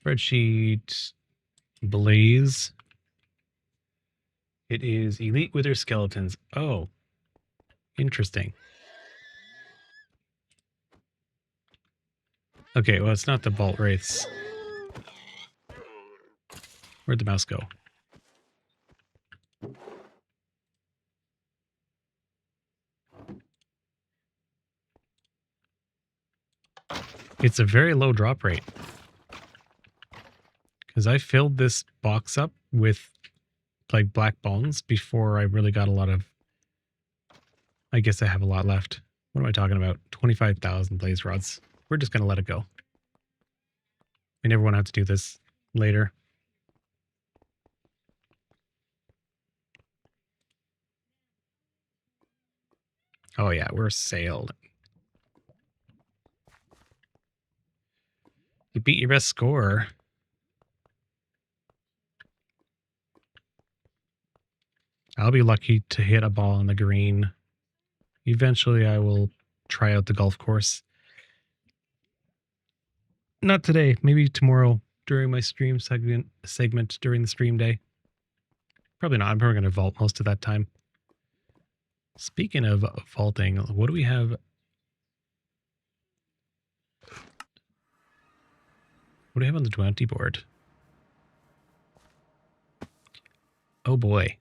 Spreadsheet blaze. It is elite wither skeletons. Oh, interesting. Okay, well, it's not the Vault Wraiths. Where'd the mouse go? It's a very low drop rate. Because I filled this box up with like black bones before I really got a lot of... I guess I have a lot left. What am I talking about? 25,000 blaze rods. We're just going to let it go. We never want to have to do this later. Oh yeah, we're sailed. You beat your best score. I'll be lucky to hit a ball on the green. Eventually I will try out the golf course. Not today, maybe tomorrow during my stream segment during the stream day. Probably not. I'm probably going to vault most of that time. Speaking of vaulting, what do we have? What do we have on the 20 board? Oh boy.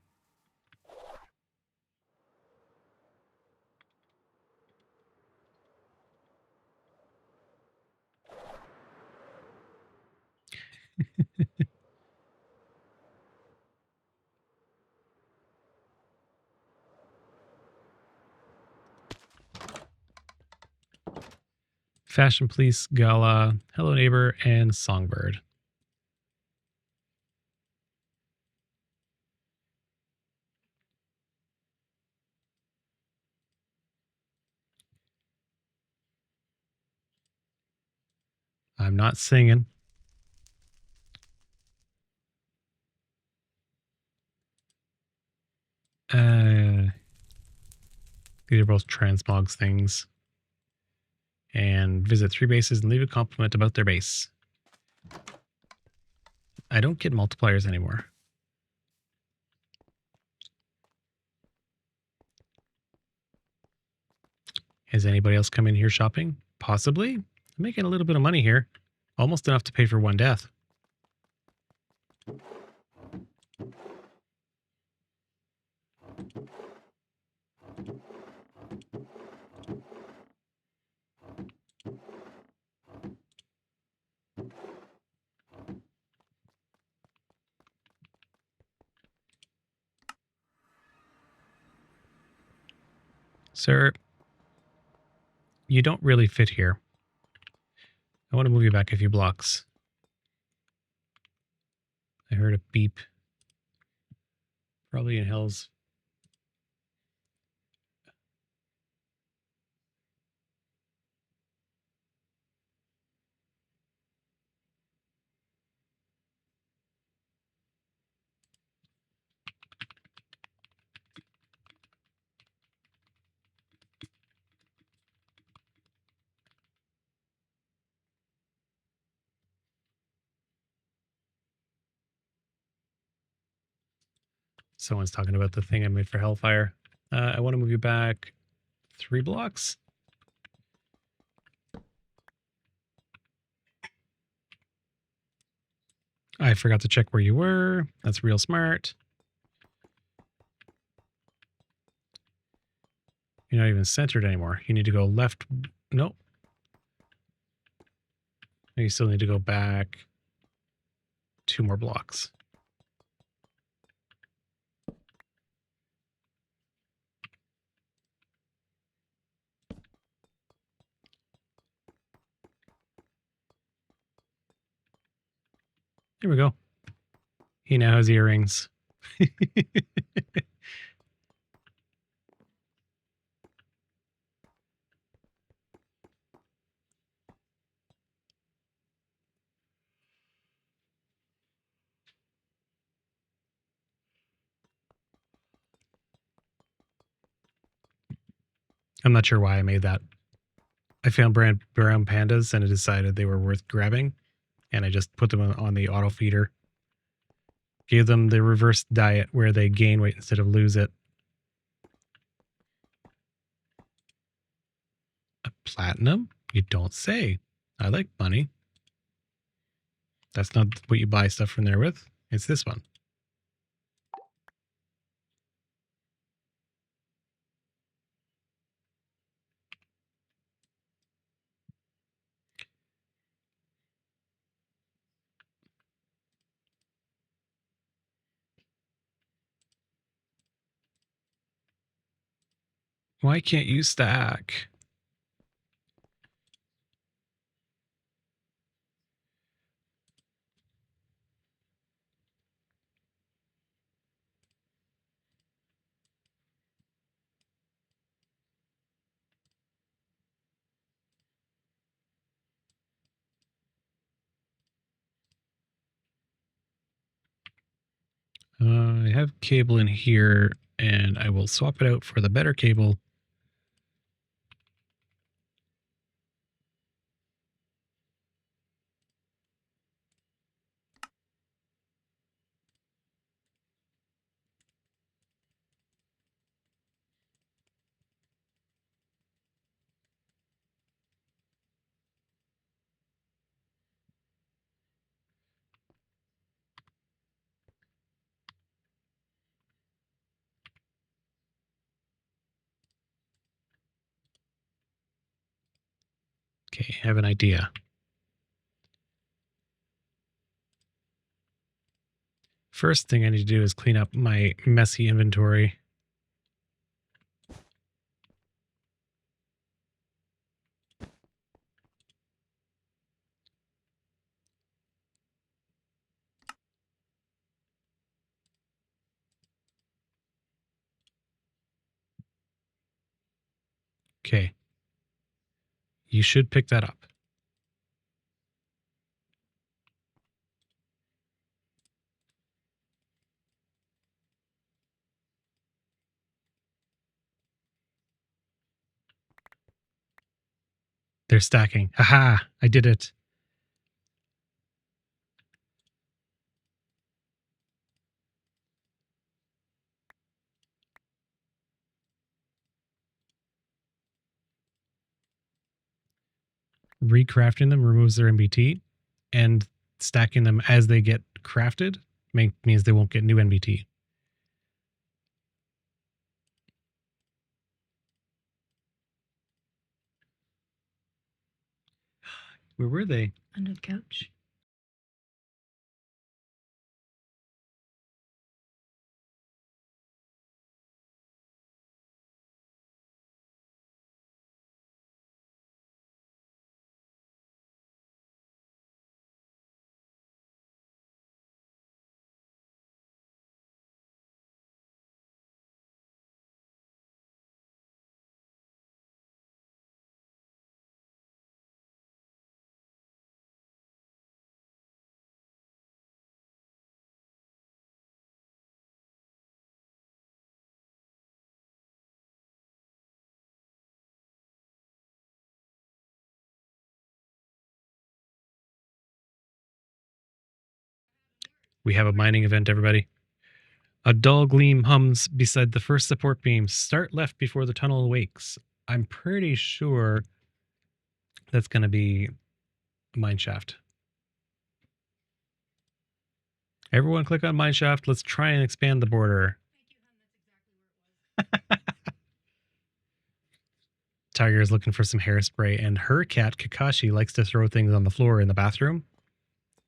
Fashion Police, Gala, Hello Neighbor, and Songbird. I'm not singing. These are both transmogs things. And visit 3 bases and leave a compliment about their base. I don't get multipliers anymore. Has anybody else come in here shopping? Possibly. I'm making a little bit of money here. Almost enough to pay for 1 death. Sir, you don't really fit here. I want to move you back a few blocks. I heard a beep. Probably in Hell's. Someone's talking about the thing I made for Hellfire. I want to move you back 3 blocks. I forgot to check where you were. That's real smart. You're not even centered anymore. You need to go left. Nope. You still need to go back 2 more blocks. There we go. He now has earrings. I'm not sure why I made that. I found brown pandas and I decided they were worth grabbing. And I just put them on the auto feeder. Gave them the reverse diet where they gain weight instead of lose it. A platinum? You don't say. I like money. That's not what you buy stuff from there with. It's this one. Why can't you stack? I have cable in here, and I will swap it out for the better cable. Okay, I have an idea. First thing I need to do is clean up my messy inventory. Okay. You should pick that up. They're stacking. Haha, I did it. Recrafting them removes their NBT, and stacking them as they get crafted means they won't get new NBT. Where were they? Under the couch. We have a mining event, everybody. A dull gleam hums beside the first support beam. Start left before the tunnel awakes. I'm pretty sure that's going to be mineshaft. Everyone click on mineshaft. Let's try and expand the border. Tiger is looking for some hairspray, and her cat, Kakashi, likes to throw things on the floor in the bathroom.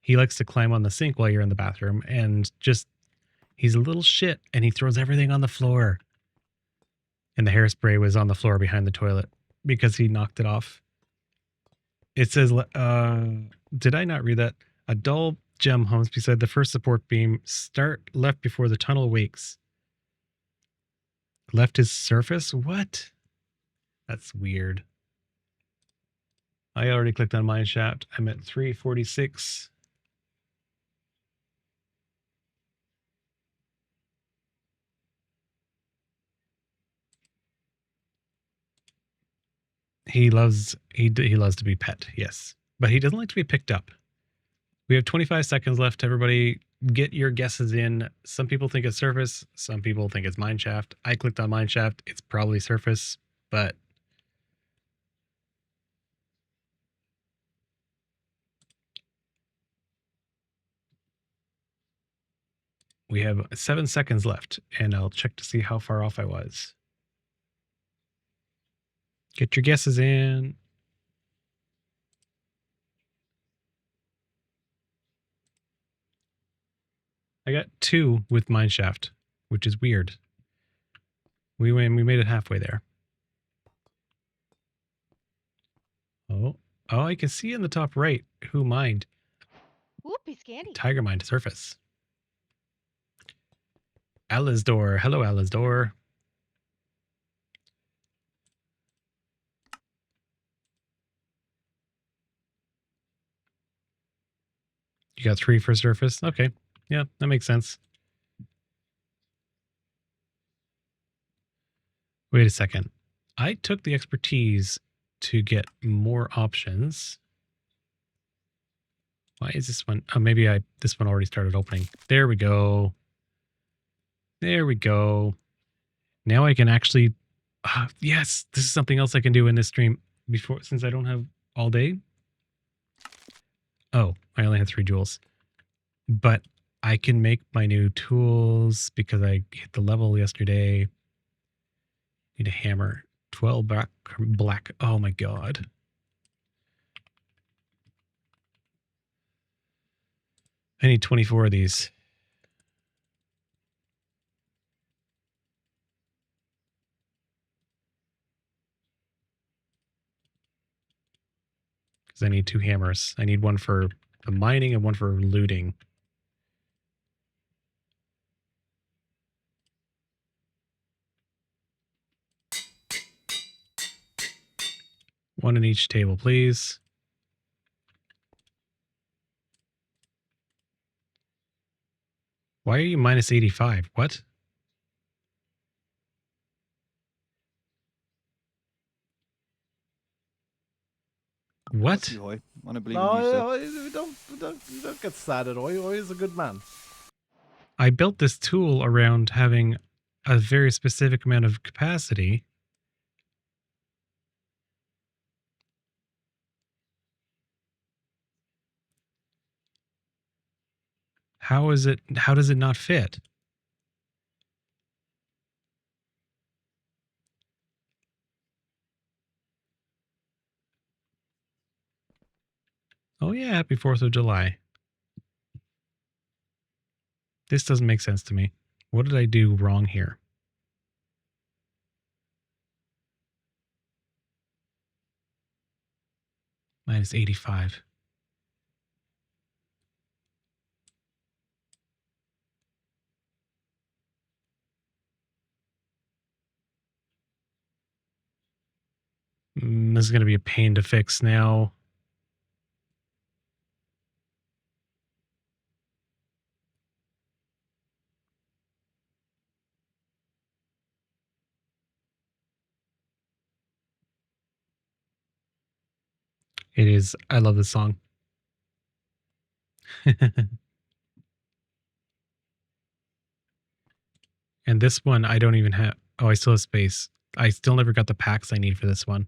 He likes to climb on the sink while you're in the bathroom, and just, he's a little shit, and he throws everything on the floor. And the hairspray was on the floor behind the toilet because he knocked it off. It says, did I not read that? A dull gem hums beside the first support beam. Start left before the tunnel wakes. Left is surface? What? That's weird. I already clicked on mineshaft. I'm at 346. He loves to be pet, yes. But he doesn't like to be picked up. We have 25 seconds left. Everybody get your guesses in. Some people think it's surface. Some people think it's mineshaft. I clicked on mineshaft. It's probably surface, but we have 7 seconds left, and I'll check to see how far off I was. Get your guesses in. I got 2 with mineshaft, which is weird. We made it halfway there. Oh, I can see in the top right who mined. Whoopie scanty. Tiger mined surface. Alizador. Hello, Alizador. You got 3 for surface? Okay. Yeah, that makes sense. Wait a second. I took the expertise to get more options. Why is this one? Oh, maybe this one already started opening. There we go. There we go. Now I can actually... yes, this is something else I can do in this stream before, since I don't have all day. Oh, I only had 3 jewels. But I can make my new tools because I hit the level yesterday. Need a hammer. 12 black. Oh my god. I need 24 of these. Because I need 2 hammers. I need one for the mining and one for looting. One in each table, please. Why are you minus 85? What? What? Fuck you, Hoy. I don't believe in you, sir. Don't get sad at Oi. Oi is a good man. I built this tool around having a very specific amount of capacity. How does it not fit? Oh yeah, happy 4th of July. This doesn't make sense to me. What did I do wrong here? Minus 85. This is going to be a pain to fix now. It is. I love this song. And this one, I don't even have... Oh, I still have space. I still never got the packs I need for this one.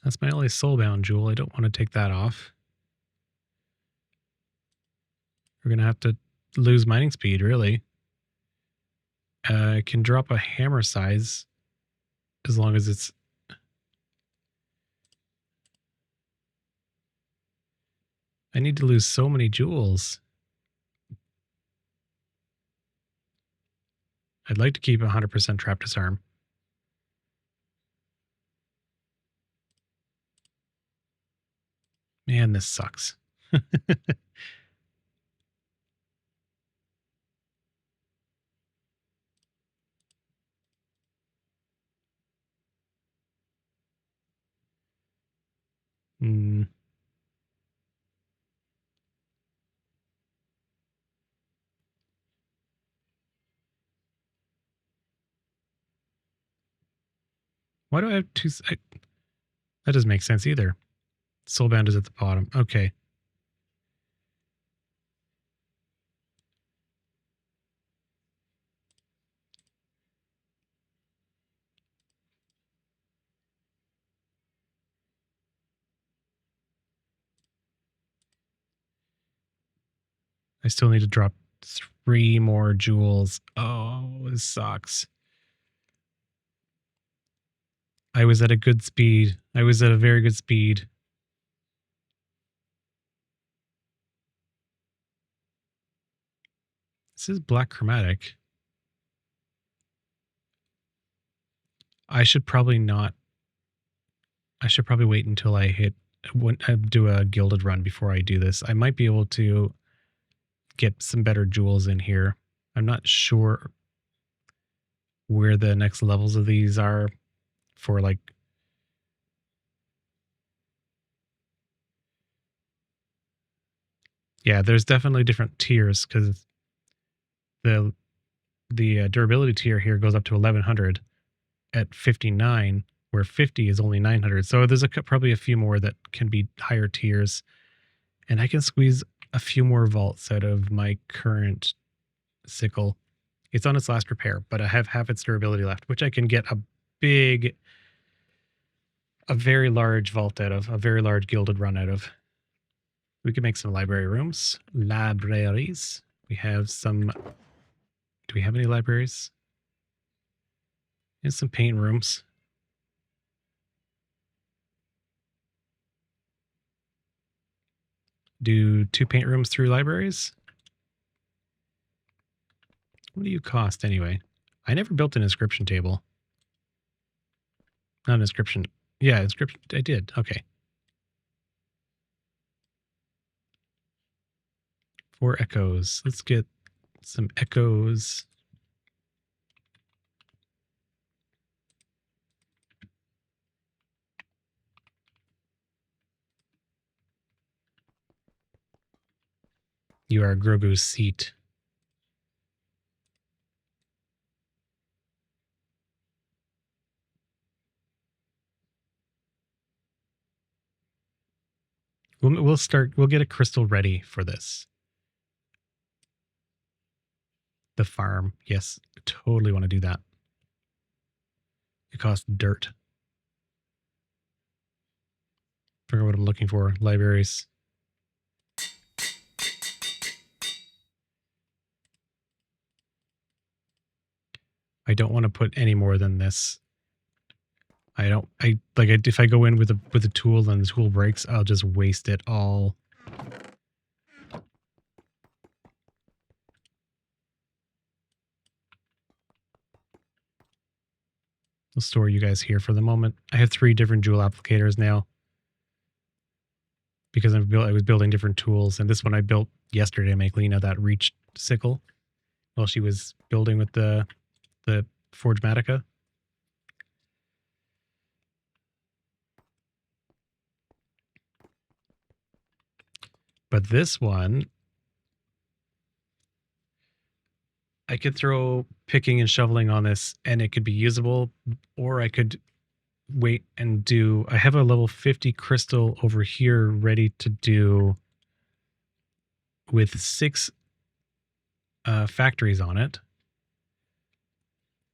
That's my only soulbound jewel. I don't want to take that off. We're going to have to lose mining speed, really. I can drop a hammer size as long as it's... I need to lose so many jewels. I'd like to keep 100% trap disarm. Man, this sucks. Hmm. Why do I have 2... that doesn't make sense either. Soulbound is at the bottom. Okay. I still need to drop 3 more jewels. Oh, this sucks. I was at a good speed. I was at a very good speed. This is black chromatic. I should probably not. I should probably wait until I do a gilded run before I do this. I might be able to get some better jewels in here. I'm not sure where the next levels of these are for like. Yeah, there's definitely different tiers because the durability tier here goes up to 1100 at 59, where 50 is only 900. So there's probably a few more that can be higher tiers, and I can squeeze a few more vaults out of my current sickle. It's on its last repair, but I have half its durability left, which I can get a very large vault out of, a very large gilded run out of. We can make some library rooms. Libraries. We have some. Do we have any libraries? And some paint rooms. Do 2 paint rooms through libraries? What do you cost anyway? I never built an inscription table. Not an inscription. Yeah, inscription. I did. Okay. 4 echoes. Let's get some echoes. You are Grogu's seat. We'll get a crystal ready for this. The farm. Yes, totally want to do that. It costs dirt. Forget what I'm looking for. Libraries. I don't want to put any more than this. If I go in with a tool and the tool breaks, I'll just waste it all. I'll store you guys here for the moment. I have 3 different jewel applicators now because I was building different tools, and this one I built yesterday to make Lena that reach sickle while she was building with the Forgematica. But this one, I could throw picking and shoveling on this and it could be usable, or I could wait and do. I have a level 50 crystal over here ready to do with 6 factories on it.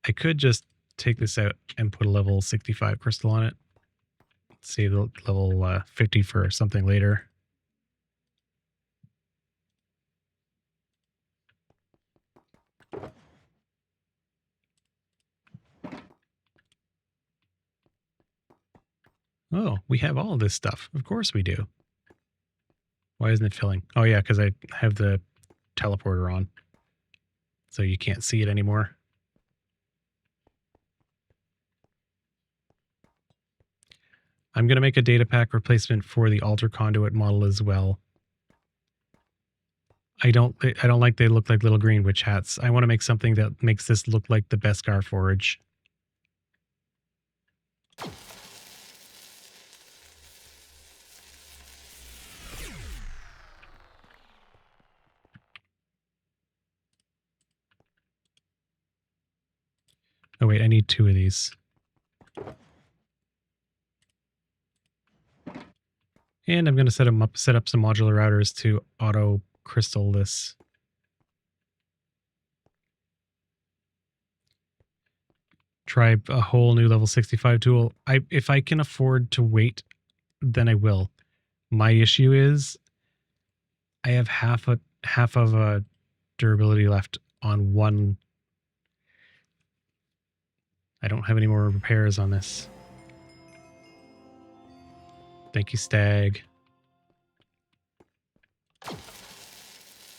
I could just take this out and put a level 65 crystal on it. Save the level 50 for something later. Oh, we have all this stuff. Of course we do. Why isn't it filling? Oh yeah, because I have the teleporter on. So you can't see it anymore. I'm going to make a data pack replacement for the altar conduit model as well. I don't like they look like little green witch hats. I want to make something that makes this look like the Beskar Forge. Oh wait, I need 2 of these. And I'm going to set up some modular routers to auto crystal this. Try a whole new level 65 tool. If I can afford to wait, then I will. My issue is I have half of a durability left on one. I don't have any more repairs on this. Thank you, Stag.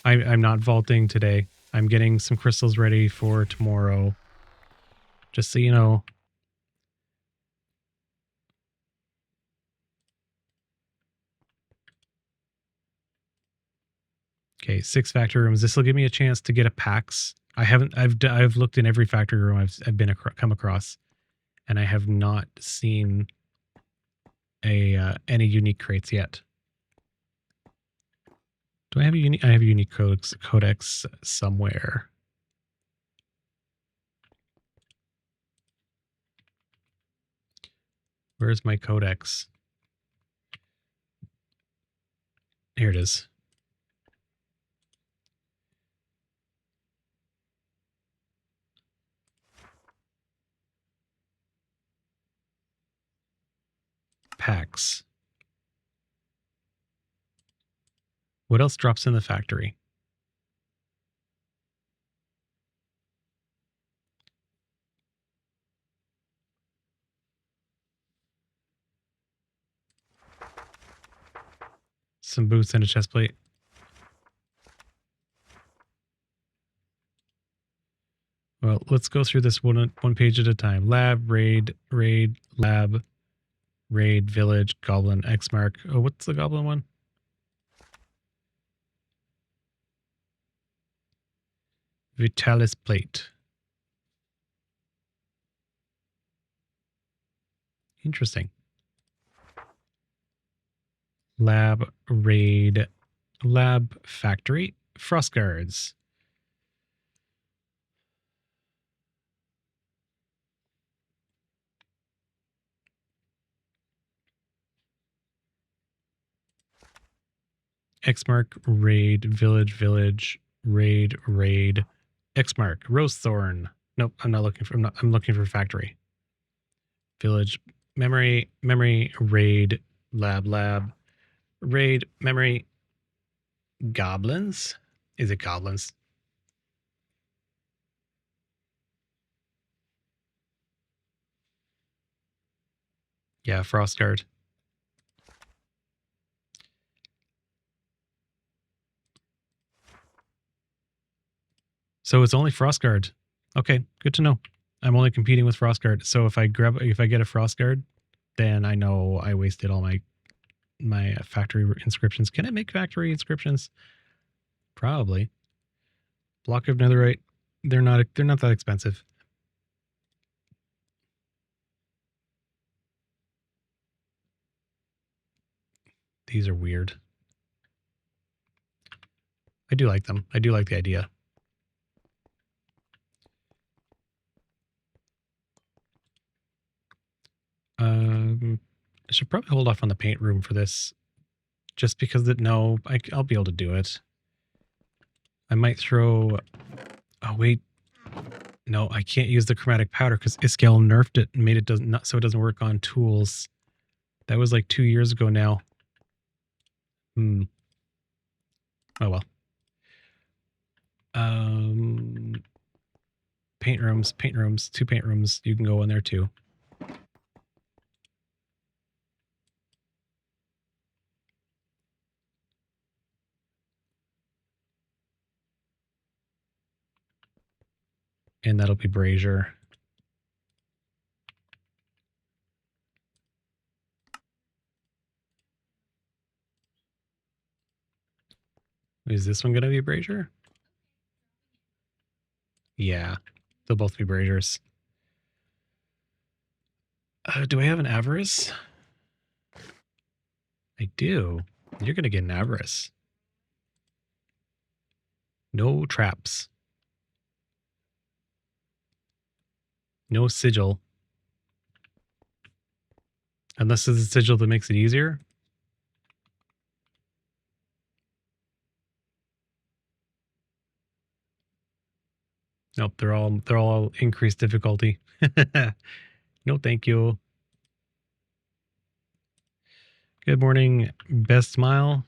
I'm not vaulting today. I'm getting some crystals ready for tomorrow. Just so you know. Okay, 6 factory rooms. This will give me a chance to get a PAX. I've looked in every factory room I've come across, and I have not seen any unique crates yet. Do I have a unique? I have a unique codex somewhere. Where's my codex? Here it is. PAX. What else drops in the factory? Some boots and a chest plate. Well, let's go through this one page at a time. Lab, raid, lab, raid, village, goblin, X mark. Oh, what's the goblin one? Vitalis plate. Interesting. Lab, raid, lab, factory, frost guards. X mark, raid, village, raid, X mark, rose thorn. Nope, I'm looking for factory. Village, memory, raid, lab, raid, memory, goblins. Is it goblins? Yeah, frost guard. So it's only Frostguard. Okay, good to know. I'm only competing with Frostguard. So if I get a Frostguard, then I know I wasted all my factory inscriptions. Can I make factory inscriptions? Probably. Block of netherite. They're not that expensive. These are weird. I do like them. I do like the idea. I should probably hold off on the paint room for this, just because I'll be able to do it. I might throw. Oh wait, no, I can't use the chromatic powder because Iskell nerfed it and made it so it doesn't work on tools. That was like 2 years ago now. Oh well. Paint rooms, 2 paint rooms. You can go in there too. And that'll be brazier. Is this one going to be brazier? Yeah, they'll both be braziers. Do I have an avarice? I do. You're going to get an avarice. No traps. No sigil. Unless there's a sigil that makes it easier. Nope, they're all increased difficulty. No, thank you. Good morning, Best Smile.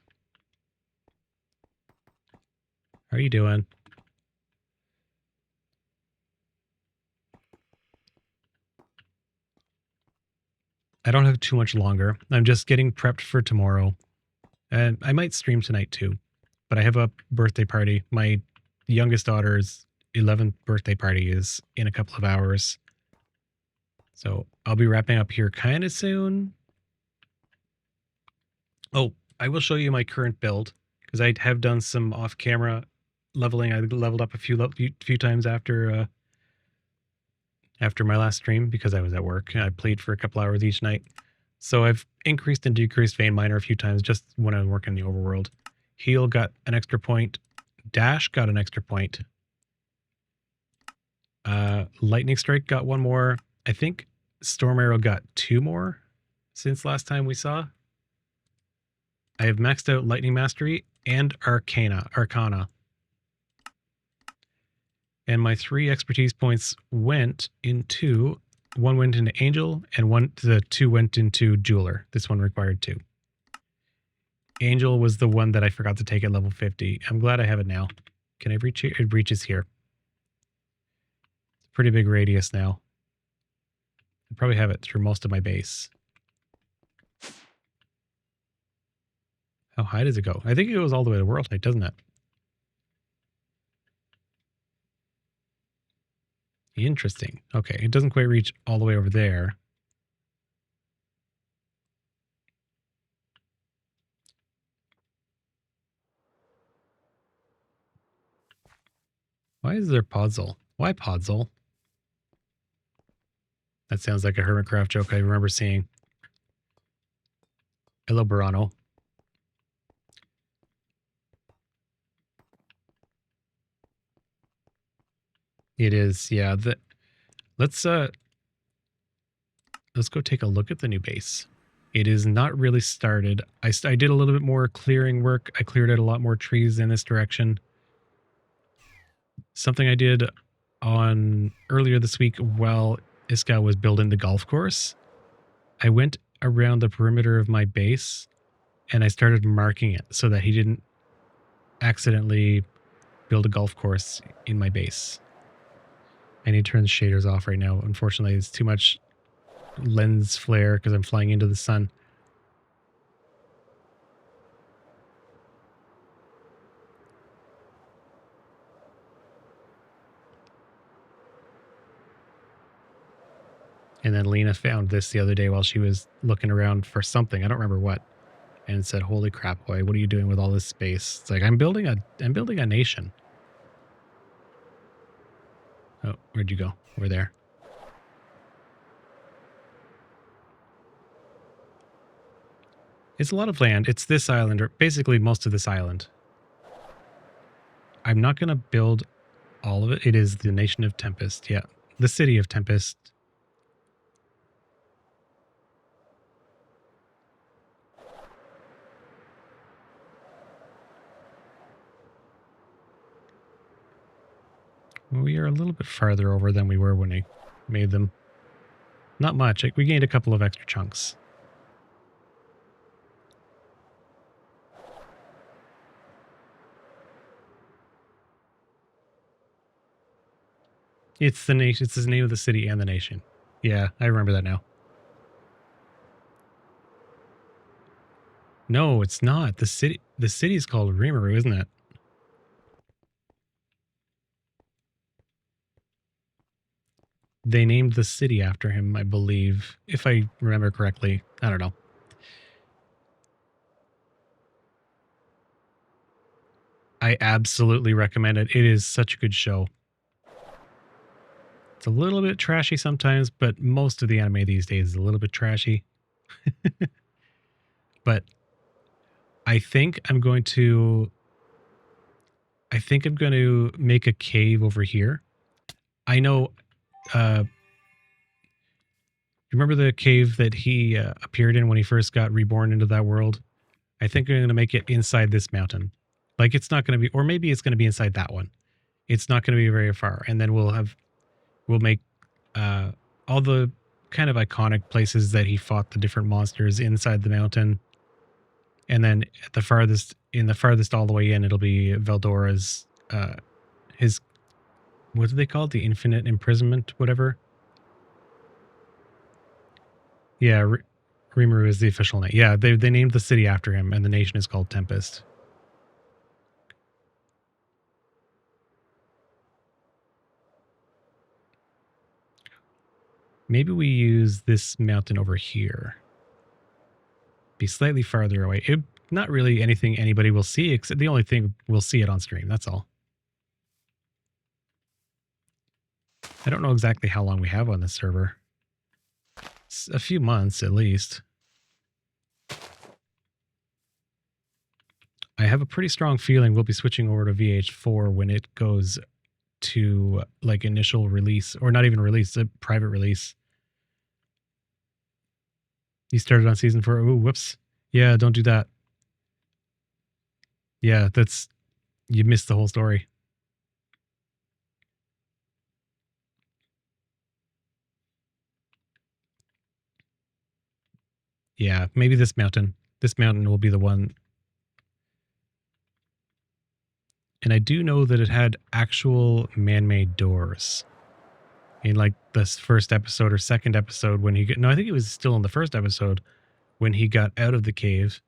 How are you doing? I don't have too much longer. I'm just getting prepped for tomorrow. And I might stream tonight too. But I have a birthday party. My youngest daughter's 11th birthday party is in a couple of hours. So I'll be wrapping up here kind of soon. Oh, I will show you my current build because I have done some off-camera leveling. I leveled up a few times after my last stream because I was at work. I played for a couple hours each night. So I've increased and decreased Vein Miner a few times just when I was working in the overworld. Heal got an extra point. Dash got an extra point. Lightning Strike got one more. I think Storm Arrow got 2 more since last time we saw. I have maxed out Lightning Mastery and Arcana. And my 3 expertise points went into... One went into Angel, and 2 went into Jeweler. This one required 2. Angel was the one that I forgot to take at level 50. I'm glad I have it now. Can I reach it? It reaches here. It's a pretty big radius now. I probably have it through most of my base. How high does it go? I think it goes all the way to world height, doesn't it? Interesting. Okay, it doesn't quite reach all the way over there. Why is there Podzol? Why Podzol? That sounds like a Hermitcraft joke I remember seeing. Hello, Burano. It is, yeah. Let's go take a look at the new base. It is not really started. I did a little bit more clearing work. I cleared out a lot more trees in this direction. Something I did on earlier this week while Iska was building the golf course. I went around the perimeter of my base and I started marking it so that he didn't accidentally build a golf course in my base. I need to turn the shaders off right now. Unfortunately, it's too much lens flare because I'm flying into the sun. And then Lena found this the other day while she was looking around for something. I don't remember what. And said, "Holy crap, boy, what are you doing with all this space?" It's like, I'm building a nation. Oh, where'd you go? Over there. It's a lot of land. It's this island, or basically most of this island. I'm not going to build all of it. It is the nation of Tempest. Yeah, the city of Tempest. We are a little bit farther over than we were when I made them. Not much. We gained a couple of extra chunks. It's the nation. It's the name of the city and the nation. Yeah, I remember that now. No, it's not. The city is called Rimuru, isn't it? They named the city after him, I believe, if I remember correctly. I don't know. I absolutely recommend it. It is such a good show. It's a little bit trashy sometimes, but most of the anime these days is a little bit trashy. But I think I'm going to make a cave over here. I know. Remember the cave that he appeared in when he first got reborn into that world? I think I'm going to make it inside this mountain. Like, it's not going to be, or maybe it's going to be inside that one. It's not going to be very far. And then we'll make all the kind of iconic places that he fought the different monsters inside the mountain. And then at the farthest all the way in, it'll be Veldora's, his, what do they call it? The infinite imprisonment, whatever. Yeah, Rimuru is the official name. Yeah, they named the city after him, and the nation is called Tempest. Maybe we use this mountain over here. Be slightly farther away. Not really anything anybody will see, except the only thing we'll see it on stream. That's all. I don't know exactly how long we have on this server. It's a few months at least. I have a pretty strong feeling we'll be switching over to VH4 when it goes to like initial release, or not even release, a private release. You started on season 4. Ooh, whoops. Yeah, don't do that. Yeah, you missed the whole story. Yeah, maybe this mountain. This mountain will be the one. And I do know that it had actual man-made doors. In like this first episode or second episode when I think it was still in the first episode when he got out of the cave.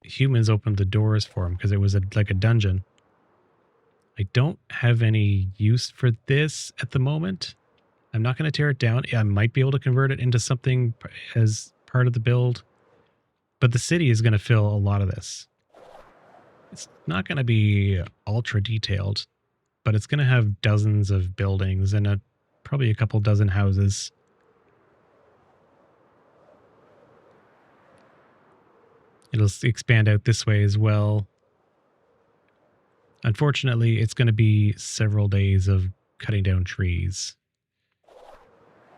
Humans opened the doors for him because it was like a dungeon. I don't have any use for this at the moment. I'm not going to tear it down. I might be able to convert it into something as part of the build. But the city is going to fill a lot of this. It's not going to be ultra detailed, but it's going to have dozens of buildings and probably a couple dozen houses. It'll expand out this way as well. Unfortunately, it's going to be several days of cutting down trees.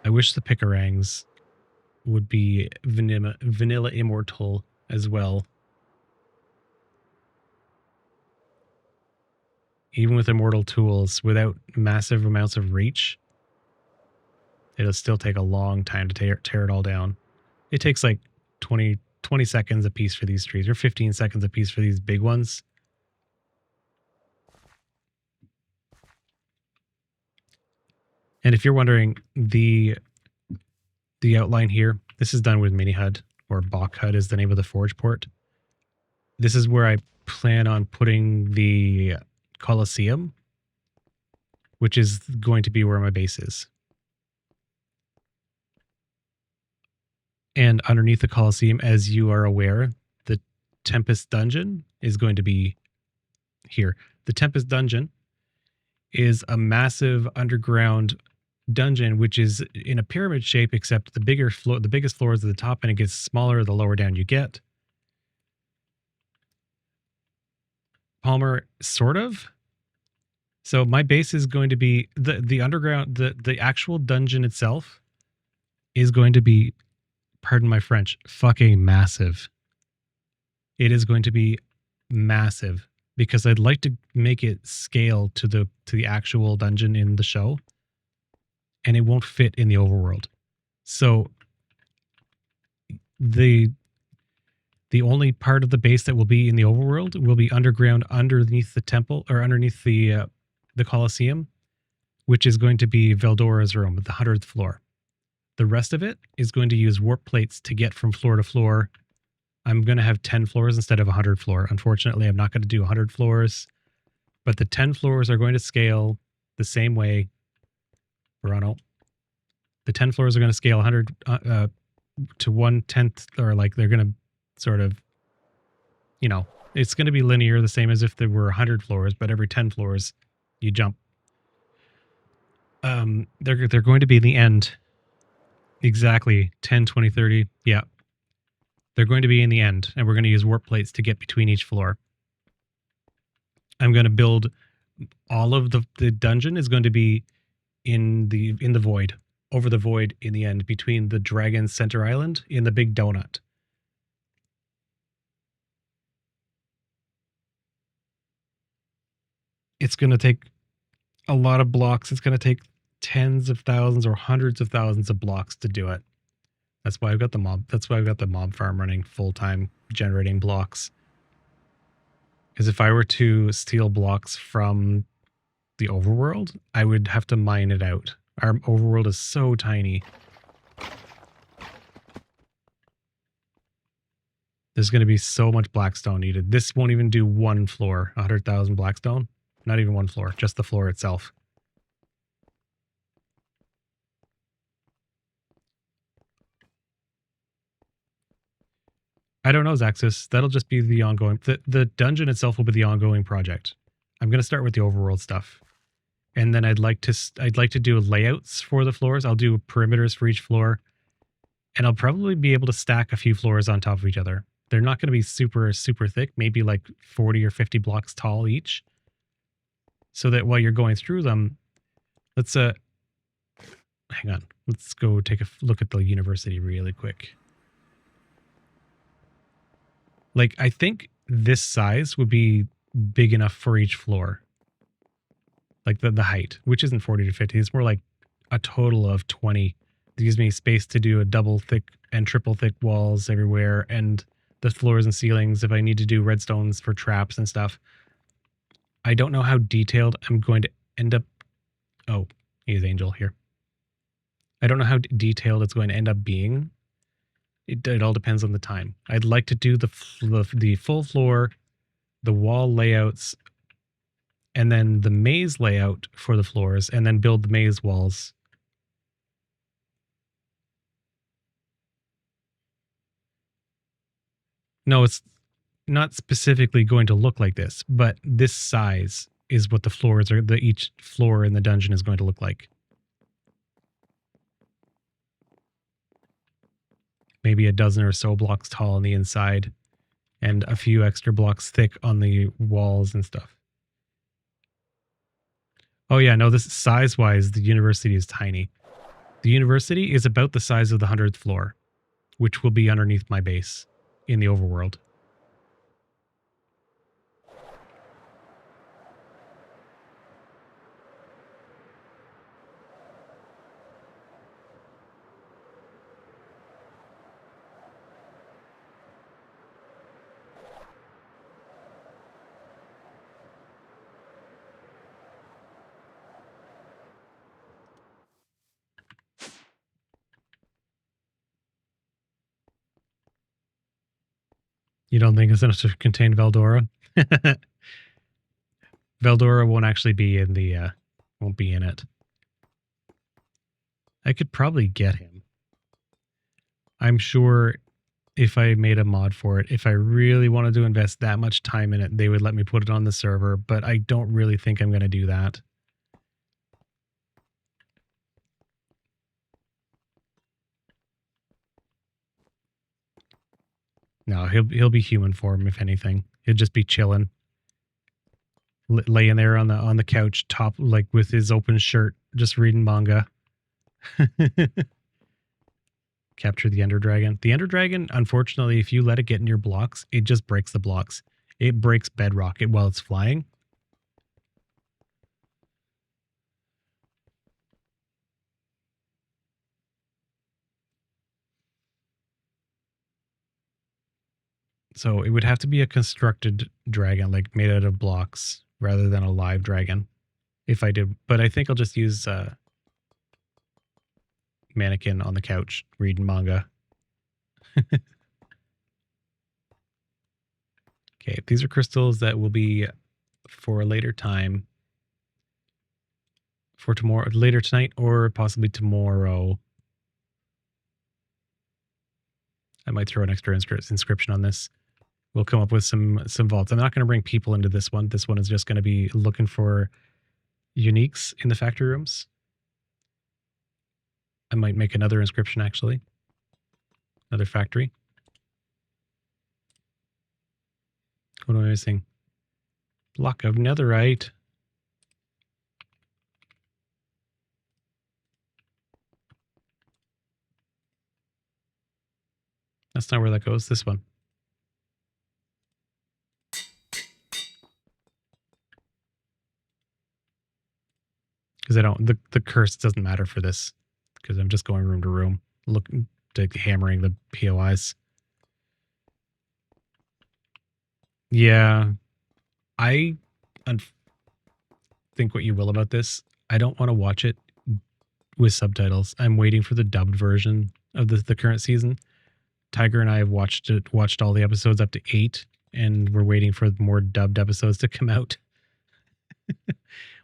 I wish the picarangs would be vanilla immortal as well. Even with immortal tools, without massive amounts of reach, it'll still take a long time to tear it all down. It takes like 20 seconds a piece for these trees, or 15 seconds a piece for these big ones. And if you're wondering, the outline here, this is done with Mini HUD, or Bach HUD is the name of the forge port. This is where I plan on putting the Colosseum, which is going to be where my base is. And underneath the Colosseum, as you are aware, the Tempest Dungeon is going to be here. The Tempest Dungeon is a massive underground dungeon, which is in a pyramid shape, except the biggest floor is at the top, and it gets smaller the lower down you get. Palmer, sort of. So my base is going to be the underground, the actual dungeon itself is going to be, pardon my French, fucking massive. It is going to be massive because I'd like to make it scale to the actual dungeon in the show, and it won't fit in the overworld. So the only part of the base that will be in the overworld will be underground underneath the temple, or underneath the Colosseum, which is going to be Veldora's room, the 100th floor. The rest of it is going to use warp plates to get from floor to floor. I'm going to have 10 floors instead of 100 floor. Unfortunately, I'm not going to do 100 floors, but the 10 floors are going to scale the same way. Verano. The 10 floors are going to scale 100 to 1/10, or like they're going to sort of, it's going to be linear, the same as if there were 100 floors, but every 10 floors you jump. They're going to be in the end. Exactly. 10, 20, 30. Yeah. They're going to be in the end, and we're going to use warp plates to get between each floor. I'm going to build all of the dungeon is going to be in the void, over the void in the end, between the Dragon Center Island in the big donut. It's going to take a lot of blocks. It's going to take tens of thousands or hundreds of thousands of blocks to do it. That's why I've got the mob. That's why I've got the mob farm running full time, generating blocks. Because if I were to steal blocks from the overworld, I would have to mine it out. Our overworld is so tiny. There's going to be so much blackstone needed. This won't even do one floor. 100,000 blackstone. Not even one floor, just the floor itself. I don't know, Zaxis. That'll just be the ongoing. The dungeon itself will be the ongoing project. I'm going to start with the overworld stuff, and then I'd like to do layouts for the floors. I'll do perimeters for each floor, and I'll probably be able to stack a few floors on top of each other. They're not going to be super thick, maybe like 40 or 50 blocks tall each, so that while you're going through them, let's hang on. Let's go take a look at the university really quick. Like, I think this size would be big enough for each floor. Like the height, which isn't 40 to 50. It's more like a total of 20. It gives me space to do a double thick and triple thick walls everywhere, and the floors and ceilings if I need to do redstones for traps and stuff. I don't know how detailed I'm going to end up. Oh, here's Angel here. I don't know how detailed it's going to end up being. It all depends on the time. I'd like to do the full floor, the wall layouts, and then the maze layout for the floors, and then build the maze walls. No, it's not specifically going to look like this, but this size is what the floors are. Each floor in the dungeon is going to look like. Maybe a dozen or so blocks tall on the inside, and a few extra blocks thick on the walls and stuff. Oh yeah, no, this size-wise, the university is tiny. The university is about the size of the 100th floor, which will be underneath my base in the overworld. You don't think it's enough to contain Veldora? Veldora won't actually be in the, won't be in it. I could probably get him. I'm sure if I made a mod for it, if I really wanted to invest that much time in it, they would let me put it on the server, but I don't really think I'm going to do that. No, he'll be human form if anything. He'll just be chilling, laying there on the couch, top like with his open shirt, just reading manga. Capture the Ender Dragon. The Ender Dragon, unfortunately, if you let it get in your blocks, it just breaks the blocks. It breaks bedrock while it's flying. So it would have to be a constructed dragon, like made out of blocks, rather than a live dragon. If I did, but I think I'll just use mannequin on the couch reading manga. Okay, these are crystals that will be for a later time, for tomorrow, later tonight, or possibly tomorrow. I might throw an extra inscription on this. We'll come up with some vaults. I'm not going to bring people into this one. This one is just going to be looking for uniques in the factory rooms. I might make another inscription, actually. Another factory. What am I missing? Block of netherite. That's not where that goes. This one. Because I don't, the curse doesn't matter for this. Because I'm just going room to room, looking, hammering the POIs. Yeah, I think what you will about this. I don't want to watch it with subtitles. I'm waiting for the dubbed version of the current season. Tiger and I have watched all the episodes up to 8, and we're waiting for more dubbed episodes to come out.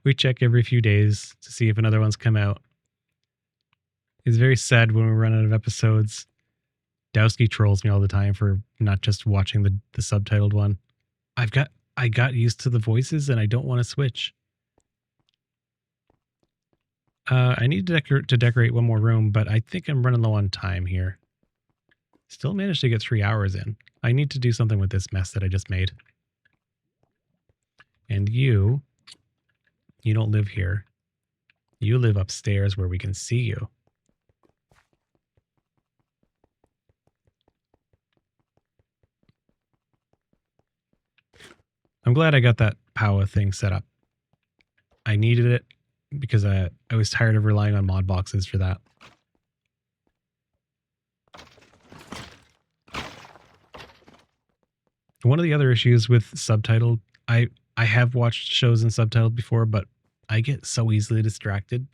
We check every few days to see if another one's come out. It's very sad when we run out of episodes. Dowski trolls me all the time for not just watching the subtitled one. I got used to the voices and I don't want to switch. I need to decorate one more room, but I think I'm running low on time here. Still managed to get 3 hours in. I need to do something with this mess that I just made. And you don't live here. You live upstairs where we can see you. I'm glad I got that power thing set up. I needed it because I was tired of relying on mod boxes for that. One of the other issues with subtitled, I have watched shows in subtitled before, but I get so easily distracted.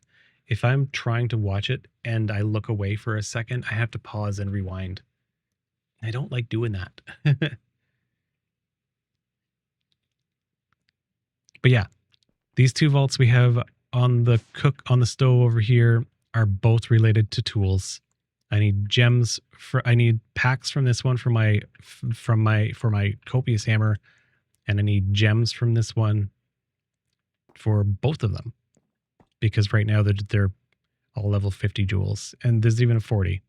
If I'm trying to watch it and I look away for a second, I have to pause and rewind. I don't like doing that. But yeah, these two vaults we have on the stove over here are both related to tools. I need gems I need packs from this one for my copious hammer, and I need gems from this one for both of them, because right now they're all level 50 jewels, and there's even a 40.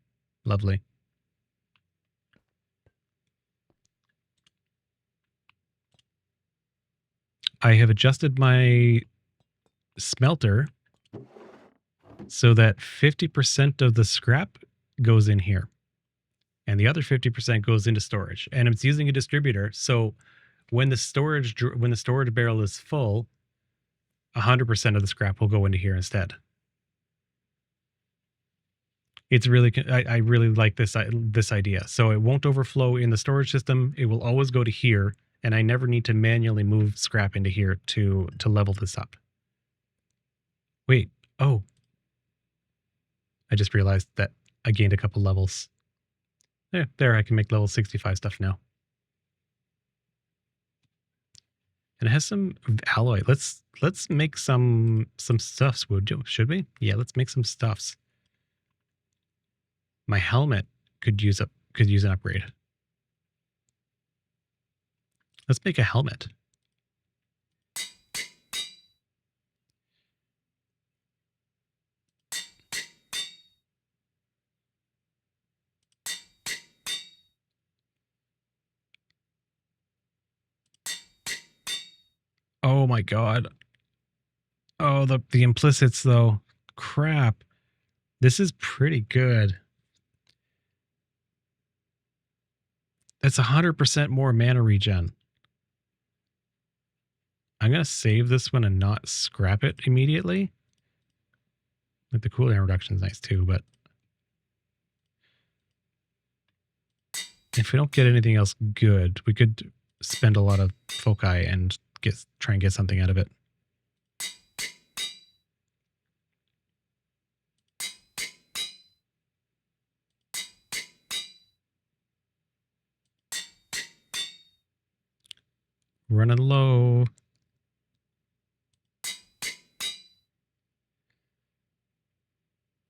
Lovely. I have adjusted my smelter so that 50% of the scrap goes in here and the other 50% goes into storage, and it's using a distributor. So when the storage barrel is full, 100% of the scrap will go into here instead. It's really, I really like this idea. So it won't overflow in the storage system. It will always go to here, and I never need to manually move scrap into here to level this up. Wait, oh. I just realized that I gained a couple levels. There, I can make level 65 stuff now. And it has some alloy. Let's make some stuffs, should we? Yeah, let's make some stuffs. My helmet could use an upgrade. Let's make a helmet. Oh my god. Oh, the implicits though. Crap. This is pretty good. That's 100% more mana regen. I'm going to save this one and not scrap it immediately. Like, the cooldown reduction is nice too, but if we don't get anything else good, we could spend a lot of foci and try and get something out of it. Running low.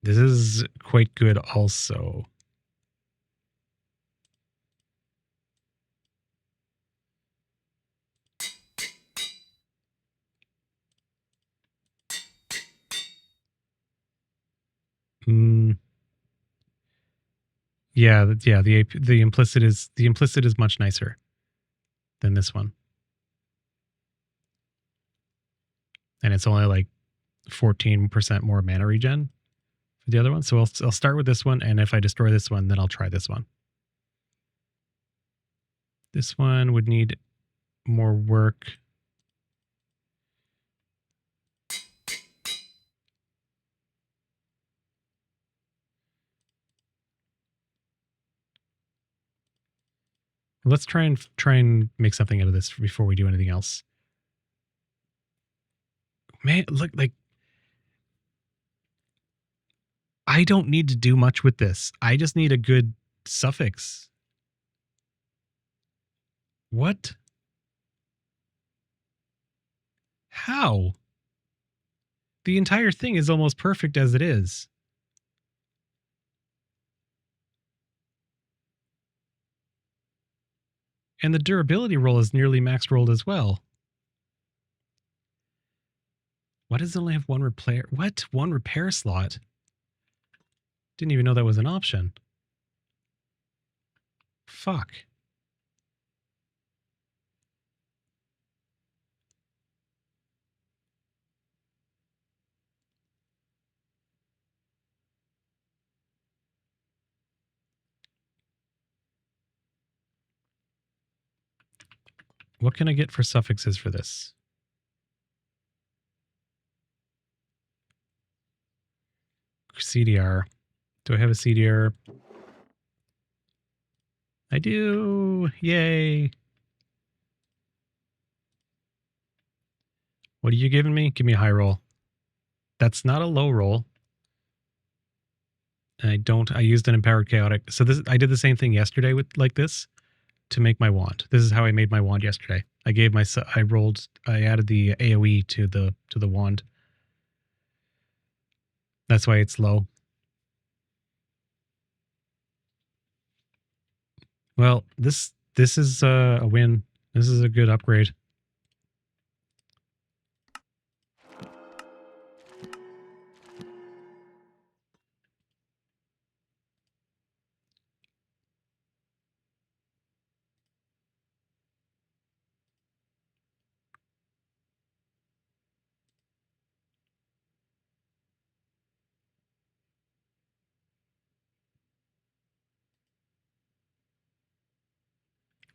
This is quite good also. Yeah, the implicit is much nicer than this one. And it's only like 14% more mana regen for the other one. So I'll start with this one, and if I destroy this one, then I'll try this one. This one would need more work. Let's try and make something out of this before we do anything else. Man, look, like, I don't need to do much with this. I just need a good suffix. What? How? The entire thing is almost perfect as it is. And the durability roll is nearly max rolled as well. Why does it only have one repair? What? One repair slot? Didn't even know that was an option. Fuck. What can I get for suffixes for this? CDR. Do I have a CDR? I do. Yay. What are you giving me? Give me a high roll. That's not a low roll. I used an empowered chaotic. So I did the same thing yesterday with like this to make my wand. This is how I made my wand yesterday. I added the AoE to the wand. That's why it's low. Well, this is a win. This is a good upgrade.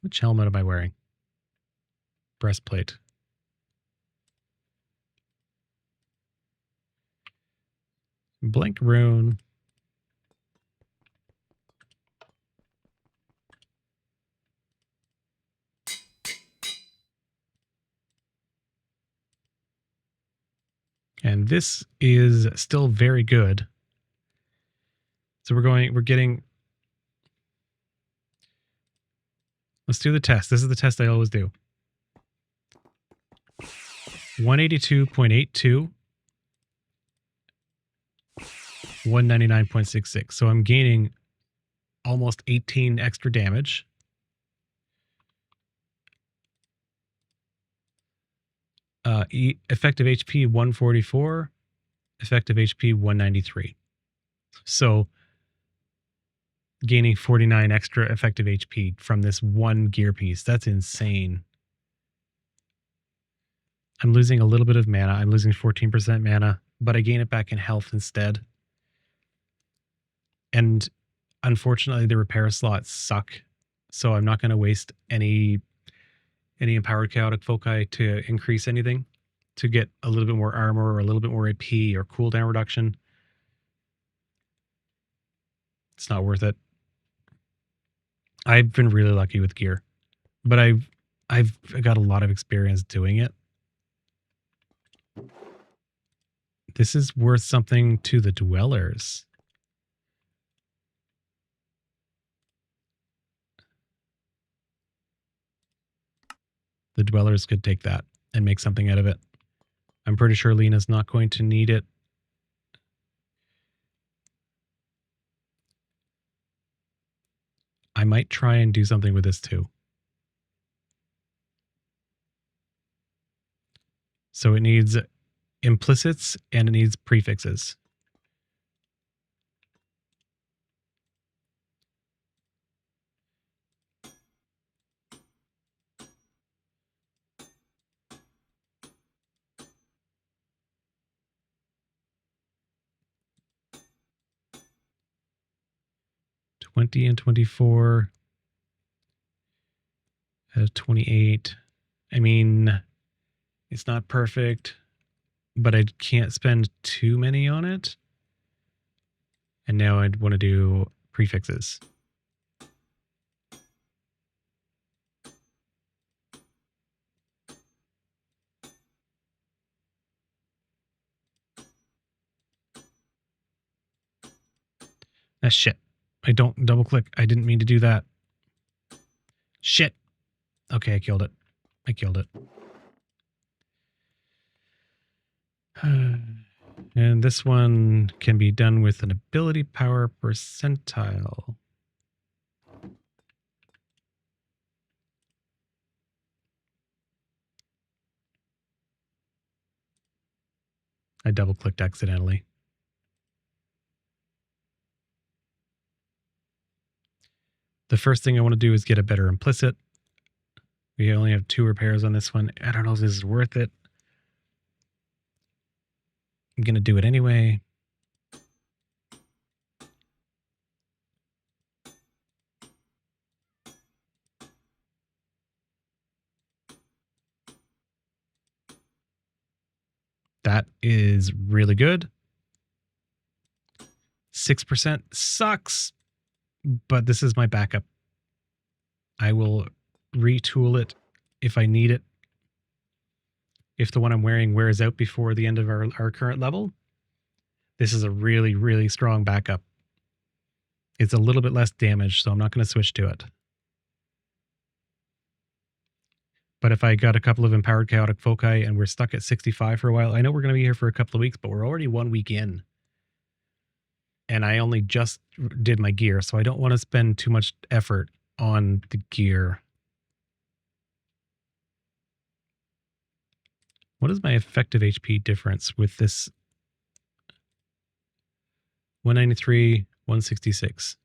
Which helmet am I wearing? Breastplate. Blank rune. And this is still very good. So we're getting. Let's do the test. This is the test I always do. 182.82. 199.66. So I'm gaining almost 18 extra damage. Effective HP 144. Effective HP 193. So gaining 49 extra effective HP from this one gear piece. That's insane. I'm losing a little bit of mana. I'm losing 14% mana, but I gain it back in health instead. And unfortunately, the repair slots suck. So I'm not going to waste any empowered chaotic foci to increase anything, to get a little bit more armor or a little bit more AP or cooldown reduction. It's not worth it. I've been really lucky with gear, but I've got a lot of experience doing it. This is worth something to the dwellers. The dwellers could take that and make something out of it. I'm pretty sure Lena's not going to need it. I might try and do something with this too. So it needs implicits and it needs prefixes. $20 and $24. At 28. I mean, it's not perfect, but I can't spend too many on it. And now I'd want to do prefixes. Ah, shit. I don't double click. I didn't mean to do that. Shit. Okay, I killed it. I killed it. And this one can be done with an ability power percentile. I double clicked accidentally. The first thing I want to do is get a better implicit. We only have 2 repairs on this one. I don't know if this is worth it. I'm going to do it anyway. That is really good. 6% sucks, but this is my backup. I will retool it if I need it. If the one I'm wearing wears out before the end of our current level, this is a really, really strong backup. It's a little bit less damage, so I'm not going to switch to it. But if I got a couple of Empowered Chaotic Foci and we're stuck at 65 for a while, I know we're going to be here for a couple of weeks, but we're already 1 week in. And I only just did my gear, so I don't want to spend too much effort on the gear. What is my effective HP difference with this? 193, 166.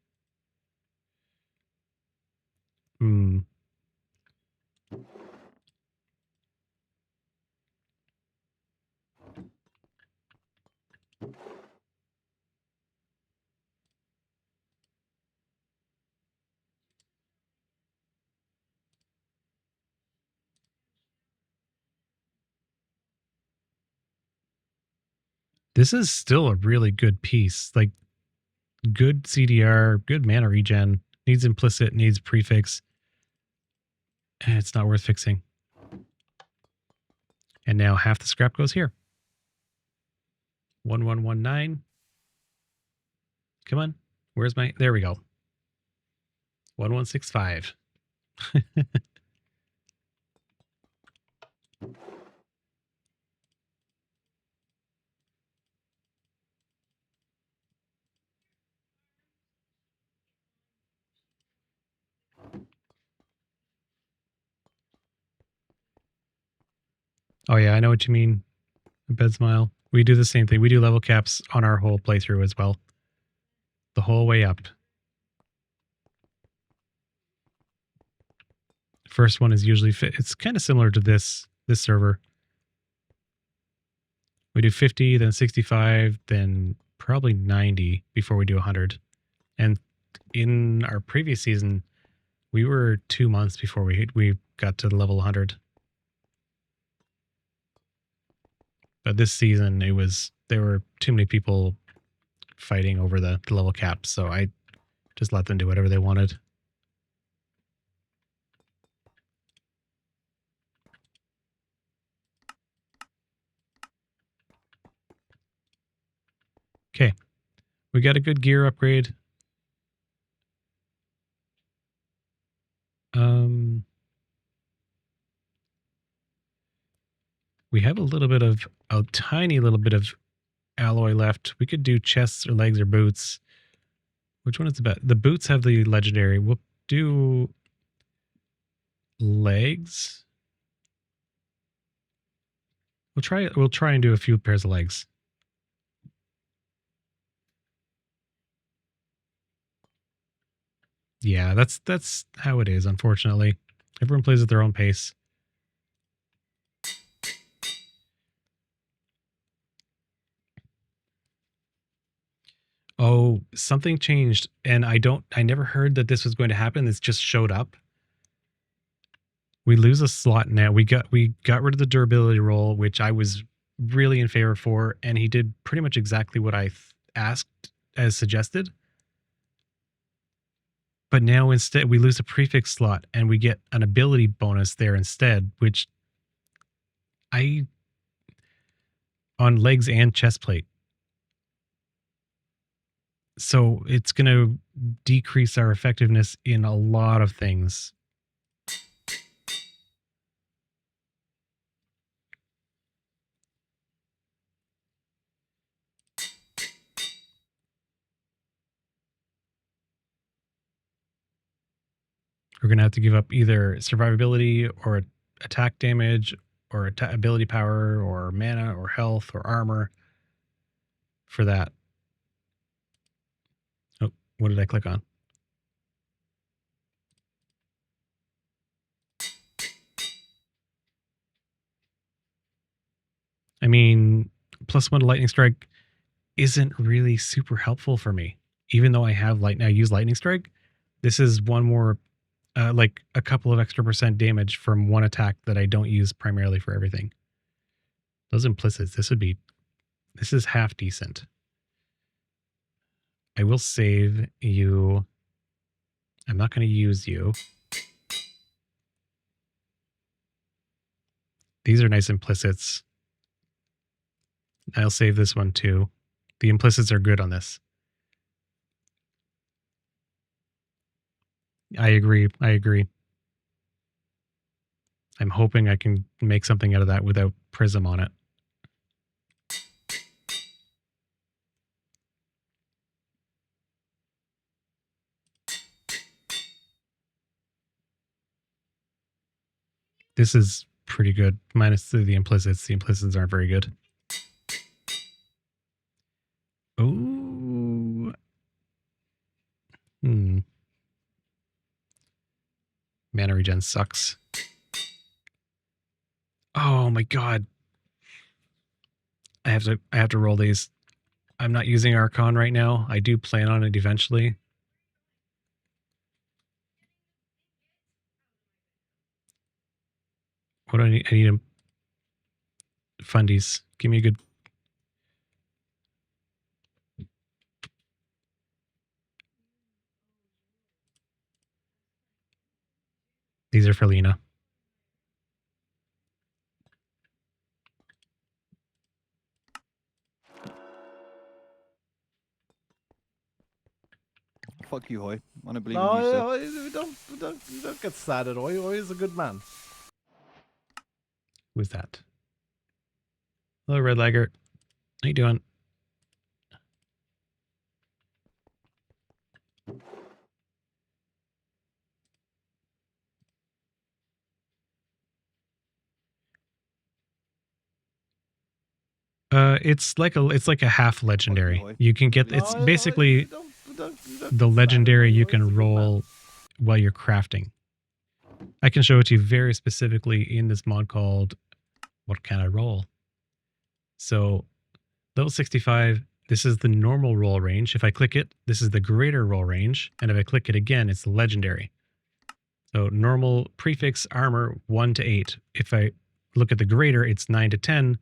This is still a really good piece. Like, good CDR, good mana regen, needs implicit, needs prefix. And it's not worth fixing. And now half the scrap goes here. 1119. Come on. Where's my... There we go. 1165. Oh yeah, I know what you mean. Bed smile. We do the same thing. We do level caps on our whole playthrough as well. The whole way up. First one is usually it's kind of similar to this server. We do 50, then 65, then probably 90 before we do 100. And in our previous season, we were 2 months before we got to the level 100. But this season, there were too many people fighting over the level caps, so I just let them do whatever they wanted. Okay, we got a good gear upgrade. We have a tiny little bit of alloy left. We could do chests or legs or boots. Which one is the best? The boots have the legendary. We'll do legs. We'll try and do a few pairs of legs. Yeah, that's how it is, unfortunately. Everyone plays at their own pace. Oh, something changed, and I never heard that this was going to happen. This just showed up. We lose a slot now. We got rid of the durability roll, which I was really in favor for, and he did pretty much exactly what I asked as suggested. But now instead we lose a prefix slot and we get an ability bonus there instead, which on legs and chest plate. So it's going to decrease our effectiveness in a lot of things. We're going to have to give up either survivability or attack damage or ability power or mana or health or armor. for that. Oh, what did I click on? I mean, +1 to lightning strike isn't really super helpful for me. Even though I use lightning strike, this is one more, like a couple of extra % damage from one attack that I don't use primarily for everything. Those implicits, this is half decent. I will save you. I'm not going to use you. These are nice implicits. I'll save this one too. The implicits are good on this. I agree. I'm hoping I can make something out of that without Prism on it. This is pretty good, minus the implicits. The implicits aren't very good. Oh. Mana regen sucks. Oh my god. I have to roll these. I'm not using Archon right now. I do plan on it eventually. What do I need? I need fundies. Give me a good... These are for Lena. Fuck you, Hoy. I believe in you, sir. Don't get sad at Oi. Oi is a good man. Who's that? Hello, Red Laggert. How you doing? It's like a half legendary. You can get it's basically the legendary you can roll while you're crafting. I can show it to you very specifically in this mod called What Can I Roll? So level 65, this is the normal roll range. If I click it, this is the greater roll range. And if I click it again, it's legendary. So normal prefix armor 1 to 8. If I look at the greater, it's 9 to 10.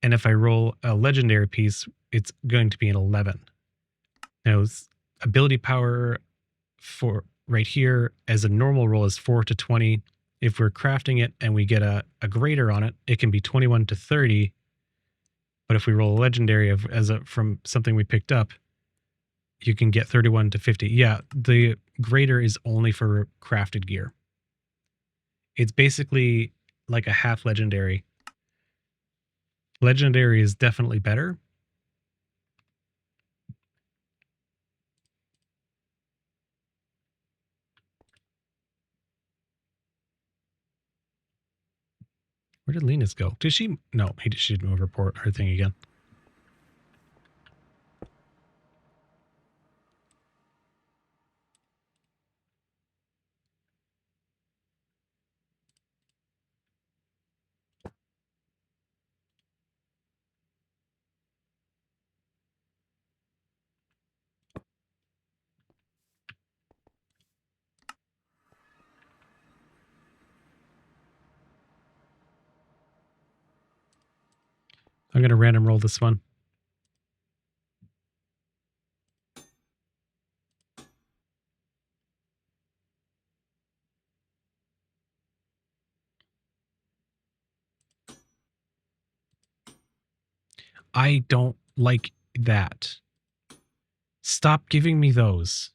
And if I roll a legendary piece, it's going to be an 11. Now, ability power for right here as a normal roll is 4 to 20. If we're crafting it and we get a greater on it, it can be 21 to 30. But if we roll a legendary from something we picked up, you can get 31 to 50. Yeah, the greater is only for crafted gear. It's basically like a half legendary. Legendary is definitely better. Where did Linus go? Did she? No, she didn't report her thing again. I'm going to random roll this one. I don't like that. Stop giving me those.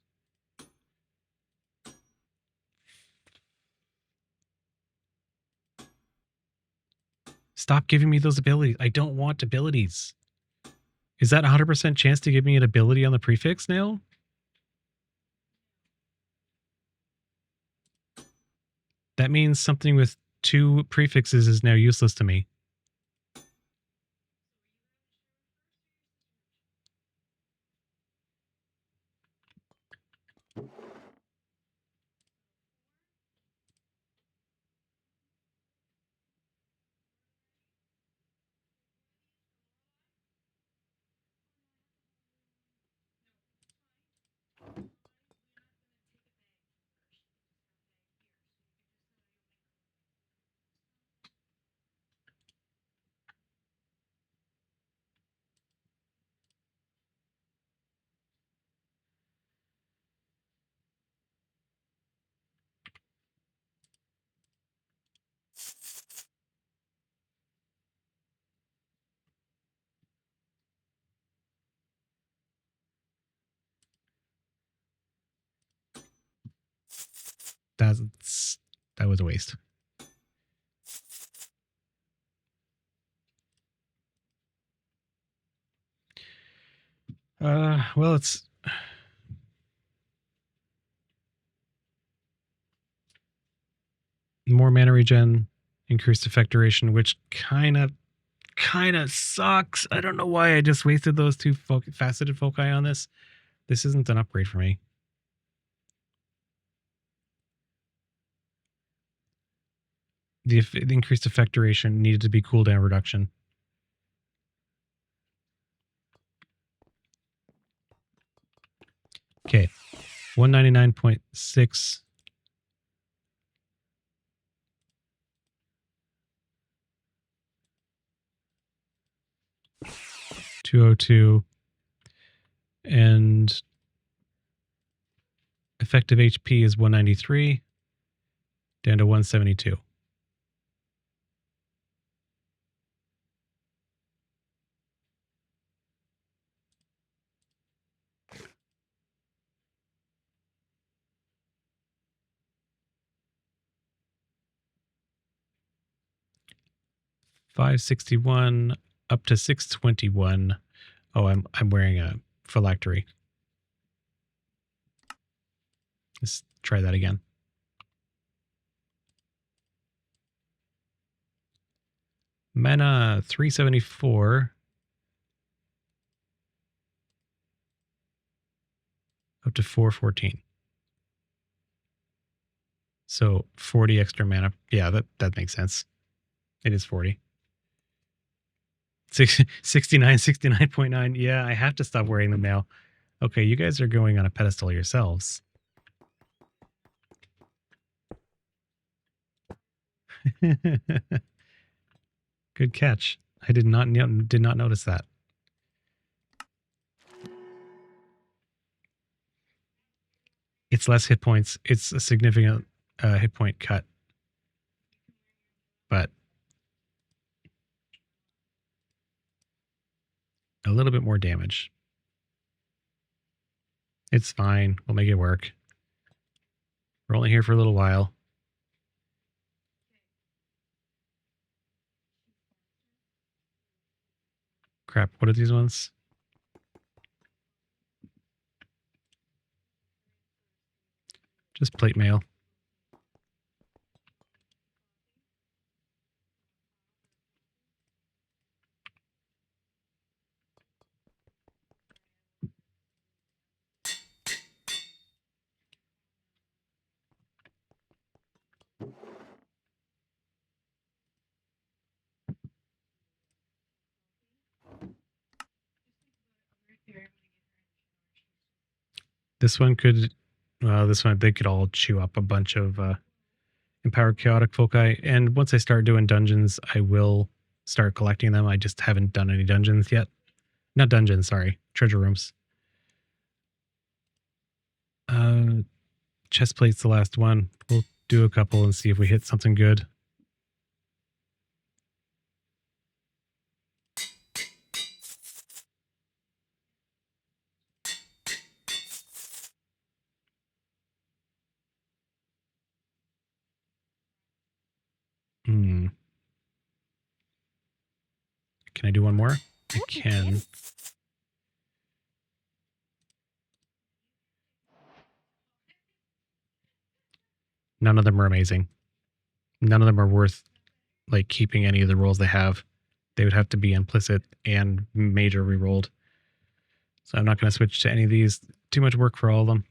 Stop giving me those abilities. I don't want abilities. Is that 100% chance to give me an ability on the prefix now? That means something with 2 prefixes is now useless to me. that was a waste. Well, it's more mana regen, increased effect duration, which kind of sucks. I don't know why I just wasted those two faceted foci on this. This isn't an upgrade for me. The increased effect duration needed to be cooldown reduction. Okay, 199.6. $202 and effective HP is 193 down to 172. $561 up to $621. Oh, I'm wearing a phylactery. Let's try that again. Mana 374 up to 414. So 40 extra mana. Yeah, that makes sense. It is 40. 69.9. Yeah, I have to stop wearing them now. Okay, you guys are going on a pedestal yourselves. Good catch. I did not notice that. It's less hit points. It's a significant hit point cut. But a little bit more damage. It's fine. We'll make it work. We're only here for a little while. Crap, what are these ones? Just plate mail. This one could, well, this one, they could all chew up a bunch of empowered chaotic foci. And once I start doing dungeons, I will start collecting them. I just haven't done any dungeons yet. Not dungeons, sorry. Treasure rooms. Chest plate's the last one. We'll do a couple and see if we hit something good. Can I do one more? I can. None of them are amazing. None of them are worth like keeping any of the rolls they have. They would have to be implicit and major rerolled. So I'm not going to switch to any of these. Too much work for all of them.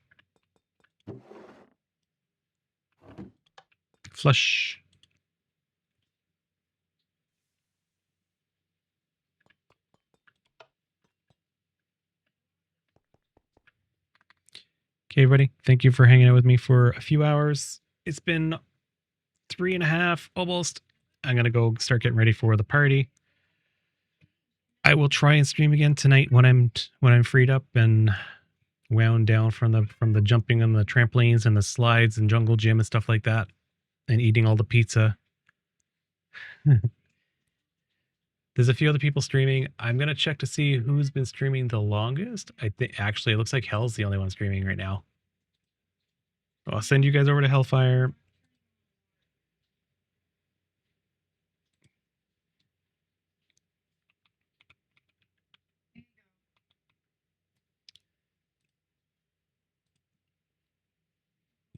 Flush. Okay, everybody. Thank you for hanging out with me for a few hours. It's been 3.5 almost. I'm going to go start getting ready for the party. I will try and stream again tonight when I'm freed up and wound down from the jumping on the trampolines and the slides and jungle gym and stuff like that, and eating all the pizza. There's a few other people streaming. I'm gonna check to see who's been streaming the longest. I think actually it looks like Hell's the only one streaming right now. I'll send you guys over to Hellfire.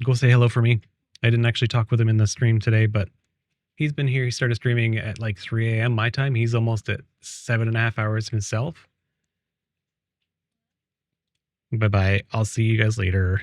Go say hello for me. I didn't actually talk with him in the stream today, but he's been here. He started streaming at like 3 a.m. my time. He's almost at 7.5 hours himself. Bye-bye. I'll see you guys later.